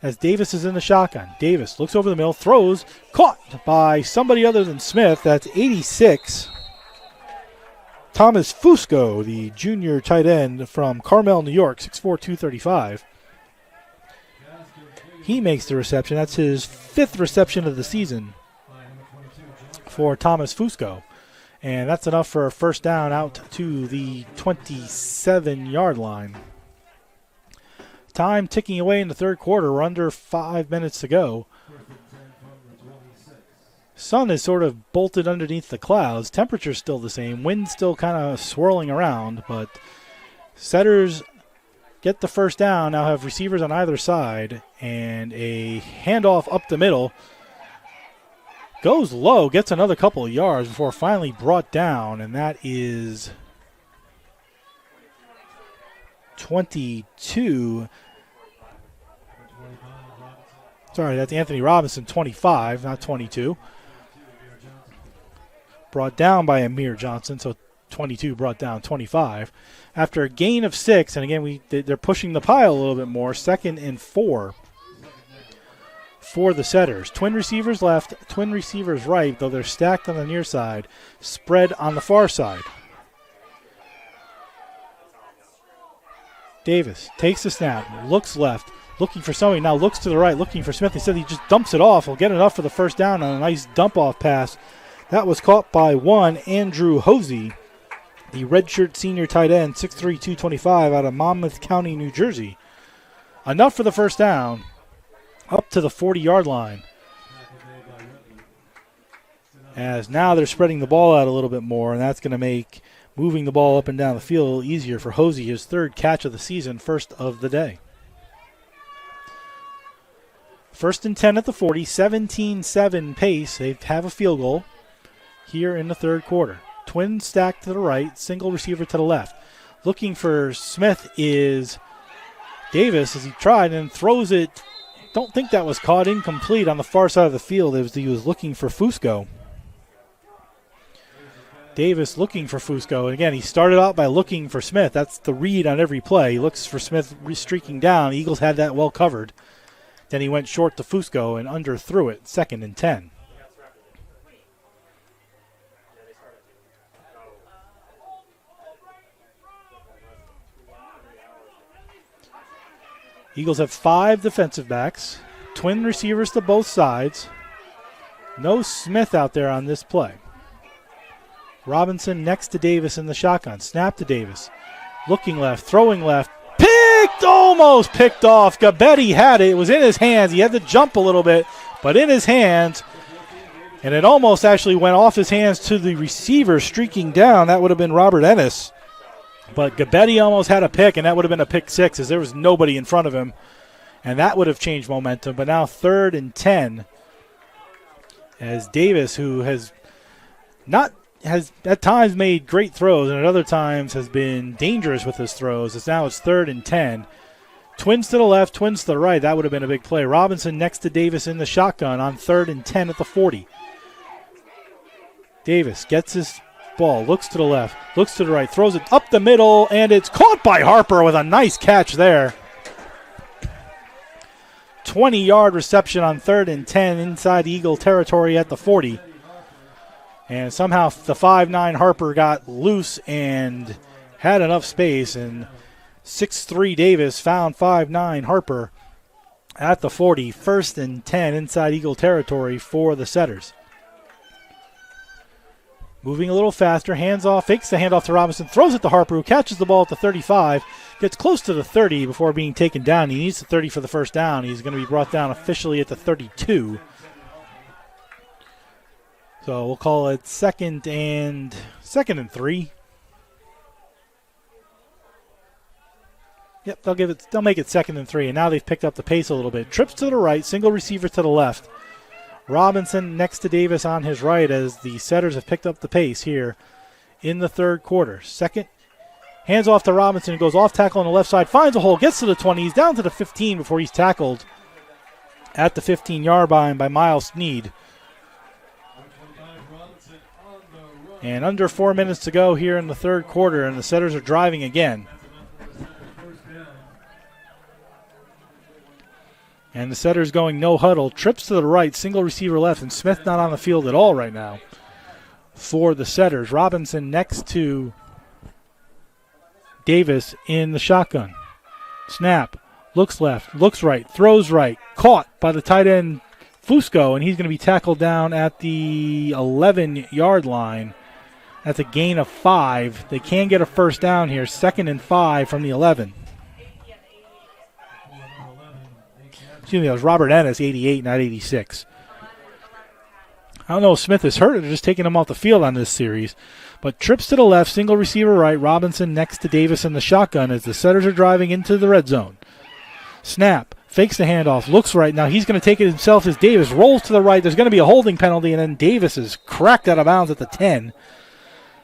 as Davis is in the shotgun. Davis looks over the middle, throws, caught by somebody other than Smith. That's 86. Thomas Fusco, the junior tight end from Carmel, New York, 6'4", 235. He makes the reception. That's his 5th reception of the season for Thomas Fusco. And that's enough for a first down out to the 27-yard line. time ticking away in the third quarter. We're under 5 minutes to go. Sun is sort of bolted underneath the clouds. Temperature's still the same. Wind's still kind of swirling around, but Setters get the first down, now have receivers on either side, and a handoff up the middle. Goes low, gets another couple of yards before finally brought down, and that is 22. Sorry, that's Anthony Robinson, 25, not 22. Brought down by Amir Johnson, so 22 brought down 25. After a gain of 6, and again, they're pushing the pile a little bit more, 2nd and 4 for the Setters. Twin receivers left, twin receivers right, though they're stacked on the near side, spread on the far side. Davis takes the snap, looks left, looking for somebody, now looks to the right, looking for Smith. He said he just dumps it off. He'll get enough for the first down on a nice dump-off pass. That was caught by one Andrew Hosey, the redshirt senior tight end, 6'3", 225, out of Monmouth County, New Jersey. Enough for the first down, up to the 40-yard line. As now they're spreading the ball out a little bit more, and that's going to make moving the ball up and down the field a little easier for Hosey, his 3rd catch of the season, 1st of the day. 1st and 10 at the 40, 17-7 pace. They have a field goal here in the 3rd quarter. Twins stacked to the right, single receiver to the left. Looking for Smith is Davis as he tried and throws it. Don't think that was caught, incomplete on the far side of the field as he was looking for Fusco. Davis looking for Fusco. And again, he started out by looking for Smith. That's the read on every play. He looks for Smith streaking down. The Eagles had that well covered. Then he went short to Fusco and underthrew it, 2nd and 10. Eagles have 5 defensive backs, twin receivers to both sides. No Smith out there on this play. Robinson next to Davis in the shotgun. Snap to Davis. Looking left, throwing left. Picked! Almost picked off. Gabetti had it. It was in his hands. He had to jump a little bit, but in his hands. And it almost actually went off his hands to the receiver streaking down. That would have been Robert Ennis. But Gabetti almost had a pick, and that would have been a pick 6 as there was nobody in front of him. And that would have changed momentum. But now 3rd and 10 as Davis, who has at times made great throws and at other times has been dangerous with his throws. It's 3rd and 10. Twins to the left, twins to the right. That would have been a big play. Robinson next to Davis in the shotgun on 3rd and 10 at the 40. Davis gets his ball, looks to the left, looks to the right, throws it up the middle, and it's caught by Harper with a nice catch there. 20-yard reception on 3rd and 10 inside Eagle territory at the 40. And somehow the 5'9 Harper got loose and had enough space, and 6'3 Davis found 5'9 Harper at the 40. 1st and 10 inside Eagle territory for the Setters. Moving a little faster, hands off, fakes the handoff to Robinson, throws it to Harper, who catches the ball at the 35, gets close to the 30 before being taken down. He needs the 30 for the first down. He's going to be brought down officially at the 32. So we'll call it second and 3. Yep, they'll make it 2nd and 3, and now they've picked up the pace a little bit. Trips to the right, single receiver to the left. Robinson next to Davis on his right as the Setters have picked up the pace here in the 3rd quarter. Second, hands off to Robinson, goes off tackle on the left side, finds a hole, gets to the 20, he's down to the 15 before he's tackled at the 15-yard line by Miles Sneed. And under 4 minutes to go here in the 3rd quarter, and the Setters are driving again. And the Setters going no huddle. Trips to the right, single receiver left, and Smith not on the field at all right now for the Setters. Robinson next to Davis in the shotgun. Snap, looks left, looks right, throws right, caught by the tight end Fusco, and he's going to be tackled down at the 11-yard line. That's a gain of 5. They can get a first down here, 2nd and 5 from the 11. Excuse me, that was Robert Ennis, 88, not 86. I don't know if Smith is hurt or just taking him off the field on this series. But trips to the left, single receiver right, Robinson next to Davis in the shotgun as the setters are driving into the red zone. Snap, fakes the handoff, looks right. Now he's going to take it himself as Davis rolls to the right. There's going to be a holding penalty, and then Davis is cracked out of bounds at the 10.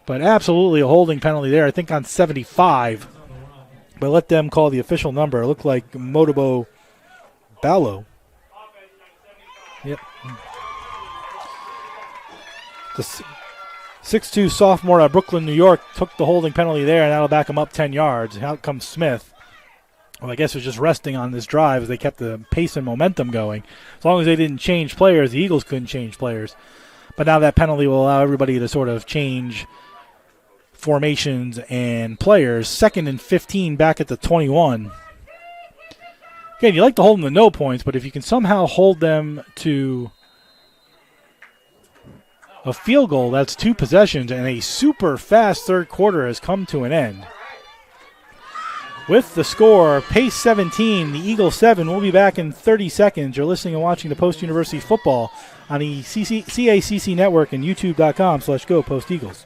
But absolutely a holding penalty there, I think on 75. But let them call the official number. It looked like Motobo Ballo. Yep. The 6'2 sophomore out of Brooklyn, New York, took the holding penalty there, and that'll back him up 10 yards. Out comes Smith. Well, I guess it was just resting on this drive as they kept the pace and momentum going. As long as they didn't change players, the Eagles couldn't change players. But now that penalty will allow everybody to sort of change formations and players. 2nd and 15 back at the 21. Again, you like to hold them to no points, but if you can somehow hold them to a field goal, that's 2 possessions, and a super fast third quarter has come to an end. With the score, Pace 17, the Eagles 7. We'll be back in 30 seconds. You're listening and watching the Post University football on the CACC network and youtube.com/GoPostEagles.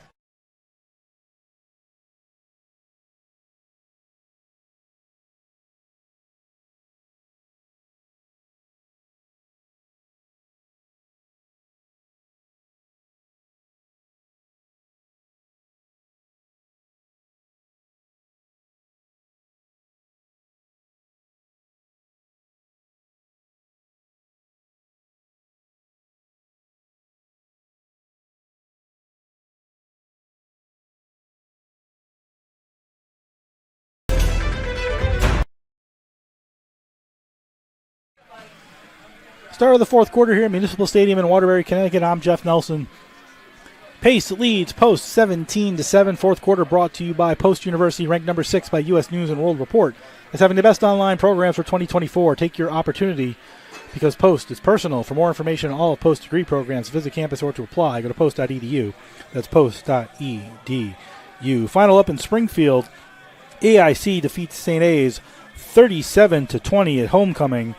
Start of the fourth quarter here at Municipal Stadium in Waterbury, Connecticut. I'm Jeff Nelson. Pace leads Post 17-7. Fourth quarter brought to you by Post University, ranked number 6 by U.S. News and World Report as having the best online programs for 2024. Take your opportunity because Post is personal. For more information on all of Post degree programs, visit campus or to apply, go to post.edu. That's post.edu. Final up in Springfield, AIC defeats St. A's 37-20 at homecoming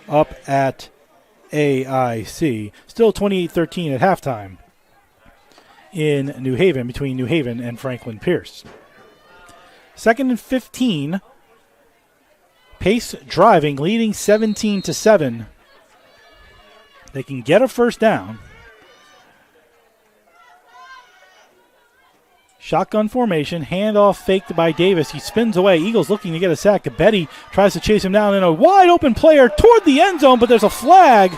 up at AIC. Still 28-13 at halftime in New Haven, between New Haven and Franklin Pierce. 2nd and 15. Pace driving, leading 17-7. They can get a first down. Shotgun formation, handoff faked by Davis. He spins away. Eagles looking to get a sack. Betty tries to chase him down in a wide open player toward the end zone, but there's a flag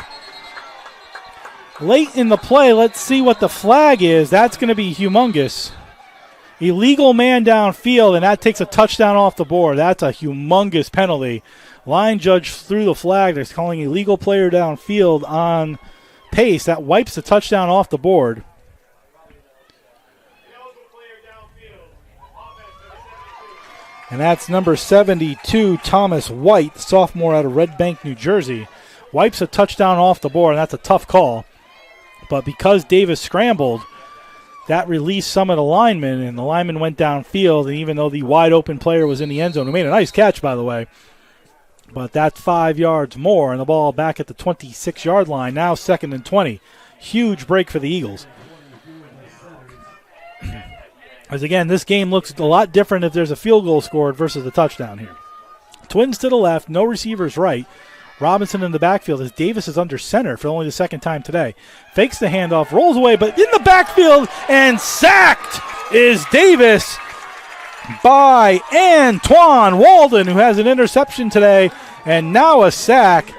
late in the play. Let's see what the flag is. That's going to be humongous. Illegal man downfield, and that takes a touchdown off the board. That's a humongous penalty. Line judge threw the flag. They're calling illegal player downfield on Pace. That wipes the touchdown off the board. And that's number 72, Thomas White, sophomore out of Red Bank, New Jersey. Wipes a touchdown off the board, and that's a tough call. But because Davis scrambled, that released some of the linemen, and the lineman went downfield, and even though the wide-open player was in the end zone, who made a nice catch, by the way, but that's 5 yards more, and the ball back at the 26-yard line, now 2nd and 20. Huge break for the Eagles. As again, this game looks a lot different if there's a field goal scored versus a touchdown here. Twins to the left, no receivers right. Robinson in the backfield as Davis is under center for only the second time today. Fakes the handoff, rolls away, but in the backfield, and sacked is Davis by Antoine Walden, who has an interception today, and now a sack.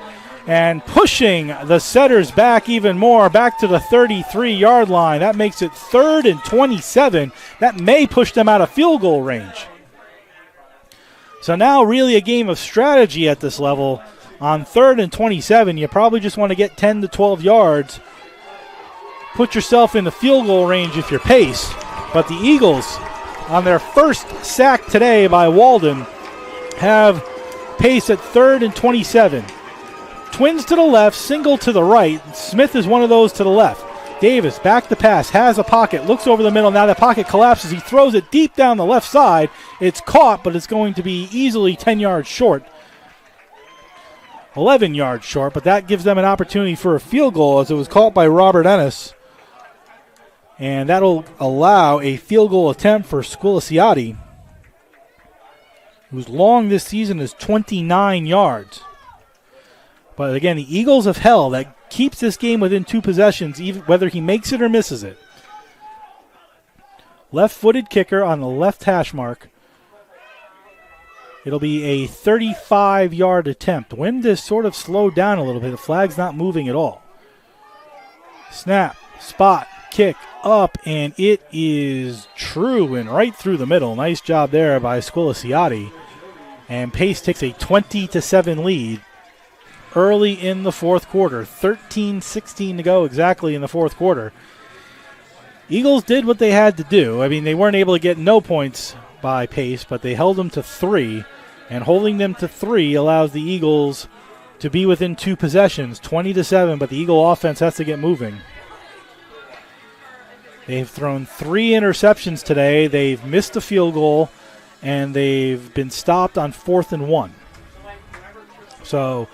And pushing the setters back even more, back to the 33-yard line. That makes it 3rd and 27. That may push them out of field goal range. So now really a game of strategy at this level. On 3rd and 27, you probably just want to get 10 to 12 yards. Put yourself in the field goal range if you're Pace. But the Eagles, on their first sack today by Walden, have Pace at 3rd and 27. Twins to the left, single to the right. Smith is one of those to the left. Davis back to pass, has a pocket, looks over the middle. Now that pocket collapses. He throws it deep down the left side. It's caught, but it's going to be easily 10 yards short 11 yards short, but that gives them an opportunity for a field goal as it was caught by Robert Ennis. And that'll allow a field goal attempt for Squiliciati, whose long this season is 29 yards. But again, the Eagles have held. That keeps this game within 2 possessions, even whether he makes it or misses it. Left-footed kicker on the left hash mark. It'll be a 35-yard attempt. The wind is sort of slowed down a little bit. The flag's not moving at all. Snap, spot, kick, up, and it is true and right through the middle. Nice job there by Squiliciati. And Pace takes a 20-7 lead early in the fourth quarter. 13-16 to go exactly in the fourth quarter. Eagles did what they had to do. I mean, they weren't able to get no points by Pace, but they held them to 3, and holding them to 3 allows the Eagles to be within 2 possessions, 20-7, but the Eagle offense has to get moving. They've thrown 3 interceptions today. They've missed a field goal, and they've been stopped on 4th and 1. So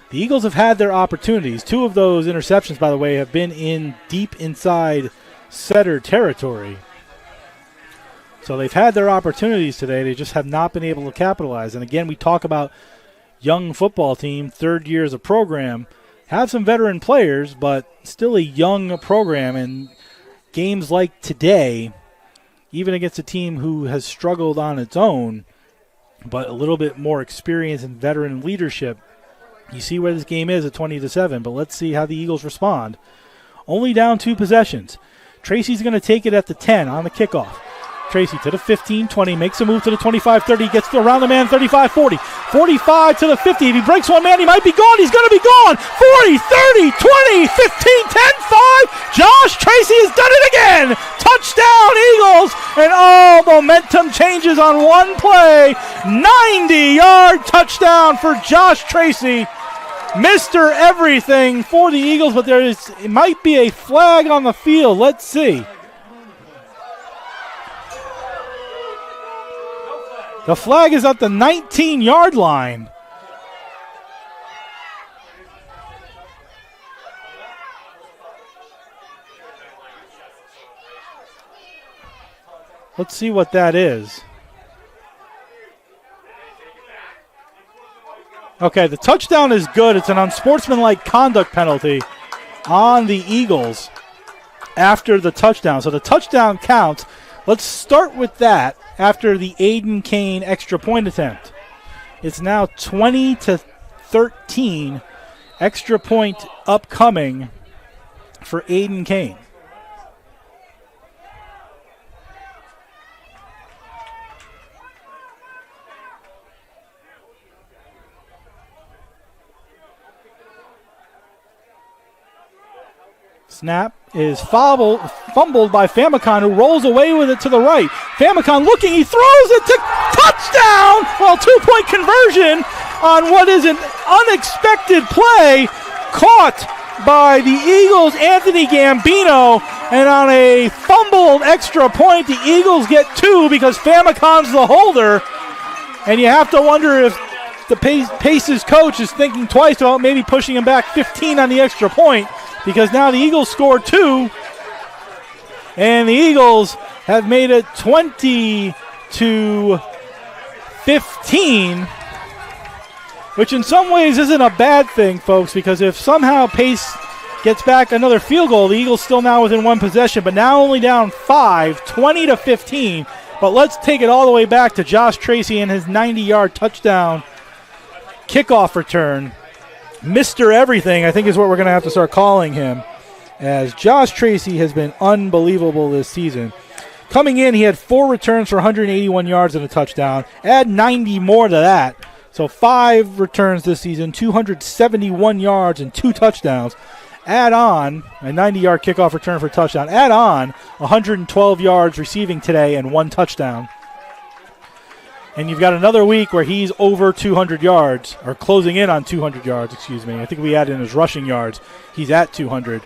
the Eagles have had their opportunities. 2 of those interceptions, by the way, have been in deep inside setter territory. So they've had their opportunities today. They just have not been able to capitalize. And again, we talk about young football team, 3rd year as a program, have some veteran players, but still a young program. And games like today, even against a team who has struggled on its own, but a little bit more experience and veteran leadership, you see where this game is at 20-7. But let's see how the Eagles respond. Only down 2 possessions. Tracy's going to take it at the 10 on the kickoff. Tracy to the 15-20, makes a move to the 25-30, gets around the man, 35-40, 45 to the 50. If he breaks one man, he might be gone. He's going to be gone. 40, 30, 20, 15, 10, 5. Josh Tracy has done it again. Touchdown, Eagles. And all momentum changes on one play. 90-yard touchdown for Josh Tracy. Mr. Everything for the Eagles, but it might be a flag on the field. Let's see. The flag is at the 19-yard line. Let's see what that is. Okay, the touchdown is good. It's an unsportsmanlike conduct penalty on the Eagles after the touchdown. So the touchdown counts. Let's start with that after the Aiden Kane extra point attempt. It's now 20-13. Extra point upcoming for Aiden Kane. Snap is fumbled by Famicon, who rolls away with it to the right. Famicon looking, he throws it to touchdown! Well, 2-point conversion on what is an unexpected play, caught by the Eagles' Anthony Gambino, and on a fumbled extra point, the Eagles get 2 because Famicon's the holder, and you have to wonder if the Pace's coach is thinking twice about maybe pushing him back 15 on the extra point, because now the Eagles score 2, and the Eagles have made it 20-15, which in some ways isn't a bad thing, folks, because if somehow Pace gets back another field goal, the Eagles still now within 1 possession, but now only down 5, 20-15. But let's take it all the way back to Josh Tracy and his 90-yard touchdown kickoff return. Mr. Everything, I think, is what we're going to have to start calling him, as Josh Tracy has been unbelievable this season. Coming in, he had 4 returns for 181 yards and a touchdown. Add 90 more to that. So 5 returns this season, 271 yards and 2 touchdowns. Add on a 90-yard kickoff return for a touchdown. Add on 112 yards receiving today and 1 touchdown. And you've got another week where he's over 200 yards, or closing in on 200 yards, excuse me. I think we add in his rushing yards. He's at 200.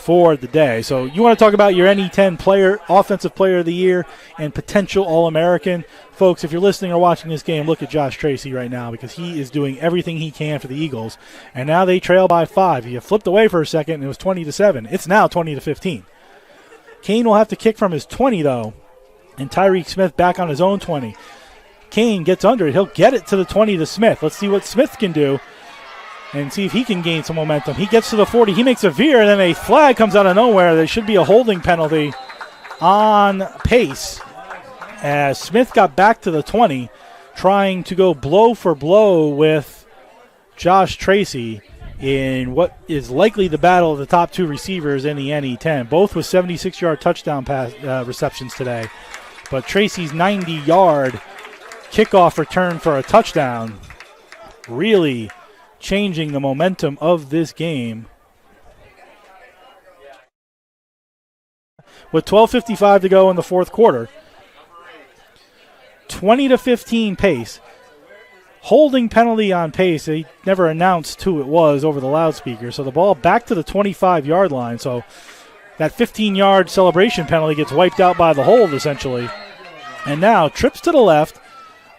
for the day. So you want to talk about your NE10 player, offensive player of the year, and potential All-American. Folks, if you're listening or watching this game, look at Josh Tracy right now because he is doing everything he can for the Eagles. And now they trail by 5. You flipped away for a second, and it was 20-7. It's now 20-15. Kane will have to kick from his 20, though, and Tyreek Smith back on his own 20. Kane gets under it. He'll get it to the 20 to Smith. Let's see what Smith can do and see if he can gain some momentum. He gets to the 40. He makes a veer, and then a flag comes out of nowhere. There should be a holding penalty on Pace as Smith got back to the 20, trying to go blow for blow with Josh Tracy in what is likely the battle of the top two receivers in the NE10, both with 76-yard touchdown pass receptions today. But Tracy's 90-yard kickoff return for a touchdown really changing the momentum of this game. With 12:55 to go in the fourth quarter, 20-15 Pace. Holding penalty on Pace. They never announced who it was over the loudspeaker. So the ball back to the 25-yard line. So that 15-yard celebration penalty gets wiped out by the hold, essentially. And now trips to the left.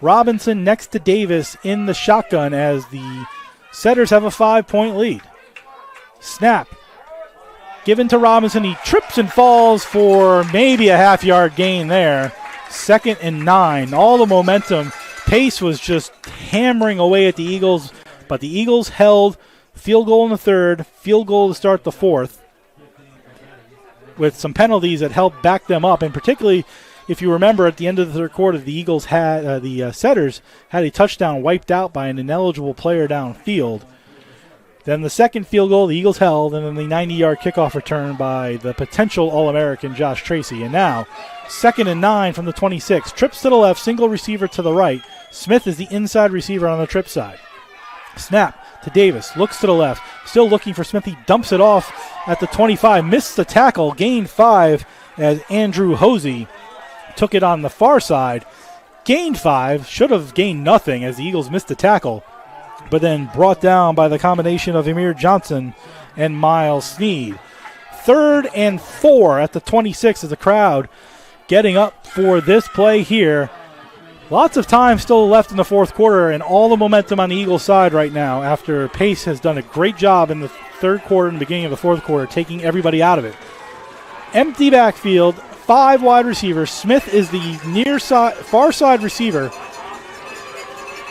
Robinson next to Davis in the shotgun as the Setters have a 5-point lead. Snap. Given to Robinson. He trips and falls for maybe a half-yard gain there. 2nd and 9. All the momentum. Pace was just hammering away at the Eagles, but the Eagles held. Field goal in the third, field goal to start the fourth, with some penalties that helped back them up. And particularly, if you remember, at the end of the third quarter, the Eagles had the Setters had a touchdown wiped out by an ineligible player downfield. Then the second field goal, the Eagles held, and then the 90-yard kickoff return by the potential All-American Josh Tracy. And now, 2nd and 9 from the 26. Trips to the left, single receiver to the right. Smith is the inside receiver on the trip side. Snap to Davis, looks to the left, still looking for Smith. He dumps it off at the 25, missed the tackle, gained 5 as Andrew Hosey took it on the far side. Gained 5, should have gained nothing as the Eagles missed the tackle, but then brought down by the combination of Amir Johnson and Miles Snead. 3rd and 4 at the 26 as the crowd getting up for this play here. Lots of time still left in the fourth quarter, and all the momentum on the Eagles side right now after Pace has done a great job in the third quarter and the beginning of the fourth quarter, taking everybody out of it. Empty backfield, 5 wide receivers. Smith is the near side, far side receiver,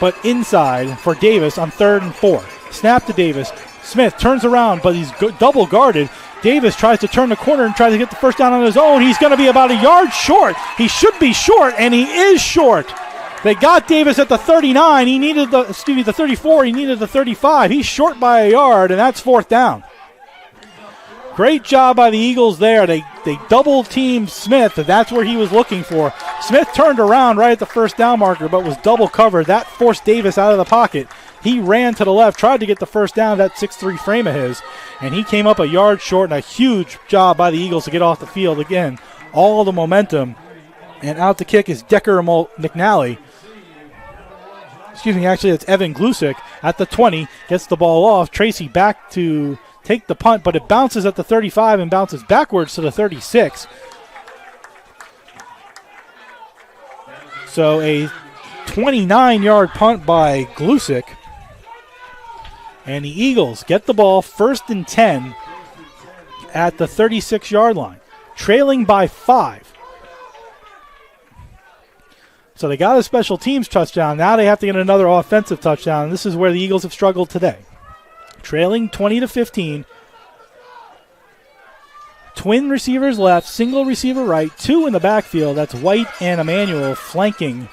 but inside for Davis on 3rd and 4. Snap to Davis. Smith turns around, but he's double guarded. Davis tries to turn the corner and tries to get the first down on his own. He's going to be about a yard short. He should be short, and he is short. They got Davis at the 39. He needed the 34. He needed the 35. He's short by a yard, and that's 4th down. Great job by the Eagles there. They double-teamed Smith, and that's where he was looking for. Smith turned around right at the first down marker, but was double covered. That forced Davis out of the pocket. He ran to the left, tried to get the first down, that 6'3" frame of his, and he came up a yard short, and a huge job by the Eagles to get off the field. Again, all the momentum, and out to kick is Decker McNally. Actually, it's Evan Glusick at the 20, gets the ball off. Tracy back to take the punt, but it bounces at the 35 and bounces backwards to the 36. So a 29-yard punt by Glusick. And the Eagles get the ball 1st and 10 at the 36-yard line, trailing by 5. So they got a special teams touchdown. Now they have to get another offensive touchdown, and this is where the Eagles have struggled today. Trailing 20-15. Twin receivers left, single receiver right, 2 in the backfield. That's White and Emmanuel flanking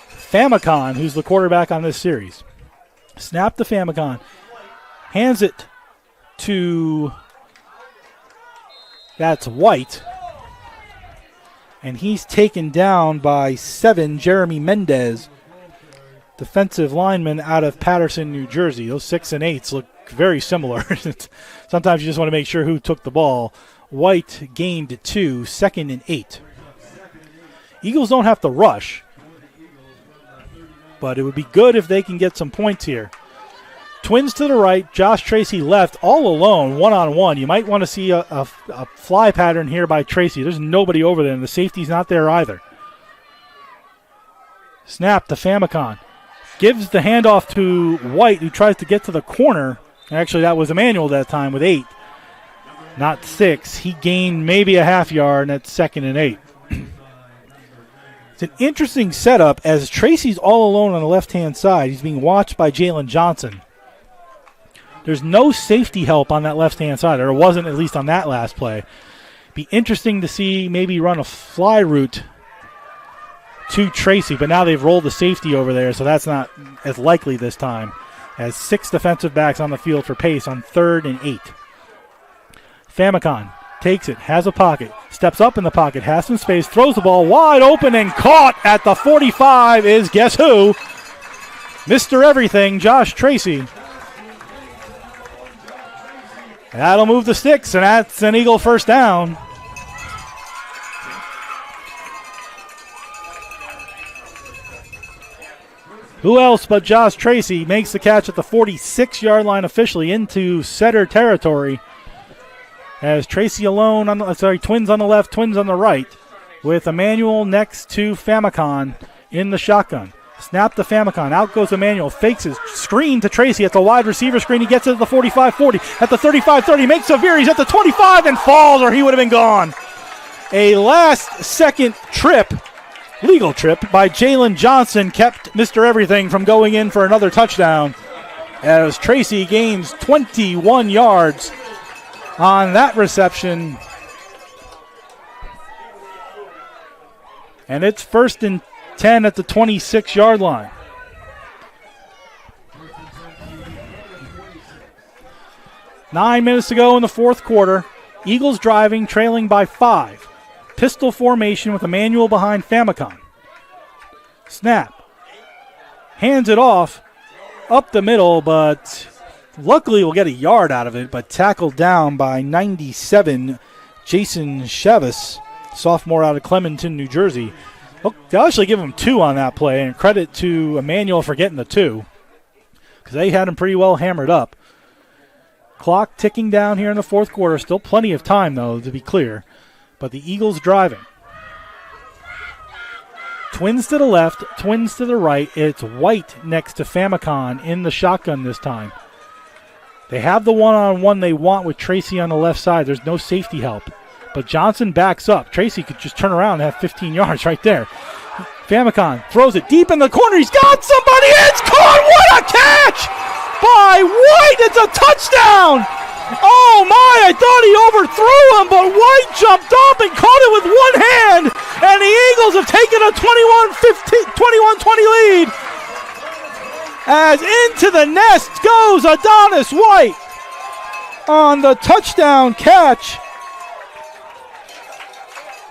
Famicon, who's the quarterback on this series. Snap to Famicon. Hands it to, that's White. And he's taken down by 7, Jeremy Mendez, defensive lineman out of Patterson, New Jersey. Those 6 and 8s look very similar. Sometimes you just want to make sure who took the ball. White gained 2, 2nd and 8. Eagles don't have to rush, but it would be good if they can get some points here. Twins to the right, Josh Tracy left, all alone, one-on-one. You might want to see a fly pattern here by Tracy. There's nobody over there, and the safety's not there either. Snap to Famicon. Gives the handoff to White, who tries to get to the corner. Actually, that was Emmanuel that time with 8, not 6. He gained maybe a half yard, and that's 2nd and 8. It's an interesting setup as Tracy's all alone on the left-hand side. He's being watched by Jalen Johnson. There's no safety help on that left-hand side. There wasn't, at least on that last play. Be interesting to see maybe run a fly route to Tracy, but now they've rolled the safety over there, so that's not as likely this time. As 6 defensive backs on the field for pace on 3rd and 8. Famicon takes it, has a pocket, steps up in the pocket, has some space, throws the ball wide open and caught at the 45 is guess who? Mr. Everything, Josh Tracy. That'll move the sticks, and that's an Eagle first down. Who else but Josh Tracy makes the catch at the 46-yard line officially into setter territory. As Tracy alone, Twins on the left, Twins on the right, with Emmanuel next to Famicon in the shotgun. Snap to Famicon. Out goes Emmanuel. Fakes his screen to Tracy at the wide receiver screen. He gets it at the 45-40. At the 35-30, makes a veer. He's at the 25 and falls, or he would have been gone. A last-second trip, legal trip, by Jalen Johnson kept Mr. Everything from going in for another touchdown as Tracy gains 21 yards on that reception. And it's 1st and 10 at the 26-yard line. Nine minutes to go in the fourth quarter. Eagles driving, trailing by 5. Pistol formation with Emmanuel behind Famicon. Snap. Hands it off up the middle, but luckily we'll get a yard out of it, but tackled down by 97, Jason Chavis, sophomore out of Clementon, New Jersey. They'll actually give him 2 on that play, and credit to Emmanuel for getting the 2, because they had him pretty well hammered up. Clock ticking down here in the fourth quarter. Still plenty of time, though, to be clear. But the Eagles driving. Twins to the left, Twins to the right. It's White next to Famicon in the shotgun this time. They have the one-on-one they want with Tracy on the left side. There's no safety help. But Johnson backs up. Tracy could just turn around and have 15 yards right there. Famicon throws it deep in the corner. He's got somebody. It's caught. What a catch by White. It's a touchdown. Oh, my. I thought he overthrew him, but White jumped up and caught it with one hand. And the Eagles have taken a 21-20 lead. As into the nest goes Adonis White on the touchdown catch.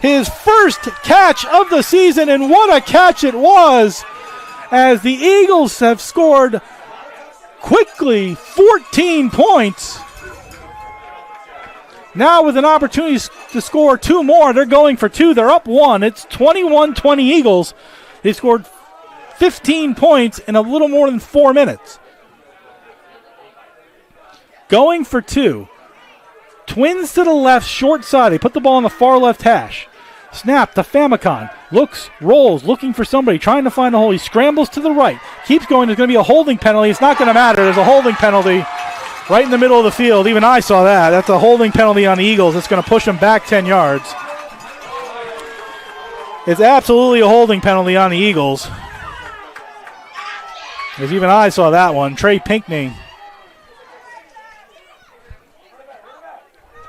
His first catch of the season, and what a catch it was, as the Eagles have scored quickly 14 points. Now with an opportunity to score 2 more, they're going for 2. They're up 1. It's 21-20 Eagles. They scored 15 points in a little more than 4 minutes. Going for 2. Twins to the left, short side. They put the ball on the far left hash. Snap to Famicon. Looks, rolls, looking for somebody, trying to find a hole. He scrambles to the right. Keeps going. There's going to be a holding penalty. It's not going to matter. There's a holding penalty right in the middle of the field. Even I saw that. That's a holding penalty on the Eagles. It's going to push them back 10 yards. It's absolutely a holding penalty on the Eagles. As even I saw that one. Trey Pinckney.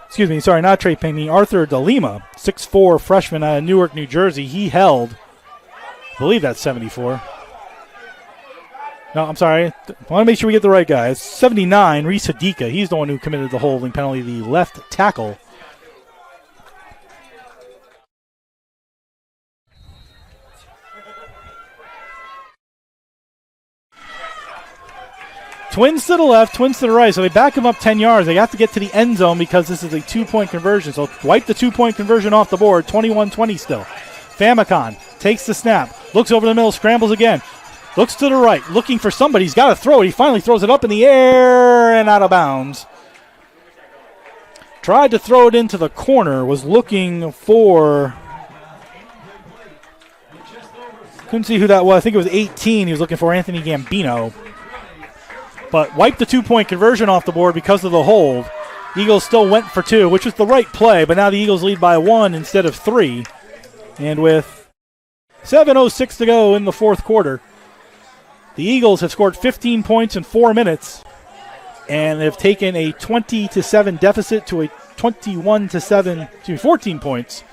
Excuse me, sorry, not Trey Pinckney. Arthur DeLima, 6'4", freshman out of Newark, New Jersey. He held, I believe that's 74. No, I'm sorry. I want to make sure we get the right guy. It's 79, Reese Hadika. He's the one who committed the holding penalty, the left tackle. Twins to the left, Twins to the right. So they back him up 10 yards. They have to get to the end zone because this is a 2-point conversion. So wipe the 2-point conversion off the board. 21-20 still. Famicon takes the snap. Looks over the middle, scrambles again. Looks to the right, looking for somebody. He's got to throw it. He finally throws it up in the air and out of bounds. Tried to throw it into the corner, was looking for... Couldn't see who that was. I think it was 18. He was looking for Anthony Gambino. But wiped the two-point conversion off the board because of the hold. Eagles still went for two, which was the right play, but now the Eagles lead by 1 instead of 3. And with 7:06 to go in the fourth quarter, the Eagles have scored 15 points in 4 minutes and have taken a 20-7 deficit to a 21-7 to 14 points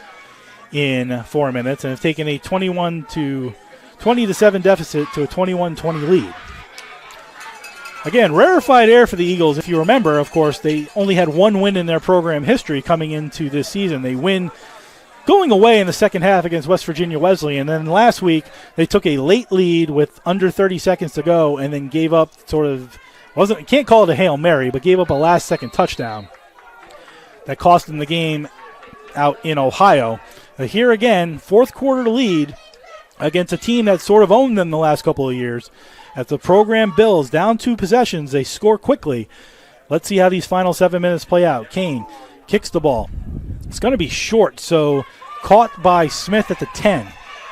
in 4 minutes, and have taken a 20-7 deficit to a 21-20 lead. Again, rarefied air for the Eagles. If you remember, of course, they only had one win in their program history coming into this season. They win going away in the second half against West Virginia Wesleyan. And then last week, they took a late lead with under 30 seconds to go and then gave up can't call it a Hail Mary, but gave up a last-second touchdown that cost them the game out in Ohio. Here again, fourth quarter lead against a team that sort of owned them the last couple of years. As the program builds, down 2 possessions, they score quickly. Let's see how these final 7 minutes play out. Kane kicks the ball. It's going to be short, so caught by Smith at the 10.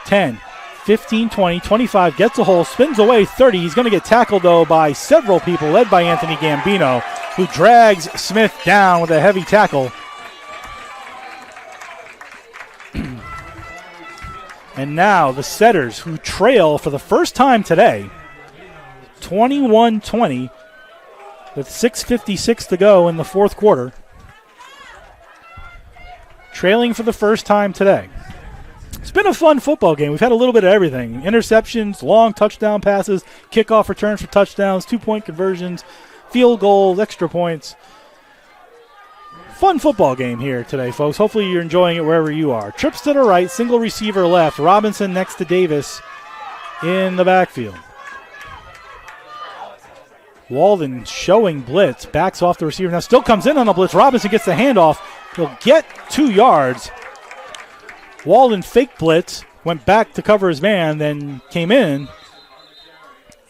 10, 15, 20, 25, gets a hole, spins away 30. He's going to get tackled, though, by several people, led by Anthony Gambino, who drags Smith down with a heavy tackle. And now the Setters, who trail for the first time today, 21-20 with 6:56 to go in the fourth quarter. Trailing for the first time today. It's been a fun football game. We've had a little bit of everything. Interceptions, long touchdown passes, kickoff returns for touchdowns, 2-point conversions, field goals, extra points. Fun football game here today, folks. Hopefully you're enjoying it wherever you are. Trips to the right, single receiver left. Robinson next to Davis in the backfield. Walden showing blitz, backs off the receiver. Now still comes in on the blitz. Robinson gets the handoff. He'll get 2 yards. Walden fake blitz, went back to cover his man, then came in.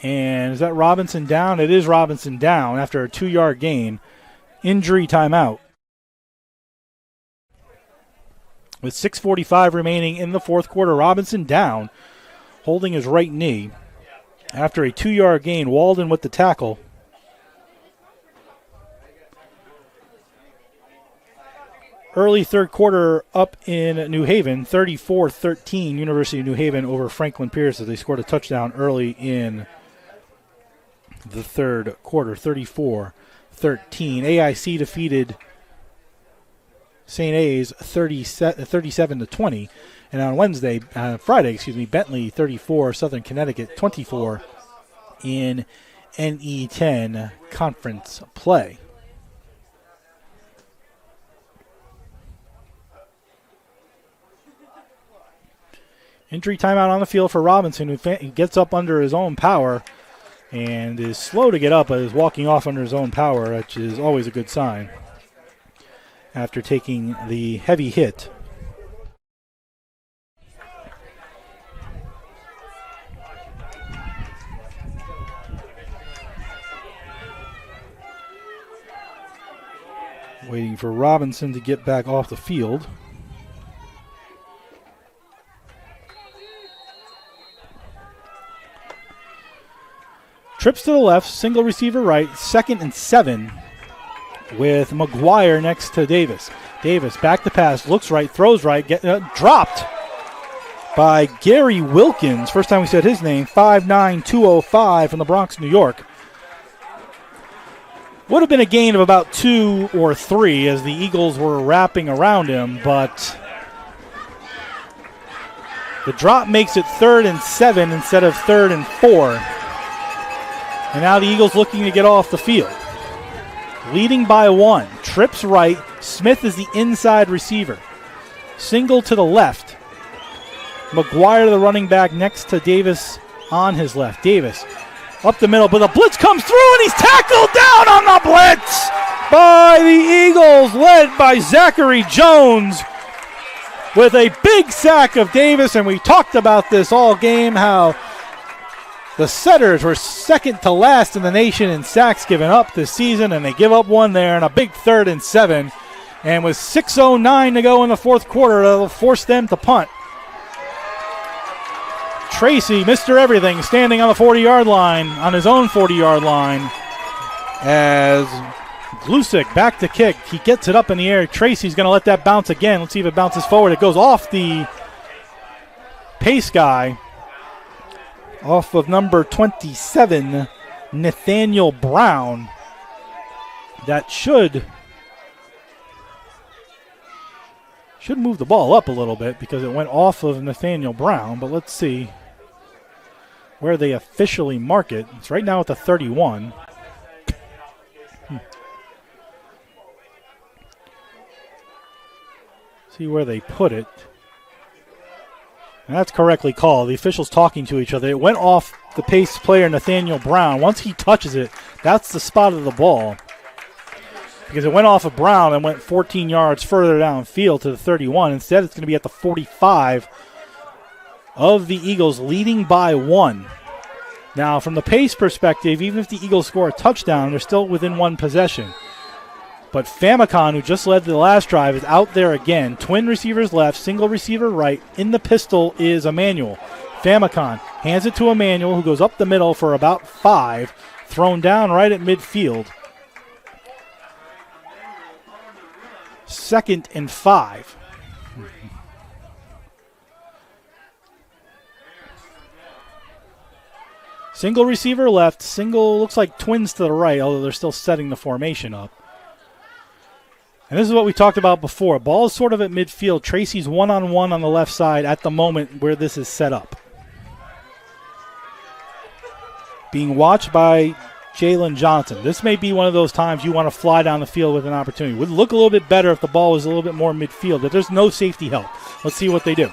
And is that Robinson down? It is Robinson down after a 2-yard gain. Injury timeout. With 6:45 remaining in the fourth quarter, Robinson down, holding his right knee. After a 2-yard gain, Walden with the tackle. Early third quarter up in New Haven, 34-13, University of New Haven over Franklin Pierce as they scored a touchdown early in the third quarter, 34-13. AIC defeated St. A's 37-20. And on Friday, Bentley 34, Southern Connecticut 24 in NE10 conference play. Injury timeout on the field for Robinson, who gets up under his own power and is slow to get up, but is walking off under his own power, which is always a good sign after taking the heavy hit. Waiting for Robinson to get back off the field. Trips to the left, single receiver right, 2nd and 7 with McGuire next to Davis. Davis back to pass, looks right, throws right, dropped by Gary Wilkins. First time we said his name, 5'9", 205 from the Bronx, New York. Would have been a gain of about 2 or 3 as the Eagles were wrapping around him, but the drop makes it 3rd and 7 instead of 3rd and 4. And now the Eagles looking to get off the field. Leading by 1. Trips right. Smith is the inside receiver. Single to the left. McGuire, the running back, next to Davis on his left. Davis up the middle, but the blitz comes through, and he's tackled down on the blitz by the Eagles, led by Zachary Jones with a big sack of Davis. And we talked about this all game, how The Setters were second to last in the nation in sacks given up this season, and they give up one there and a big 3rd and 7. And with 6:09 to go in the fourth quarter, it'll force them to punt. Tracy, Mr. Everything, standing on the 40-yard line, on his own 40-yard line, as Glusick back to kick. He gets it up in the air. Tracy's going to let that bounce again. Let's see if it bounces forward. It goes off the pace guy, off of number 27, Nathaniel Brown. That should move the ball up a little bit because it went off of Nathaniel Brown, but let's see where they officially mark it. It's right now at the 31. See where they put it. And that's correctly called. The officials talking to each other. It went off the pace player Nathaniel Brown. Once he touches it, that's the spot of the ball. Because it went off of Brown and went 14 yards further downfield to the 31. Instead, it's going to be at the 45 of the Eagles, leading by 1. Now, from the pace perspective, even if the Eagles score a touchdown, they're still within 1 possession. But Famicon, who just led the last drive, is out there again. Twin receivers left, single receiver right. In the pistol is Emmanuel. Famicon hands it to Emmanuel, who goes up the middle for about 5, thrown down right at midfield. 2nd and 5. Single receiver left, single looks like twins to the right, although they're still setting the formation up. And this is what we talked about before. Ball is sort of at midfield. Tracy's one-on-one on the left side at the moment where this is set up. Being watched by Jalen Johnson. This may be one of those times you want to fly down the field with an opportunity. Would look a little bit better if the ball was a little bit more midfield, but there's no safety help. Let's see what they do.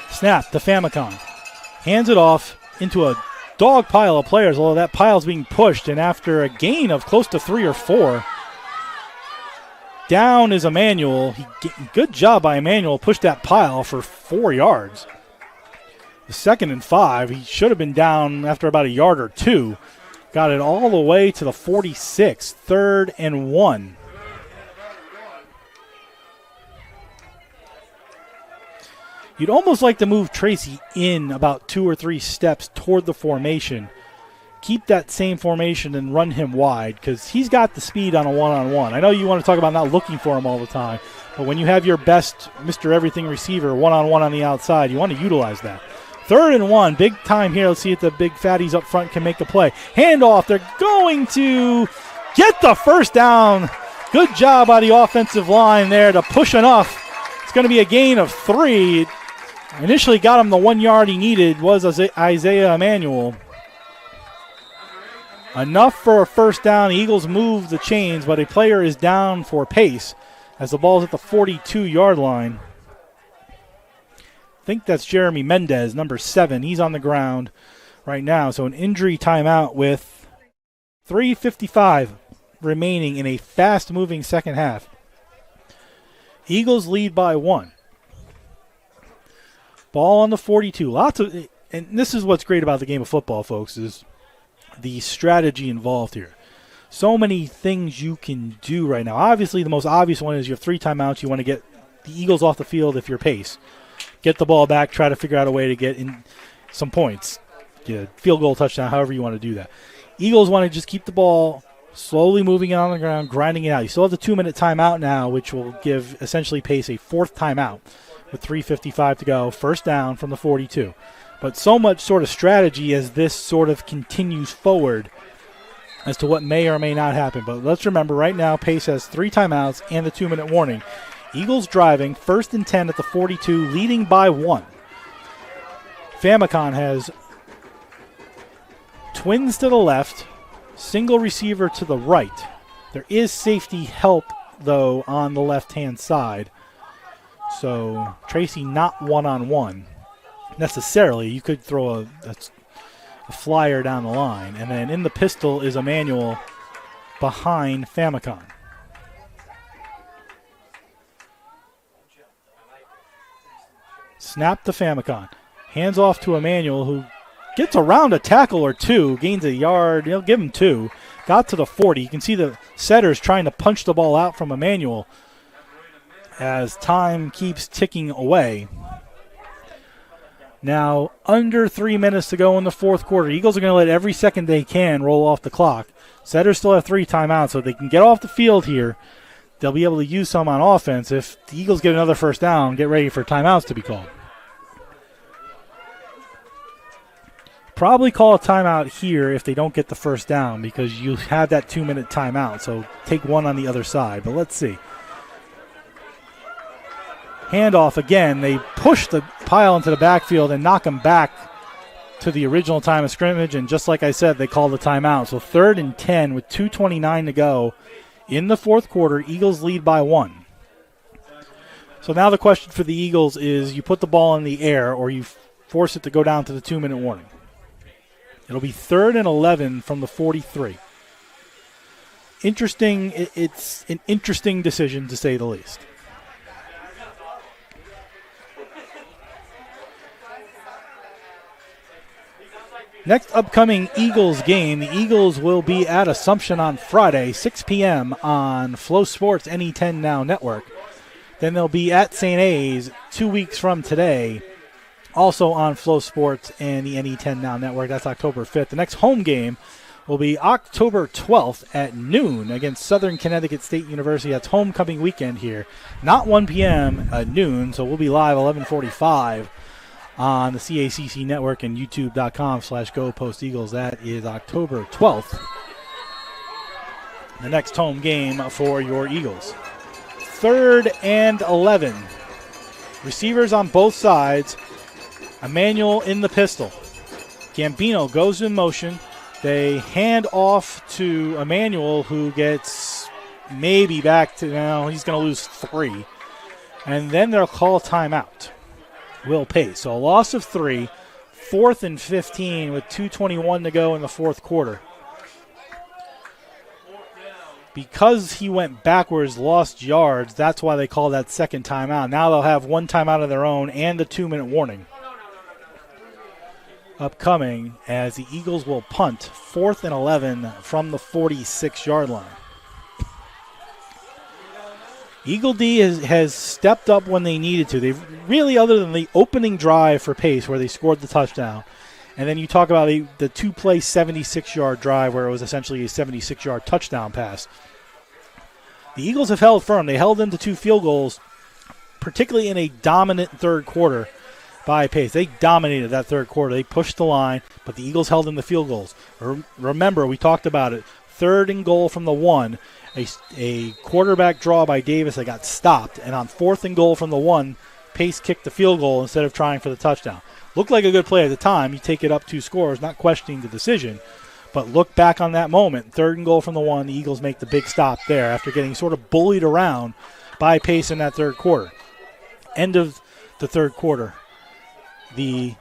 Snap to Famicon. Hands it off into a dog pile of players, although that pile's being pushed, and after a gain of close to 3 or 4, down is Emmanuel. Good job by Emmanuel. Pushed that pile for 4 yards. The 2nd and 5. He should have been down after about a yard or 2. Got it all the way to the 46. 3rd and 1. You'd almost like to move Tracy in about 2 or 3 steps toward the formation. Keep that same formation and run him wide because he's got the speed on a one-on-one. I know you want to talk about not looking for him all the time, but when you have your best Mr. Everything receiver one-on-one on the outside, you want to utilize that. 3rd and 1, big time here. Let's see if the big fatties up front can make the play. Handoff, they're going to get the first down. Good job by the offensive line there to push enough. It's going to be a gain of 3. Initially got him the 1 yard he needed was Isaiah Emmanuel. Enough for a first down. The Eagles move the chains, but a player is down for pace as the ball's at the 42-yard line. I think that's Jeremy Mendez, number 7. He's on the ground right now. So an injury timeout with 3:55 remaining in a fast-moving second half. Eagles lead by 1. Ball on the 42. And this is what's great about the game of football, folks, is the strategy involved here. So many things you can do right now. Obviously, the most obvious one is you have 3 timeouts. You want to get the Eagles off the field if you're pace. Get the ball back, try to figure out a way to get in some points. Get a field goal, touchdown, however you want to do that. Eagles want to just keep the ball slowly moving it on the ground, grinding it out. You still have the 2-minute timeout now, which will give essentially pace a 4th timeout with 3:55 to go. First down from the 42. But so much sort of strategy as this sort of continues forward as to what may or may not happen. But let's remember right now pace has 3 timeouts and the 2-minute warning. Eagles driving, 1st and 10 at the 42, leading by 1. Famicon has twins to the left, single receiver to the right. There is safety help, though, on the left-hand side. So Tracy not one-on-one necessarily. You could throw a flyer down the line. And then in the pistol is Emmanuel behind Famicon. Snap to Famicon. Hands off to Emmanuel, who gets around a tackle or two, gains a yard. He'll give him 2. Got to the 40. You can see the setters trying to punch the ball out from Emmanuel as time keeps ticking away. Now, under 3 minutes to go in the fourth quarter. Eagles are going to let every second they can roll off the clock. Setters still have 3 timeouts, so they can get off the field here. They'll be able to use some on offense. If the Eagles get another first down, get ready for timeouts to be called. Probably call a timeout here if they don't get the first down because you have that 2-minute timeout. So take one on the other side. But let's see. Handoff again. They push the pile into the backfield and knock them back to the original time of scrimmage. And just like I said, they call the timeout. So 3rd and 10 with 2:29 to go in the fourth quarter. Eagles lead by 1. So now the question for the Eagles is you put the ball in the air or you force it to go down to the 2-minute warning. It'll be 3rd and 11 from the 43. Interesting. It's an interesting decision to say the least. Next upcoming Eagles game, the Eagles will be at Assumption on Friday, 6 p.m. on Flow Sports NE10 Now Network. Then they'll be at St. A's 2 weeks from today, also on Flow Sports and the NE10 Now Network. That's October 5th. The next home game will be October 12th at noon against Southern Connecticut State University. That's homecoming weekend here. Not 1 p.m. at noon, so we'll be live 11:45 on the CACC Network and YouTube.com/GoPostEagles. That is October 12th. The next home game for your Eagles. 3rd and 11. Receivers on both sides. Emmanuel in the pistol. Gambino goes in motion. They hand off to Emmanuel, who gets maybe back to now. He's going to lose 3. And then they'll call timeout. Will Pace. So a loss of 3. 4th and 15 with 2:21 to go in the fourth quarter. Because he went backwards, lost yards, that's why they call that second timeout. Now they'll have 1 timeout of their own and a 2-minute warning upcoming as the Eagles will punt 4th and 11 from the 46-yard line. Eagle D has stepped up when they needed to. They've really, other than the opening drive for Pace where they scored the touchdown, and then you talk about the 2-play 76-yard drive where it was essentially a 76-yard touchdown pass. The Eagles have held firm. They held them to 2 field goals, particularly in a dominant third quarter by Pace. They dominated that third quarter. They pushed the line, but the Eagles held them to field goals. Remember, we talked about it. 3rd and goal from the 1. A quarterback draw by Davis that got stopped. And on 4th and goal from the 1, Pace kicked the field goal instead of trying for the touchdown. Looked like a good play at the time. You take it up 2 scores, not questioning the decision. But look back on that moment. 3rd and goal from the 1. The Eagles make the big stop there after getting sort of bullied around by Pace in that third quarter. End of the third quarter. The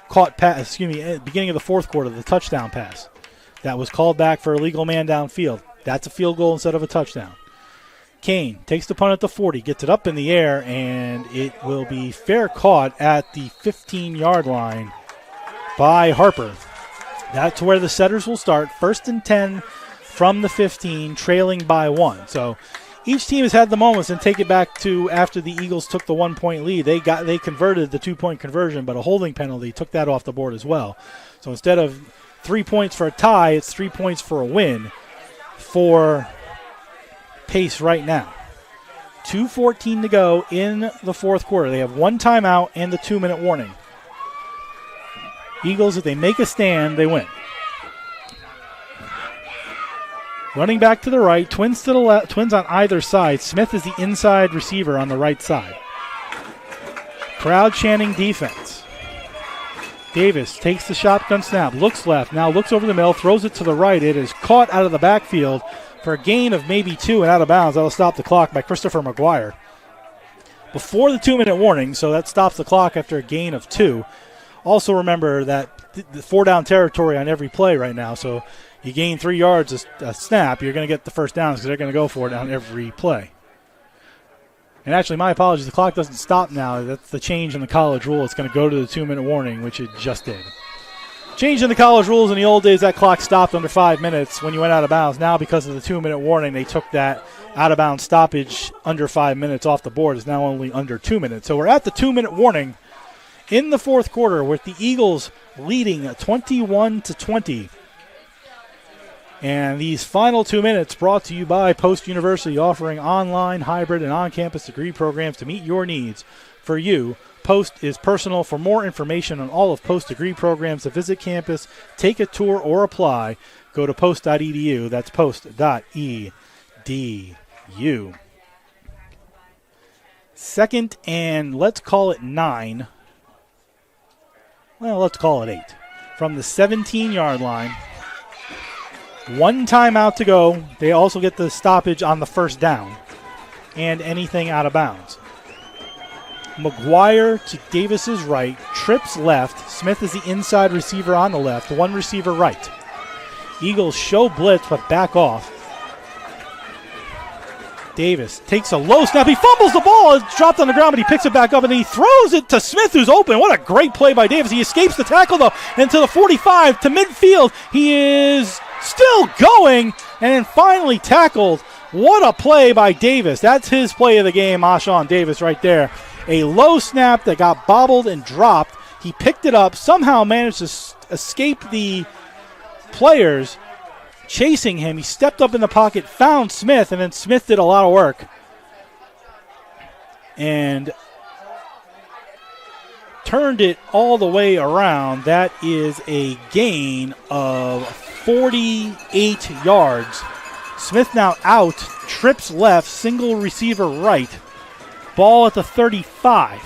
beginning of the fourth quarter, the touchdown pass. That was called back for a illegal man downfield. That's a field goal instead of a touchdown. Kane takes the punt at the 40, gets it up in the air, and it will be fair caught at the 15-yard line by Harper. That's where the setters will start. 1st and 10 from the 15, trailing by 1. So each team has had the moments, and take it back to after the Eagles took the 1-point lead. They converted the 2-point conversion, but a holding penalty took that off the board as well. So instead of 3 points for a tie, it's 3 points for a win for Pace right now. 2:14 to go in the fourth quarter. They have 1 timeout and the 2-minute warning. Eagles, if they make a stand, they win. Running back to the right, twins to the left, twins on either side. Smith is the inside receiver on the right side. Crowd chanting defense. Davis takes the shotgun snap, looks left, now looks over the middle, throws it to the right. It is caught out of the backfield for a gain of maybe 2 and out of bounds. That'll stop the clock by Christopher McGuire. Before the 2-minute warning, so that stops the clock after a gain of 2. Also remember that the 4-down territory on every play right now, so you gain 3 yards a snap, you're going to get the first downs because they're going to go for it on every play. And actually, my apologies, the clock doesn't stop now. That's the change in the college rule. It's going to go to the 2-minute warning, which it just did. Changing the college rules in the old days, that clock stopped under 5 minutes when you went out of bounds. Now, because of the 2-minute warning, they took that out-of-bounds stoppage under 5 minutes off the board. It's now only under 2 minutes. So we're at the 2-minute warning in the fourth quarter with the Eagles leading 21-20. And these final 2 minutes brought to you by Post University, offering online, hybrid, and on-campus degree programs to meet your needs. For you, Post is personal. For more information on all of Post degree programs to visit campus, take a tour, or apply, go to post.edu. That's post.edu. Second and let's call it 9. Well, let's call it 8. From the 17-yard line. 1 timeout to go. They also get the stoppage on the first down and anything out of bounds. McGuire to Davis's right, trips left. Smith is the inside receiver on the left, 1 receiver right. Eagles show blitz but back off. Davis takes a low snap. He fumbles the ball. It's dropped on the ground, but he picks it back up, and he throws it to Smith, who's open. What a great play by Davis. He escapes the tackle, though, and to the 45, to midfield. He is still going, and then finally tackled. What a play by Davis. That's his play of the game, Ashawn Davis right there. A low snap that got bobbled and dropped. He picked it up, somehow managed to escape the players chasing him. He stepped up in the pocket, found Smith, and then Smith did a lot of work and turned it all the way around. That is a gain of 48 yards. Smith now out, trips left, single receiver right. Ball at the 35.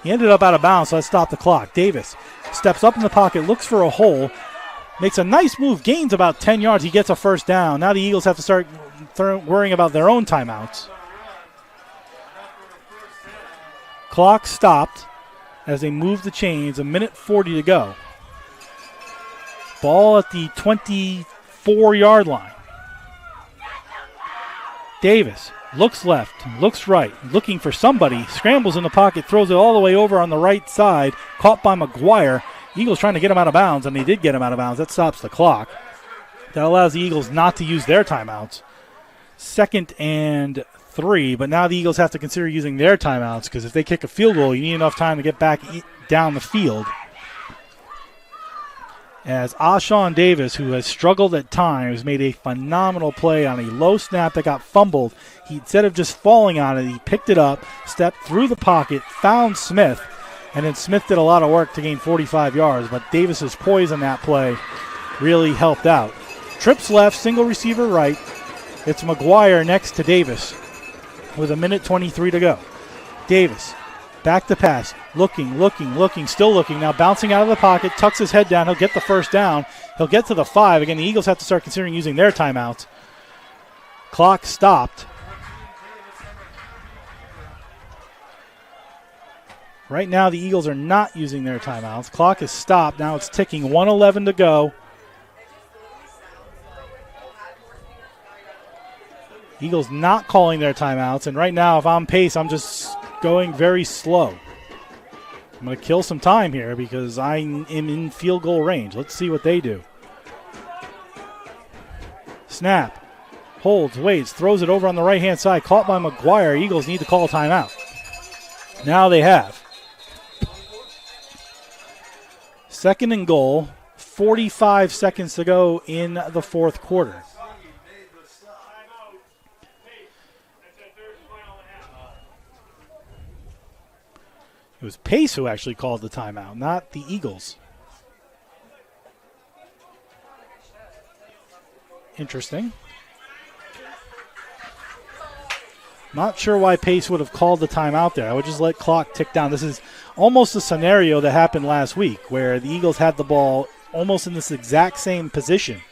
He ended up out of bounds, so let's stop the clock. Davis steps up in the pocket, looks for a hole, makes a nice move, gains about 10 yards. He gets a first down. Now the Eagles have to start worrying about their own timeouts. Clock stopped as they move the chains. 1:40 to go. Ball at the 24-yard line. Davis looks left, looks right, looking for somebody, scrambles in the pocket, throws it all the way over on the right side, caught by McGuire. Eagles trying to get him out of bounds, and they did get him out of bounds. That stops the clock. That allows the Eagles not to use their timeouts. 2nd and 3, but now the Eagles have to consider using their timeouts because if they kick a field goal, you need enough time to get back down the field. As Ashawn Davis, who has struggled at times, made a phenomenal play on a low snap that got fumbled. Instead of just falling on it, he picked it up, stepped through the pocket, found Smith, and then Smith did a lot of work to gain 45 yards, but Davis's poise on that play really helped out. Trips left, single receiver right. It's McGuire next to Davis with 1:23 to go. Davis, back to pass, looking, still looking. Now bouncing out of the pocket, tucks his head down. He'll get the first down. He'll get to the 5. Again, the Eagles have to start considering using their timeouts. Clock stopped. Right now, the Eagles are not using their timeouts. Clock is stopped. Now it's ticking. 1:11 to go. Eagles not calling their timeouts. And right now, if I'm Pace, I'm just going very slow. I'm going to kill some time here because I am in field goal range. Let's see what they do. Snap. Holds, waits, throws it over on the right-hand side. Caught by McGuire. Eagles need to call a timeout. Now they have. 2nd and goal, 45 seconds to go in the fourth quarter. It was Pace who actually called the timeout, not the Eagles. Interesting. Not sure why Pace would have called the timeout there. I would just let clock tick down. This is almost a scenario that happened last week where the Eagles had the ball almost in this exact same position.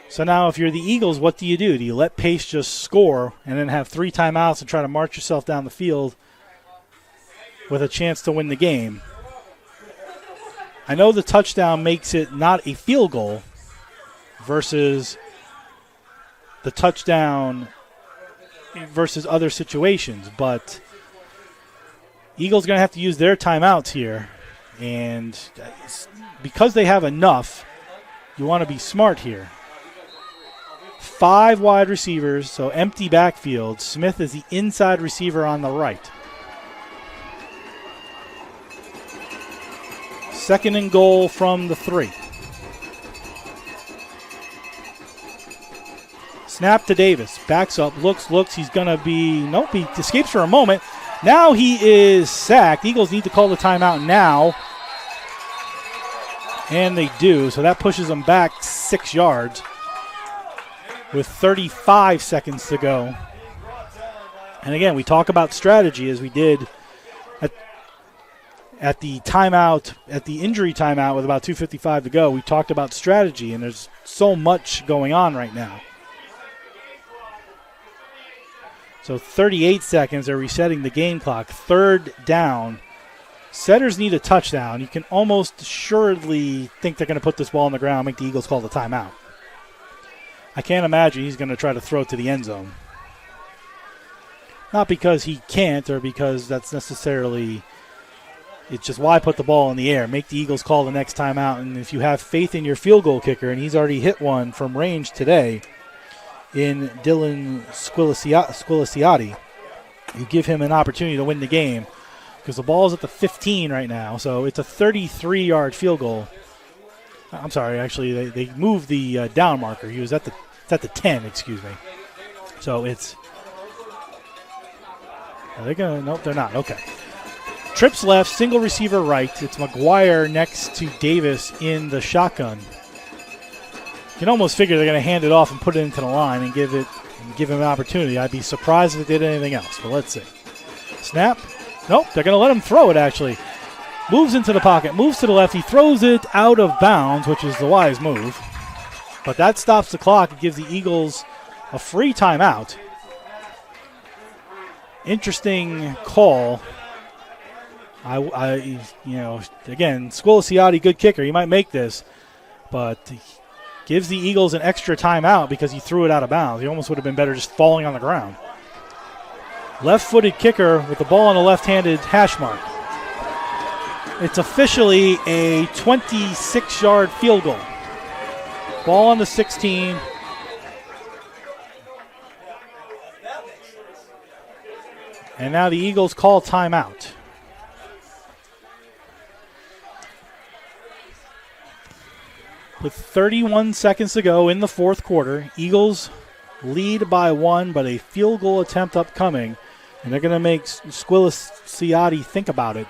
So now if you're the Eagles, what do? Do you let Pace just score and then have 3 timeouts and try to march yourself down the field with a chance to win the game? I know the touchdown makes it not a field goal versus the touchdown versus other situations, but Eagles going to have to use their timeouts here And because they have enough, you want to be smart here. 5 wide receivers, so empty backfield. Smith is the inside receiver on the right. 2nd and goal from the 3. Snap to Davis. Backs up, looks. He's going to be, nope, he escapes for a moment. Now he is sacked. Eagles need to call the timeout now. And they do, so that pushes them back 6 yards with 35 seconds to go. And again, we talk about strategy as we did at the timeout, at the injury timeout with about 2:55 to go. We talked about strategy, and there's so much going on right now. So 38 seconds, they're resetting the game clock. 3rd down. Setters need a touchdown. You can almost assuredly think they're going to put this ball on the ground, make the Eagles call the timeout. I can't imagine he's going to try to throw it to the end zone. Not because he can't or because that's necessarily, it's just why put the ball in the air. Make the Eagles call the next timeout, and if you have faith in your field goal kicker, and he's already hit one from range today in Dylan Squiliciati, you give him an opportunity to win the game because the ball is at the 15 right now, so it's a 33-yard field goal. I'm sorry, actually, they moved the down marker. He was at the 10, excuse me. So it's, are they going to, nope, they're not, okay. Trips left, single receiver right. It's McGuire next to Davis in the shotgun. You can almost figure they're going to hand it off and put it into the line and give him an opportunity. I'd be surprised if they did anything else, but let's see. Snap. Nope, they're going to let him throw it, actually. Moves into the pocket, moves to the left. He throws it out of bounds, which is the wise move. But that stops the clock. It gives the Eagles a free timeout. Interesting call. Again, Squiliciati, good kicker. He might make this, but gives the Eagles an extra timeout because he threw it out of bounds. He almost would have been better just falling on the ground. Left-footed kicker with the ball on the left-handed hash mark. It's officially a 26-yard field goal. Ball on the 16. And now the Eagles call timeout. With 31 seconds to go in the 4th quarter, Eagles lead by 1, but a field goal attempt upcoming. And they're going to make Squiliciati think about it.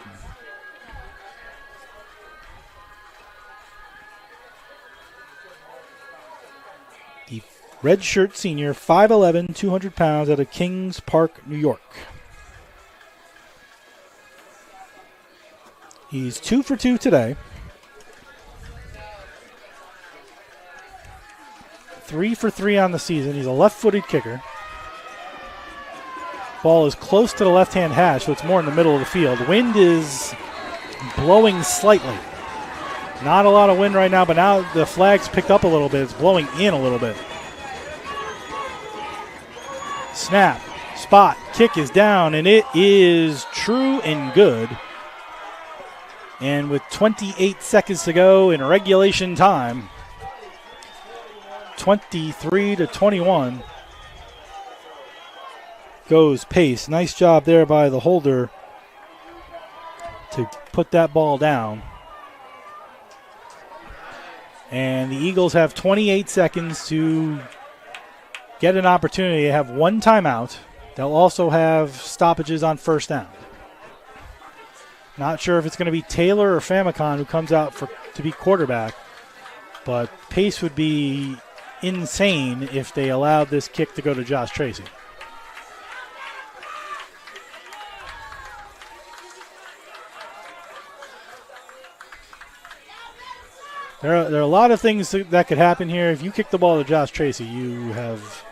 The redshirt senior, 5'11", 200 pounds, out of Kings Park, New York. He's 2 for 2 today. 3 for 3 on the season. He's a left-footed kicker. Ball is close to the left-hand hash, so it's more in the middle of the field. Wind is blowing slightly. Not a lot of wind right now, but now the flag's picked up a little bit. It's blowing in a little bit. Snap, spot, kick is down, and it is true and good. And with 28 seconds to go in regulation time, 23-21 goes Pace. Nice job there by the holder to put that ball down. And the Eagles have 28 seconds to get an opportunity. They have 1 timeout. They'll also have stoppages on 1st down. Not sure if it's going to be Taylor or Famicon who comes out to be quarterback, but Pace would be insane if they allowed this kick to go to Josh Tracy. There are a lot of things that could happen here. If you kick the ball to Josh Tracy, you have...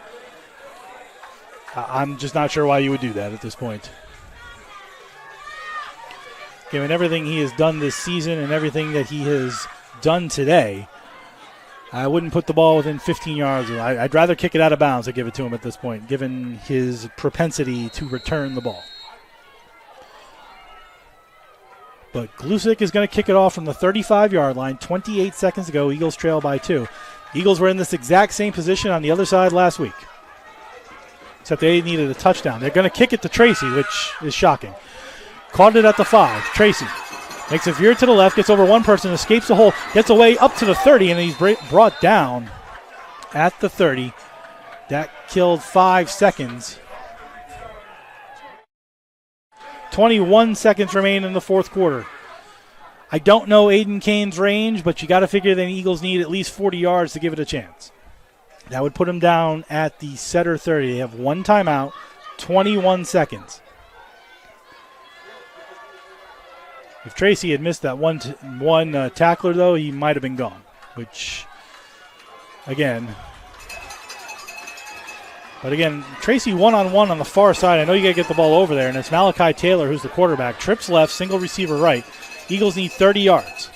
I'm just not sure why you would do that at this point. Given everything he has done this season and everything that he has done today, I wouldn't put the ball within 15 yards. I'd rather kick it out of bounds than give it to him at this point, given his propensity to return the ball. But Glusick is going to kick it off from the 35-yard line. 28 seconds to go. Eagles trail by 2. Eagles were in this exact same position on the other side last week, except they needed a touchdown. They're going to kick it to Tracy, which is shocking. Caught it at the 5. Tracy makes a veer to the left, gets over one person, escapes the hole, gets away up to the 30, and he's brought down at the 30. That killed 5 seconds. 21 seconds remain in the fourth quarter. I don't know Aiden Kane's range, but you got to figure the Eagles need at least 40 yards to give it a chance. That would put him down at the setter 30. They have one timeout, 21 seconds. If Tracy had missed that one tackler, though, he might have been gone, which, again... But again, Tracy one-on-one on the far side. I know you got to get the ball over there, and it's Malachi Taylor who's the quarterback. Trips left, single receiver right. Eagles need 30 yards.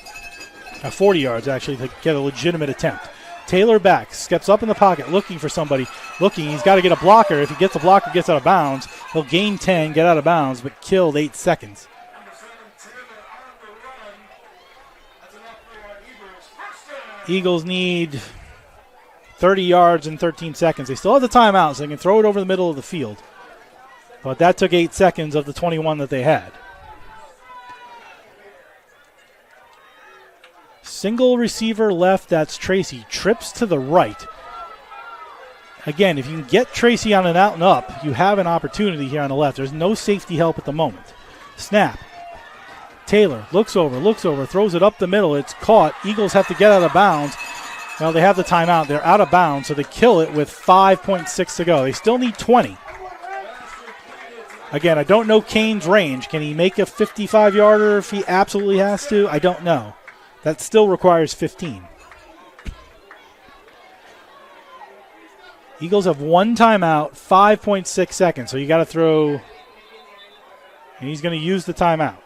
40 yards, actually, to get a legitimate attempt. Taylor back, steps up in the pocket, looking for somebody. He's got to get a blocker. If he gets a blocker, gets out of bounds, he'll gain 10, get out of bounds, but killed 8 seconds. Eagles need 30 yards in 13 seconds. They still have the timeout, so they can throw it over the middle of the field. But that took 8 seconds of the 21 that they had. Single receiver left, that's Tracy. Trips to the right. Again, if you can get Tracy on an out and up, you have an opportunity here on the left. There's no safety help at the moment. Snap. Taylor looks over, throws it up the middle. It's caught. Eagles have to get out of bounds. Well, they have the timeout. They're out of bounds, so they kill it with 5.6 to go. They still need 20. Again, I don't know Kane's range. Can he make a 55-yarder if he absolutely has to? I don't know. That still requires 15. Eagles have one timeout, 5.6 seconds, so you got to throw, and he's going to use the timeout.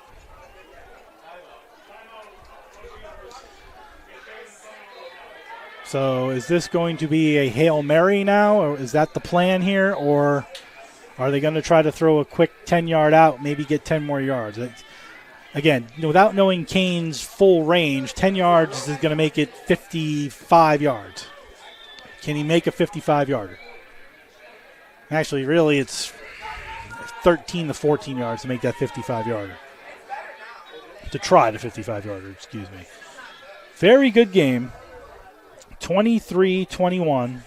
So is this going to be a Hail Mary now, or is that the plan here, or are they going to try to throw a quick 10-yard out, maybe get 10 more yards? Again, without knowing Kane's full range, 10 yards is going to make it 55 yards. Can he make a 55-yarder? Actually, really, it's 13 to 14 yards to make that 55-yarder. To try the 55-yarder, excuse me. Very good game. 23-21.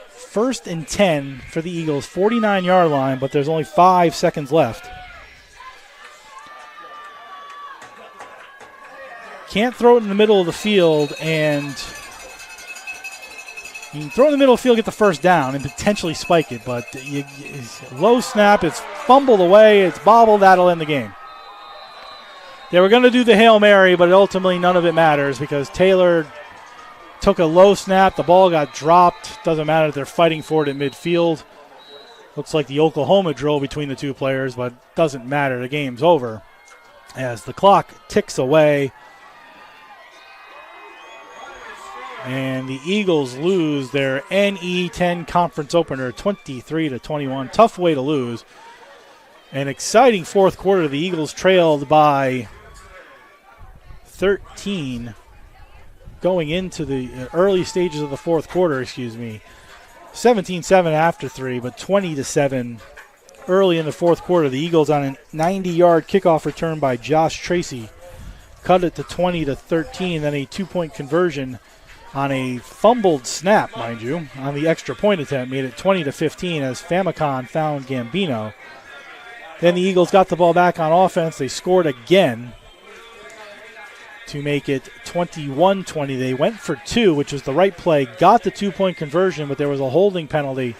First and 10 for the Eagles, 49-yard line, but there's only 5 seconds left. Can't throw it in the middle of the field, and you can throw it in the middle of the field, get the first down, and potentially spike it, but low snap, it's fumbled away, it's bobbled, that'll end the game. They were going to do the Hail Mary, but ultimately none of it matters because Taylor took a low snap, the ball got dropped, doesn't matter if they're fighting for it at midfield. Looks like the Oklahoma drill between the two players, but doesn't matter, the game's over. As the clock ticks away, and the Eagles lose their NE10 conference opener 23-21. Tough way to lose. An exciting fourth quarter. The Eagles trailed by 13 going into the early stages of the fourth quarter, 17-7 after 3, but 20-7 early in the fourth quarter. The Eagles on a 90-yard kickoff return by Josh Tracy cut it to 20-13, then a two-point conversion on a fumbled snap, mind you, on the extra point attempt, made it 20-15 as Famicon found Gambino. Then the Eagles got the ball back on offense. They scored again to make it 21-20. They went for 2, which was the right play, got the two-point conversion, but there was a holding penalty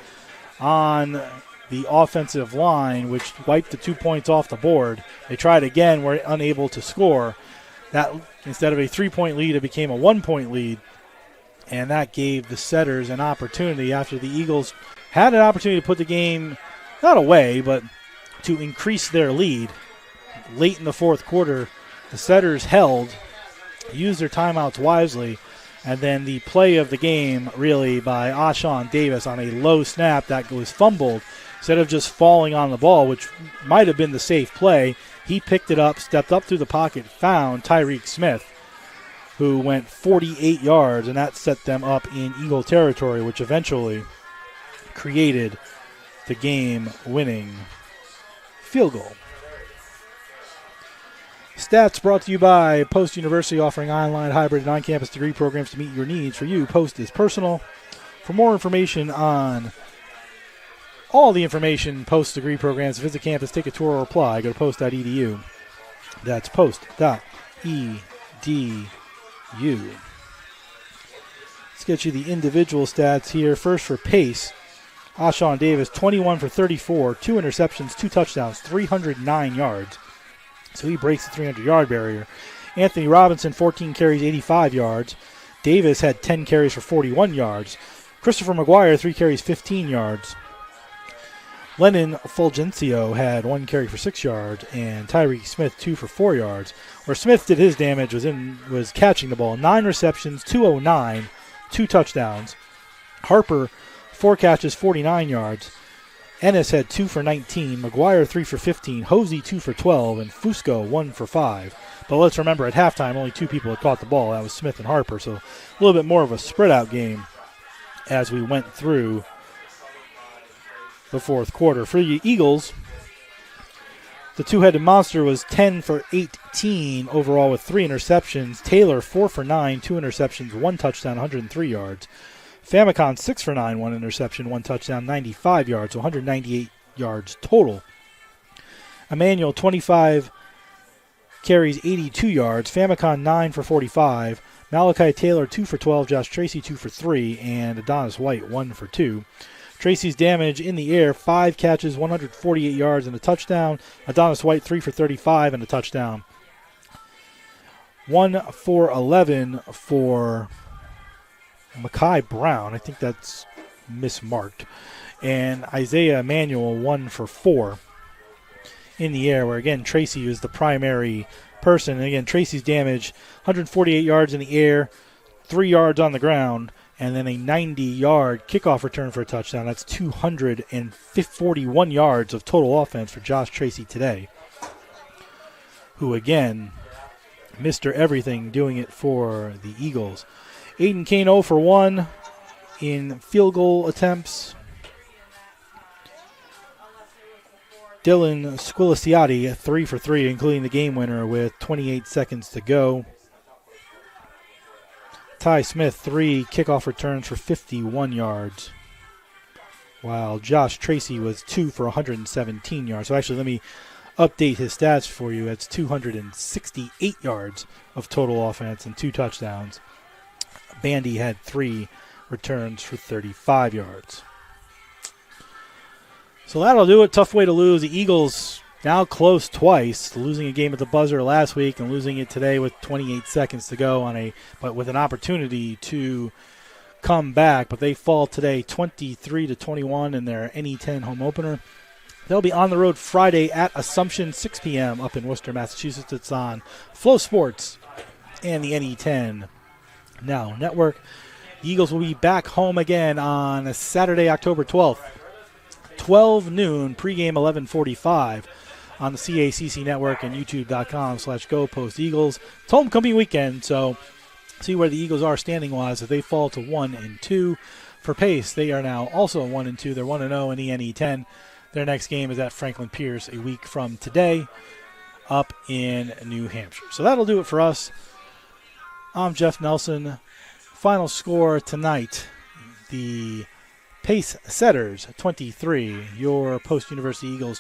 on the offensive line, which wiped the 2 points off the board. They tried again, were unable to score. That, instead of a 3-point lead, it became a 1-point lead. And that gave the Setters an opportunity after the Eagles had an opportunity to put the game, not away, but to increase their lead. Late in the fourth quarter, the Setters held, used their timeouts wisely, And then the play of the game, really, by Ashawn Davis on a low snap that was fumbled. Instead of just falling on the ball, which might have been the safe play, he picked it up, stepped up through the pocket, found Tyreek Smith, who went 48 yards, and that set them up in Eagle territory, which eventually created the game-winning field goal. Stats brought to you by Post University, offering online, hybrid, and on-campus degree programs to meet your needs. For you, Post is personal. For more information on all the information Post degree programs, visit campus, take a tour, or apply. Go to post.edu. That's post.edu. Let's get you the individual stats here. First for Pace, Ashawn Davis, 21 for 34, 2 interceptions, 2 touchdowns, 309 yards. So he breaks the 300-yard barrier. Anthony Robinson, 14 carries, 85 yards. Davis had 10 carries for 41 yards. Christopher McGuire, 3 carries, 15 yards. Lennon Fulgencio had 1 carry for 6 yards, and Tyreek Smith 2 for 4 yards. Where Smith did his damage was catching the ball. 9 receptions, 209, 2 touchdowns. Harper, 4 catches, 49 yards. Ennis had 2 for 19, McGuire 3 for 15, Hosey 2 for 12, and Fusco 1 for 5. But let's remember, at halftime, only 2 people had caught the ball. That was Smith and Harper, so a little bit more of a spread-out game as we went through the fourth quarter. For the Eagles, the two-headed monster was 10 for 18 overall with 3 interceptions. Taylor 4 for 9, 2 interceptions, 1 touchdown, 103 yards. Famicon 6 for 9, 1 interception, 1 touchdown, 95 yards, so 198 yards total. Emmanuel 25 carries, 82 yards. Famicon 9 for 45. Malachi Taylor 2 for 12. Josh Tracy 2 for 3. And Adonis White 1 for 2. Tracy's damage in the air, 5 catches, 148 yards, and a touchdown. Adonis White 3 for 35 and a touchdown. 1 for 11 for Makai Brown. I think that's mismarked. And Isaiah Emanuel 1 for 4 in the air, where, again, Tracy was the primary person. And, again, Tracy's damage, 148 yards in the air, 3 yards on the ground, and then a 90-yard kickoff return for a touchdown. That's 241 yards of total offense for Josh Tracy today, who, again, Mr. Everything doing it for the Eagles. Aiden Kane 0 for 1 in field goal attempts. Dylan Squiliciati 3 for 3, including the game winner with 28 seconds to go. Ty Smith 3 kickoff returns for 51 yards, while Josh Tracy was 2 for 117 yards. So actually, let me update his stats for you. It's 268 yards of total offense and 2 touchdowns. Bandy had 3 returns for 35 yards. So that'll do it. Tough way to lose. The Eagles now close twice, losing a game at the buzzer last week and losing it today with 28 seconds to go but with an opportunity to come back. But they fall today 23-21 in their NE10 home opener. They'll be on the road Friday at Assumption, 6 p.m. up in Worcester, Massachusetts. It's on Flow Sports and the NE10 Now Network. The Eagles will be back home again on Saturday, October 12th. 12 noon, pregame 11:45 on the CACC Network and YouTube.com/GoPostEagles. It's homecoming weekend, so see where the Eagles are standing-wise if they fall to 1-2. For Pace, they are now also 1-2. They're 1-0 in the NE10. Their next game is at Franklin Pierce a week from today up in New Hampshire. So that'll do it for us. I'm Jeff Nelson. Final score tonight, the Pace Setters 23, your Post University Eagles